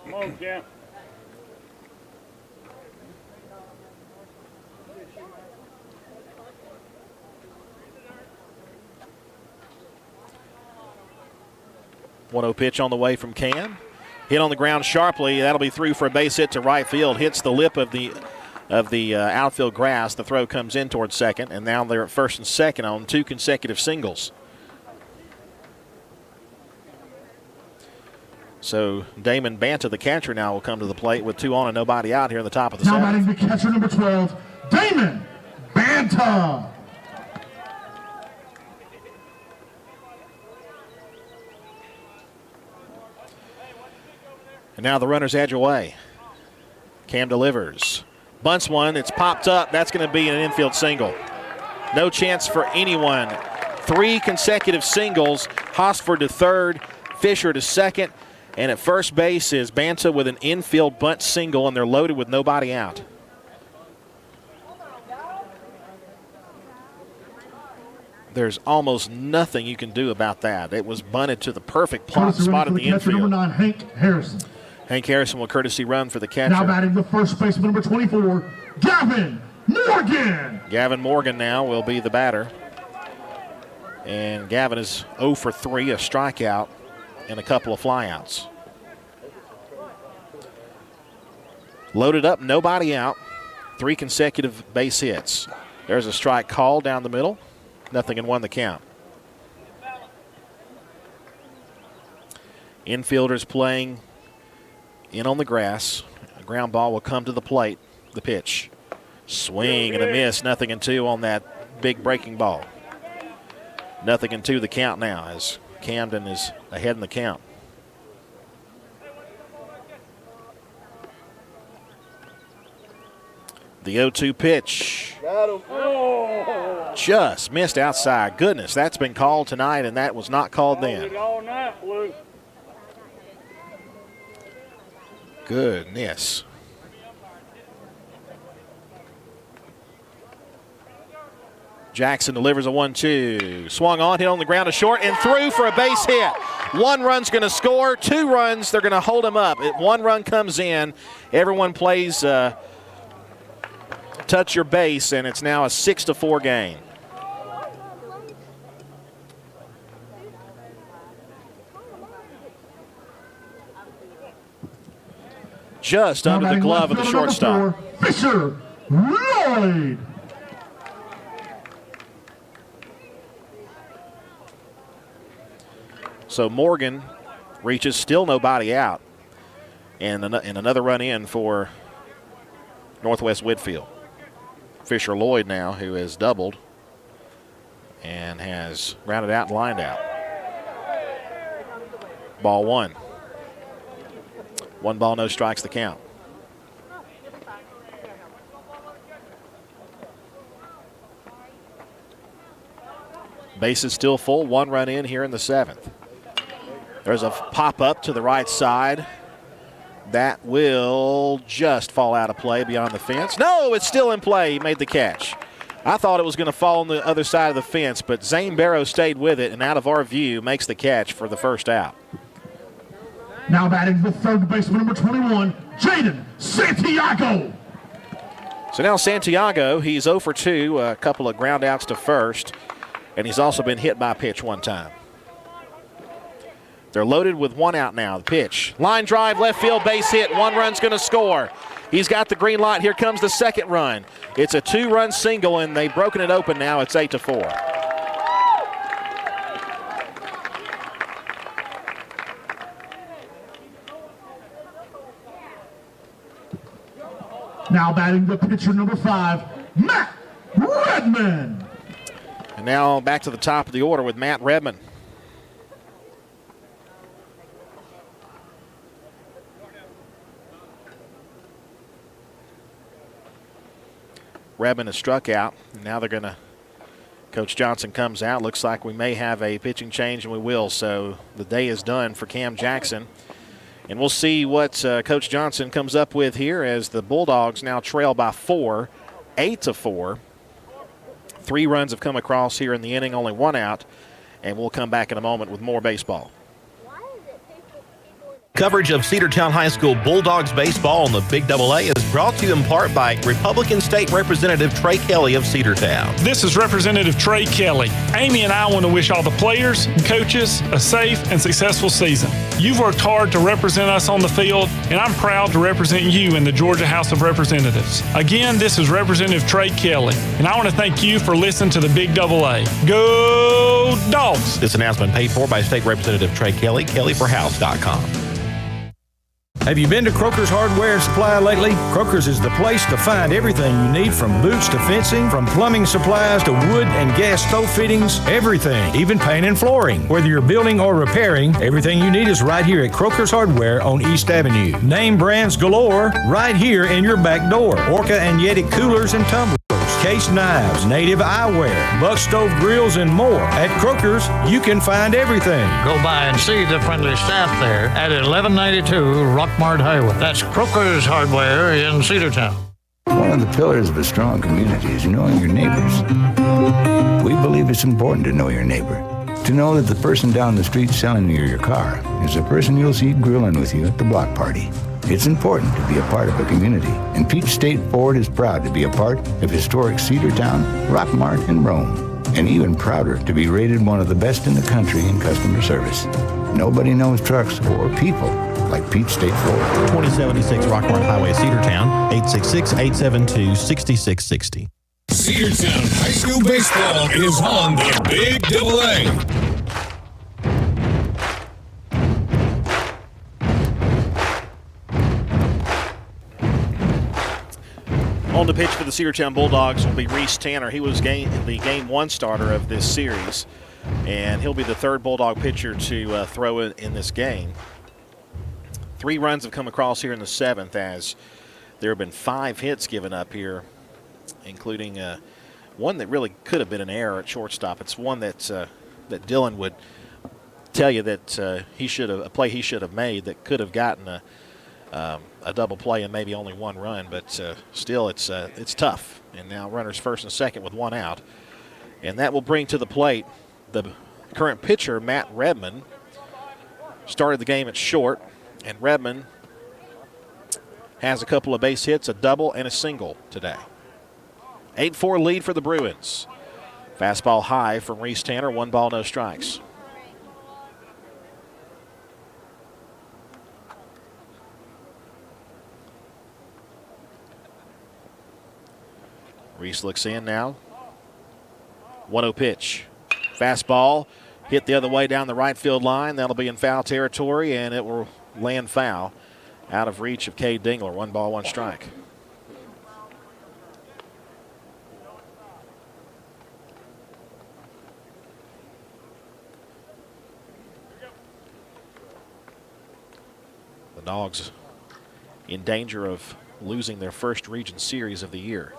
Come on, Cam. One-0 pitch on the way from Cam. Hit on the ground sharply. That'll be through for a base hit to right field. Hits the lip of the outfield grass. The throw comes in towards second, and now they're at first and second on 2 consecutive singles. So Damon Banta, the catcher, now will come to the plate with 2 on and nobody out here in the top of the Now seventh. batting the catcher, number 12, Damon Banta. And now the runners edge away. Cam delivers. Bunts one. It's popped up. That's going to be an infield single. No chance for anyone. 3 consecutive singles. Hosford to third. Fisher to second. And at first base is Banta with an infield bunt single, and they're loaded with nobody out. There's almost nothing you can do about that. It was bunted to the perfect plot spot in the infield. Number 9, Hank Harrison. Hank Harrison will courtesy run for the catcher. Now batting the first baseman, number 24, Gavin Morgan. Gavin Morgan now will be the batter. And Gavin is 0 for 3, a strikeout, and a couple of flyouts. Loaded up, nobody out. 3 consecutive base hits. There's a strike call down the middle. 0-1 the count. Infielders playing in on the grass. A ground ball will come to the plate. The pitch. Swing and a miss. 0-2 on that big breaking ball. 0-2 the count now as Camden is ahead in the count. The 0-2 pitch. Just missed outside. Goodness, that's been called tonight, and that was not called then. Goodness. Jackson delivers a 1-2. Swung on, hit on the ground to short, and through for a base hit. 1 run's going to score. 2 runs, they're going to hold him up. 1 run comes in. Everyone plays touch your base, and it's now a 6-4 game. Just under the glove of the shortstop. Fisher Lloyd. So Morgan reaches, still nobody out, and another run in for Northwest Whitfield. Fisher Lloyd now, who has doubled and has grounded out and lined out. Ball 1. 1 ball, no strikes the count. Base is still full. 1 run in here in the 7th. There's a pop up to the right side. That will just fall out of play beyond the fence. No, it's still in play. He made the catch. I thought it was going to fall on the other side of the fence, but Zane Barrow stayed with it and out of our view makes the catch for the first out. Now batting the third baseman, number 21, Jaden Santiago. So now Santiago, he's 0 for 2, a couple of ground outs to first, and he's also been hit by a pitch 1 time. They're loaded with 1 out now. The pitch. Line drive, left field, base hit. 1 run's going to score. He's got the green light. Here comes the second run. It's a 2-run single, and they've broken it open now. It's 8-4. Now batting the pitcher, number 5, Matt Redman. And now back to the top of the order with Matt Redman. Redman has struck out. Now they're going to, Coach Johnson comes out. Looks like we may have a pitching change, and we will. So the day is done for Cam Jackson. And we'll see what Coach Johnson comes up with here as the Bulldogs now trail by 4, 8-4. 3 runs have come across here in the inning, only 1 out. And we'll come back in a moment with more baseball. Coverage of Cedartown High School Bulldogs baseball on the Big AA is brought to you in part by Republican State Representative Trey Kelly of Cedartown. This is Representative Trey Kelly. Amy and I want to wish all the players and coaches a safe and successful season. You've worked hard to represent us on the field, and I'm proud to represent you in the Georgia House of Representatives. Again, this is Representative Trey Kelly, and I want to thank you for listening to the Big AA. Go Dogs! This announcement paid for by State Representative Trey Kelly, kellyforhouse.com. Have you been to Croker's Hardware and Supply lately? Croker's is the place to find everything you need, from boots to fencing, from plumbing supplies to wood and gas stove fittings, everything, even paint and flooring. Whether you're building or repairing, everything you need is right here at Croker's Hardware on East Avenue. Name brands galore right here in your back door. Orca and Yeti coolers and tumblers, case knives, native eyewear, buck stove grills, and more. At Croker's, you can find everything. Go by and see the friendly staff there at 1192 Rockmart Highway. That's Croker's Hardware in Cedartown. One of the pillars of a strong community is knowing your neighbors. We believe it's important to know your neighbor. To know that the person down the street selling you your car is the person you'll see grilling with you at the block party. It's important to be a part of a community, and Peach State Ford is proud to be a part of historic Cedartown, Rockmart, and Rome, and even prouder to be rated one of the best in the country in customer service. Nobody knows trucks or people like Peach State Ford. 2076 Rockmart Highway, Cedartown, 866-872-6660. Cedartown High School Baseball is on the Big AA. On the pitch for the Cedartown Bulldogs will be Reese Tanner. He was the game one starter of this series, and he'll be the third Bulldog pitcher to throw in this game. 3 runs have come across here in the 7th, as there have been 5 hits given up here, including one that really could have been an error at shortstop. It's one that Dylan would tell you that a play he should have made that could have gotten a double play and maybe only 1 run, but still it's tough. And now runners first and second with 1 out. And that will bring to the plate the current pitcher, Matt Redmond. Started the game at short, and Redmond has a couple of base hits, a double and a single today. 8-4 lead for the Bruins. Fastball high from Reese Tanner, 1 ball, no strikes. Reese looks in now. 1-0 pitch. Fastball hit the other way down the right field line. That'll be in foul territory, and it will land foul out of reach of Cade Dingler. 1 ball, 1 strike. The Dogs in danger of losing their first region series of the year.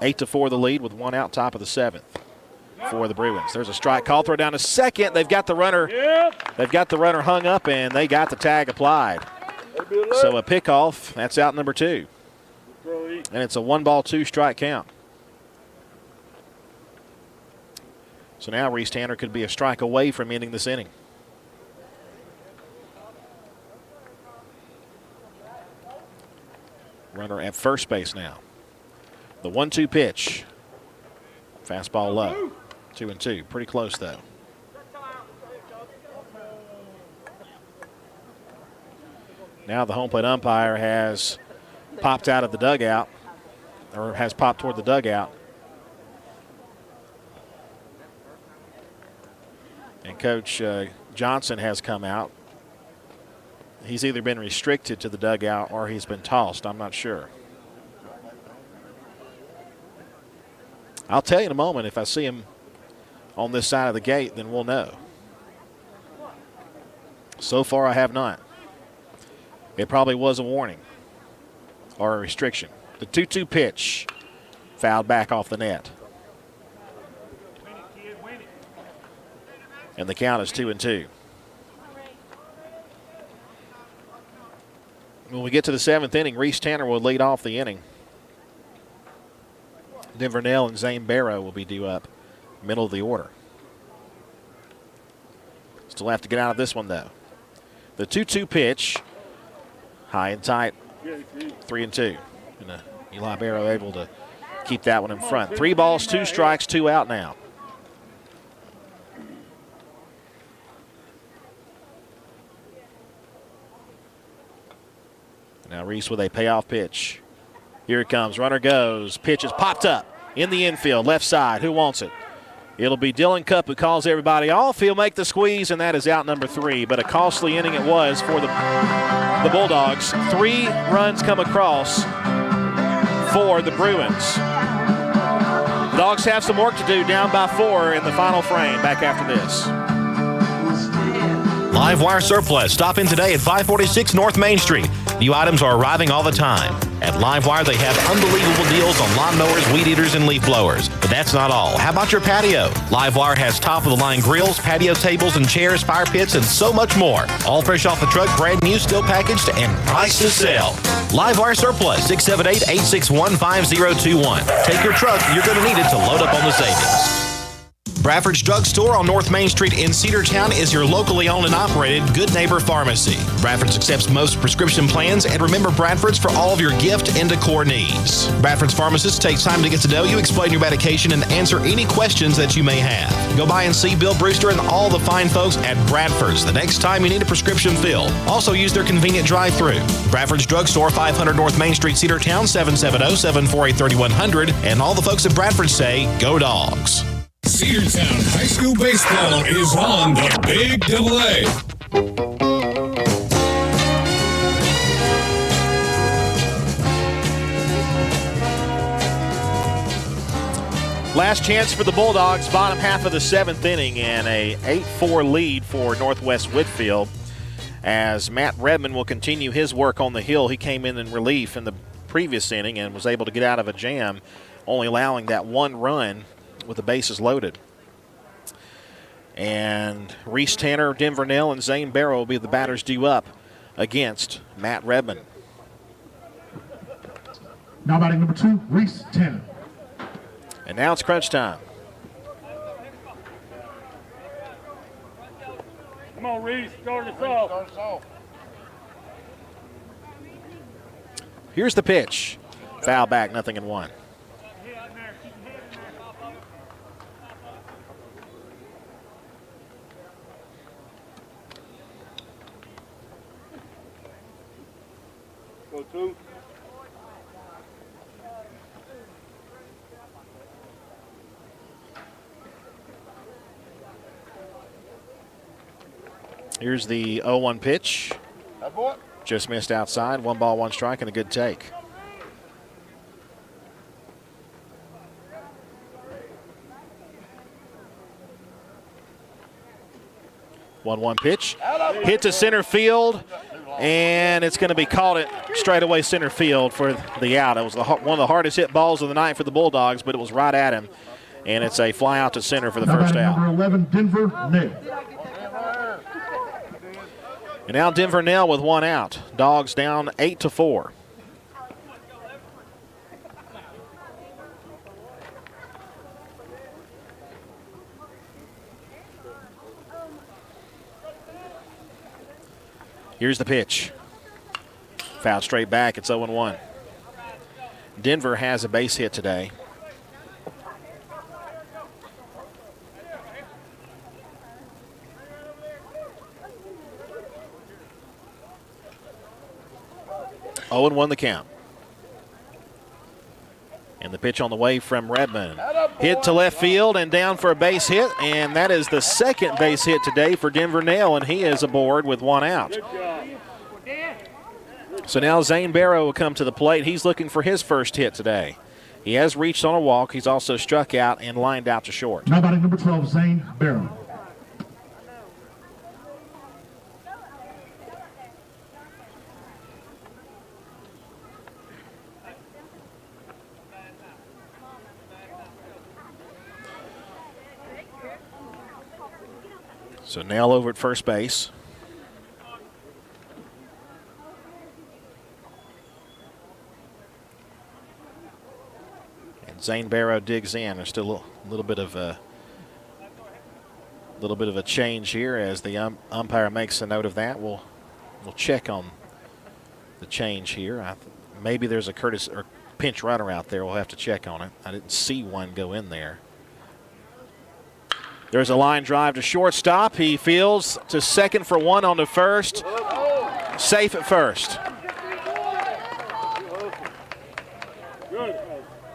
Eight to 4 the lead with 1 out, top of the 7th for the Bruins. There's a strike call, throw down to second. They've got the runner. They've got the runner hung up, and they got the tag applied. So a pickoff. That's out number 2, and it's a 1 ball, 2 strike count. So now Reese Tanner could be a strike away from ending this inning. Runner at first base now. The 1-2 pitch. Fastball low. 2-2. Pretty close, though. Now the home plate umpire has popped out of the dugout, or has popped toward the dugout. And Coach Johnson has come out. He's either been restricted to the dugout or he's been tossed. I'm not sure. I'll tell you in a moment. If I see him on this side of the gate, then we'll know. So far, I have not. It probably was a warning or a restriction. The 2-2 pitch, fouled back off the net. And the count is 2-2. When we get to the 7th inning, Reese Tanner will lead off the inning. Denver Nell and Zane Barrow will be due up, middle of the order. Still have to get out of this one, though. The 2-2 pitch, high and tight, 3-2. And Eli Barrow able to keep that one in front. 3 balls, 2 strikes, 2 out now. Now Reese with a payoff pitch. Here it comes. Runner goes. Pitch is popped up in the infield, left side. Who wants it? It'll be Dylan Cupp who calls everybody off. He'll make the squeeze, and that is out number 3. But a costly inning it was for the Bulldogs. 3 runs come across for the Bruins. The Dogs have some work to do, down by 4 in the final frame. Back after this. Live Wire Surplus. Stop in today at 546 North Main Street. New items are arriving all the time. At Live Wire, they have unbelievable deals on lawnmowers, weed eaters, and leaf blowers. But that's not all. How about your patio? Live Wire has top-of-the-line grills, patio tables and chairs, fire pits, and so much more. All fresh off the truck, brand new, still packaged, and price to sell. Live Wire Surplus, 678-861-5021. Take your truck. You're going to need it to load up on the savings. Bradford's Drug Store on North Main Street in Cedartown is your locally owned and operated Good Neighbor Pharmacy. Bradford's accepts most prescription plans, and remember Bradford's for all of your gift and decor needs. Bradford's pharmacist takes time to get to know you, explain your medication, and answer any questions that you may have. Go by and see Bill Brewster and all the fine folks at Bradford's the next time you need a prescription filled. Also use their convenient drive-thru. Bradford's Drug Store, 500 North Main Street, Cedartown, 770-748-3100. And all the folks at Bradford say, go Dogs. Cedartown High School Baseball is on the Big Double A. Last chance for the Bulldogs, bottom half of the 7th inning, and a 8-4 lead for Northwest Whitfield as Matt Redmond will continue his work on the hill. He came in relief in the previous inning and was able to get out of a jam, only allowing that 1 run with the bases loaded. And Reese Tanner, Denver Nell, and Zane Barrow will be the batters due up against Matt Redmond. Now batting number 2, Reese Tanner. And now it's crunch time. Come on, Reese, start us off. Here's the pitch. Foul back, 0-1. Go 2. Here's the 0-1 pitch. Just missed outside. 1 ball, 1 strike, and a good take. One pitch. Hit to center field. And it's going to be called it straight away center field for the out. It was one of the hardest hit balls of the night for the Bulldogs, but it was right at him. And it's a fly out to center for the first out. Number 11, Denver Nell. And now Denver Nell with 1 out. Dogs down 8-4. Here's the pitch. Foul straight back. It's 0-1. Denver has a base hit today. Oh, and 1 the count. And the pitch on the way from Redmond. Hit to left field and down for a base hit, and that is the second base hit today for Denver Nell, and he is aboard with 1 out. So now Zane Barrow will come to the plate. He's looking for his first hit today. He has reached on a walk. He's also struck out and lined out to short. Now batting number 12, Zane Barrow. So Nell over at first base. And Zane Barrow digs in. There's still a little bit of a change here as the umpire makes a note of that. We'll check on the change here. Maybe there's a Curtis or pinch runner out there. We'll have to check on it. I didn't see one go in there. There's a line drive to shortstop. He fields to second for one on to first. Safe at first.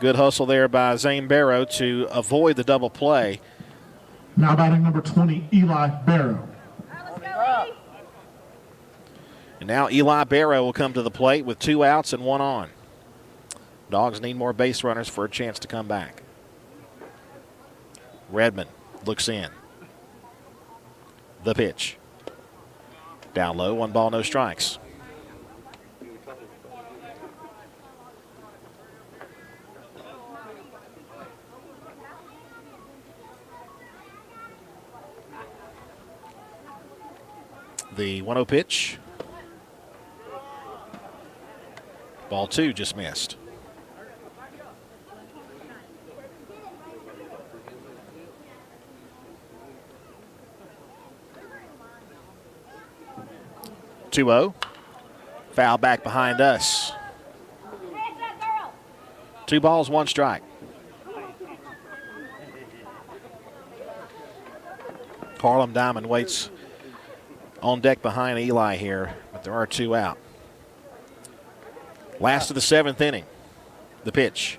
Good hustle there by Zane Barrow to avoid the double play. Now batting number 20, Eli Barrow. And now Eli Barrow will come to the plate with 2 outs and 1 on. Dogs need more base runners for a chance to come back. Redmond looks in. The pitch. Down low, 1 ball, no strikes. The 1-0 pitch. Ball 2 just missed. Two-0. Foul back behind us. 2 balls, 1 strike. Harlem Diamond waits on deck behind Eli here, but there are 2 out. Last of the 7th inning. The pitch.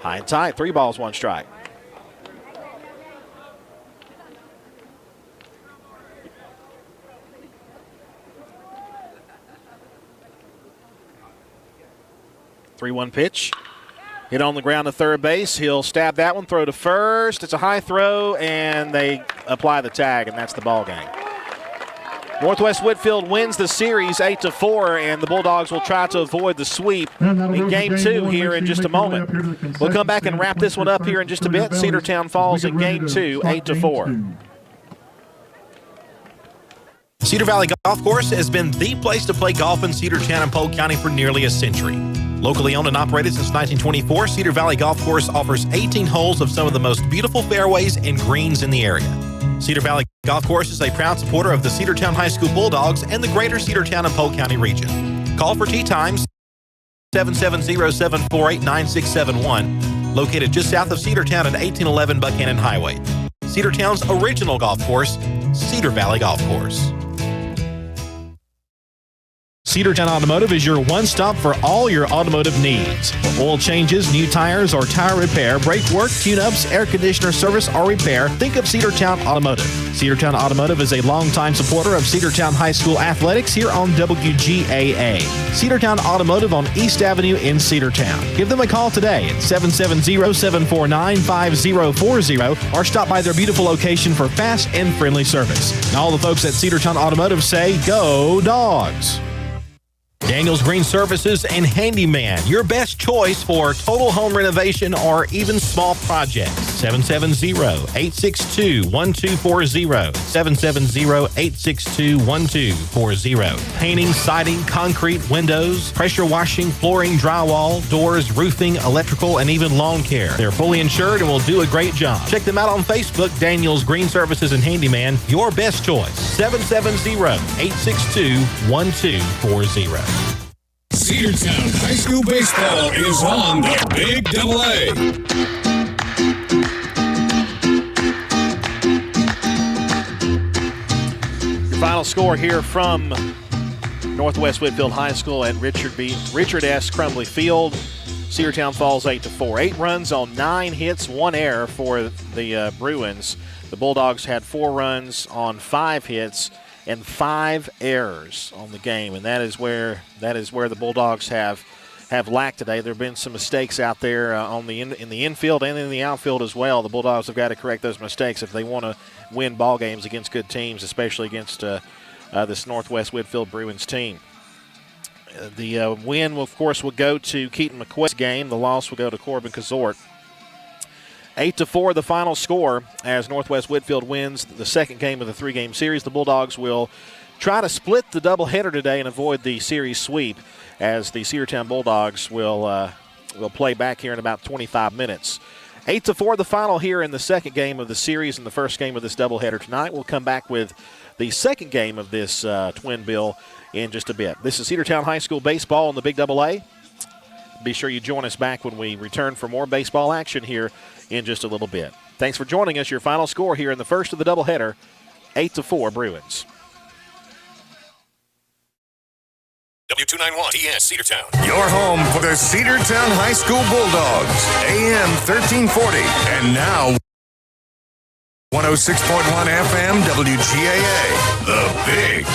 High and tight, 3 balls, 1 strike. Three-one pitch. Hit on the ground to third base. He'll stab that one, throw to first. It's a high throw, and they apply the tag, and that's the ball game. Northwest Whitfield wins the series 8-4, and the Bulldogs will try to avoid the sweep in Game 2 here in just a moment. We'll come back and wrap this one up here in just a bit. Cedartown falls in Game 2, 8-4. Cedar Valley Golf Course has been the place to play golf in Cedartown and Polk County for nearly a century. Locally owned and operated since 1924, Cedar Valley Golf Course offers 18 holes of some of the most beautiful fairways and greens in the area. Cedar Valley Golf Course is a proud supporter of the Cedartown High School Bulldogs and the greater Cedartown and Polk County region. Call for tee times 770-748-9671, located just south of Cedartown at 1811 Buchanan Highway. Cedartown's original golf course, Cedar Valley Golf Course. Cedartown Automotive is your one-stop for all your automotive needs. For oil changes, new tires, or tire repair, brake work, tune-ups, air conditioner service, or repair, think of Cedartown Automotive. Cedartown Automotive is a longtime supporter of Cedartown High School athletics here on WGAA. Cedartown Automotive on East Avenue in Cedartown. Give them a call today at 770-749-5040 or stop by their beautiful location for fast and friendly service. And all the folks at Cedartown Automotive say, go Dogs! Daniel's Green Services and Handyman, your best choice for total home renovation or even small projects. 770-862-1240. 770-862-1240. Painting, siding, concrete, windows, pressure washing, flooring, drywall, doors, roofing, electrical, and even lawn care. They're fully insured and will do a great job. Check them out on Facebook, Daniel's Green Services and Handyman, your best choice. 770-862-1240. Cedartown High School Baseball is on the Big Double A. Your final score here from Northwest Whitfield High School at Richard S. Crumbly Field. Cedartown falls 8-4. 8 runs on 9 hits, 1 error for the Bruins. The Bulldogs had 4 runs on 5 hits and 5 errors on the game, and that is where the Bulldogs have lacked today. There have been some mistakes out there in the infield and in the outfield as well. The Bulldogs have got to correct those mistakes if they want to win ball games against good teams, especially against this Northwest Whitfield Bruins team. The win, of course, will go to Keaton McQuaid's game. The loss will go to Corbin Kazort. 8-4 the final score as Northwest Whitfield wins the second game of the 3-game series. The Bulldogs will try to split the doubleheader today and avoid the series sweep as the Cedartown Bulldogs will We'll play back here in about 25 minutes. 8-4 the final here in the second game of the series and the first game of this doubleheader tonight. We'll come back with the second game of this twin bill in just a bit. This is Cedartown High School baseball in the Big AA. Be sure you join us back when we return for more baseball action here in just a little bit. Thanks for joining us. Your final score here in the first of the doubleheader, 8-4 Bruins. W291 TS Cedartown. Your home for the Cedartown High School Bulldogs. AM 1340. And now 106.1 FM WGAA. The Big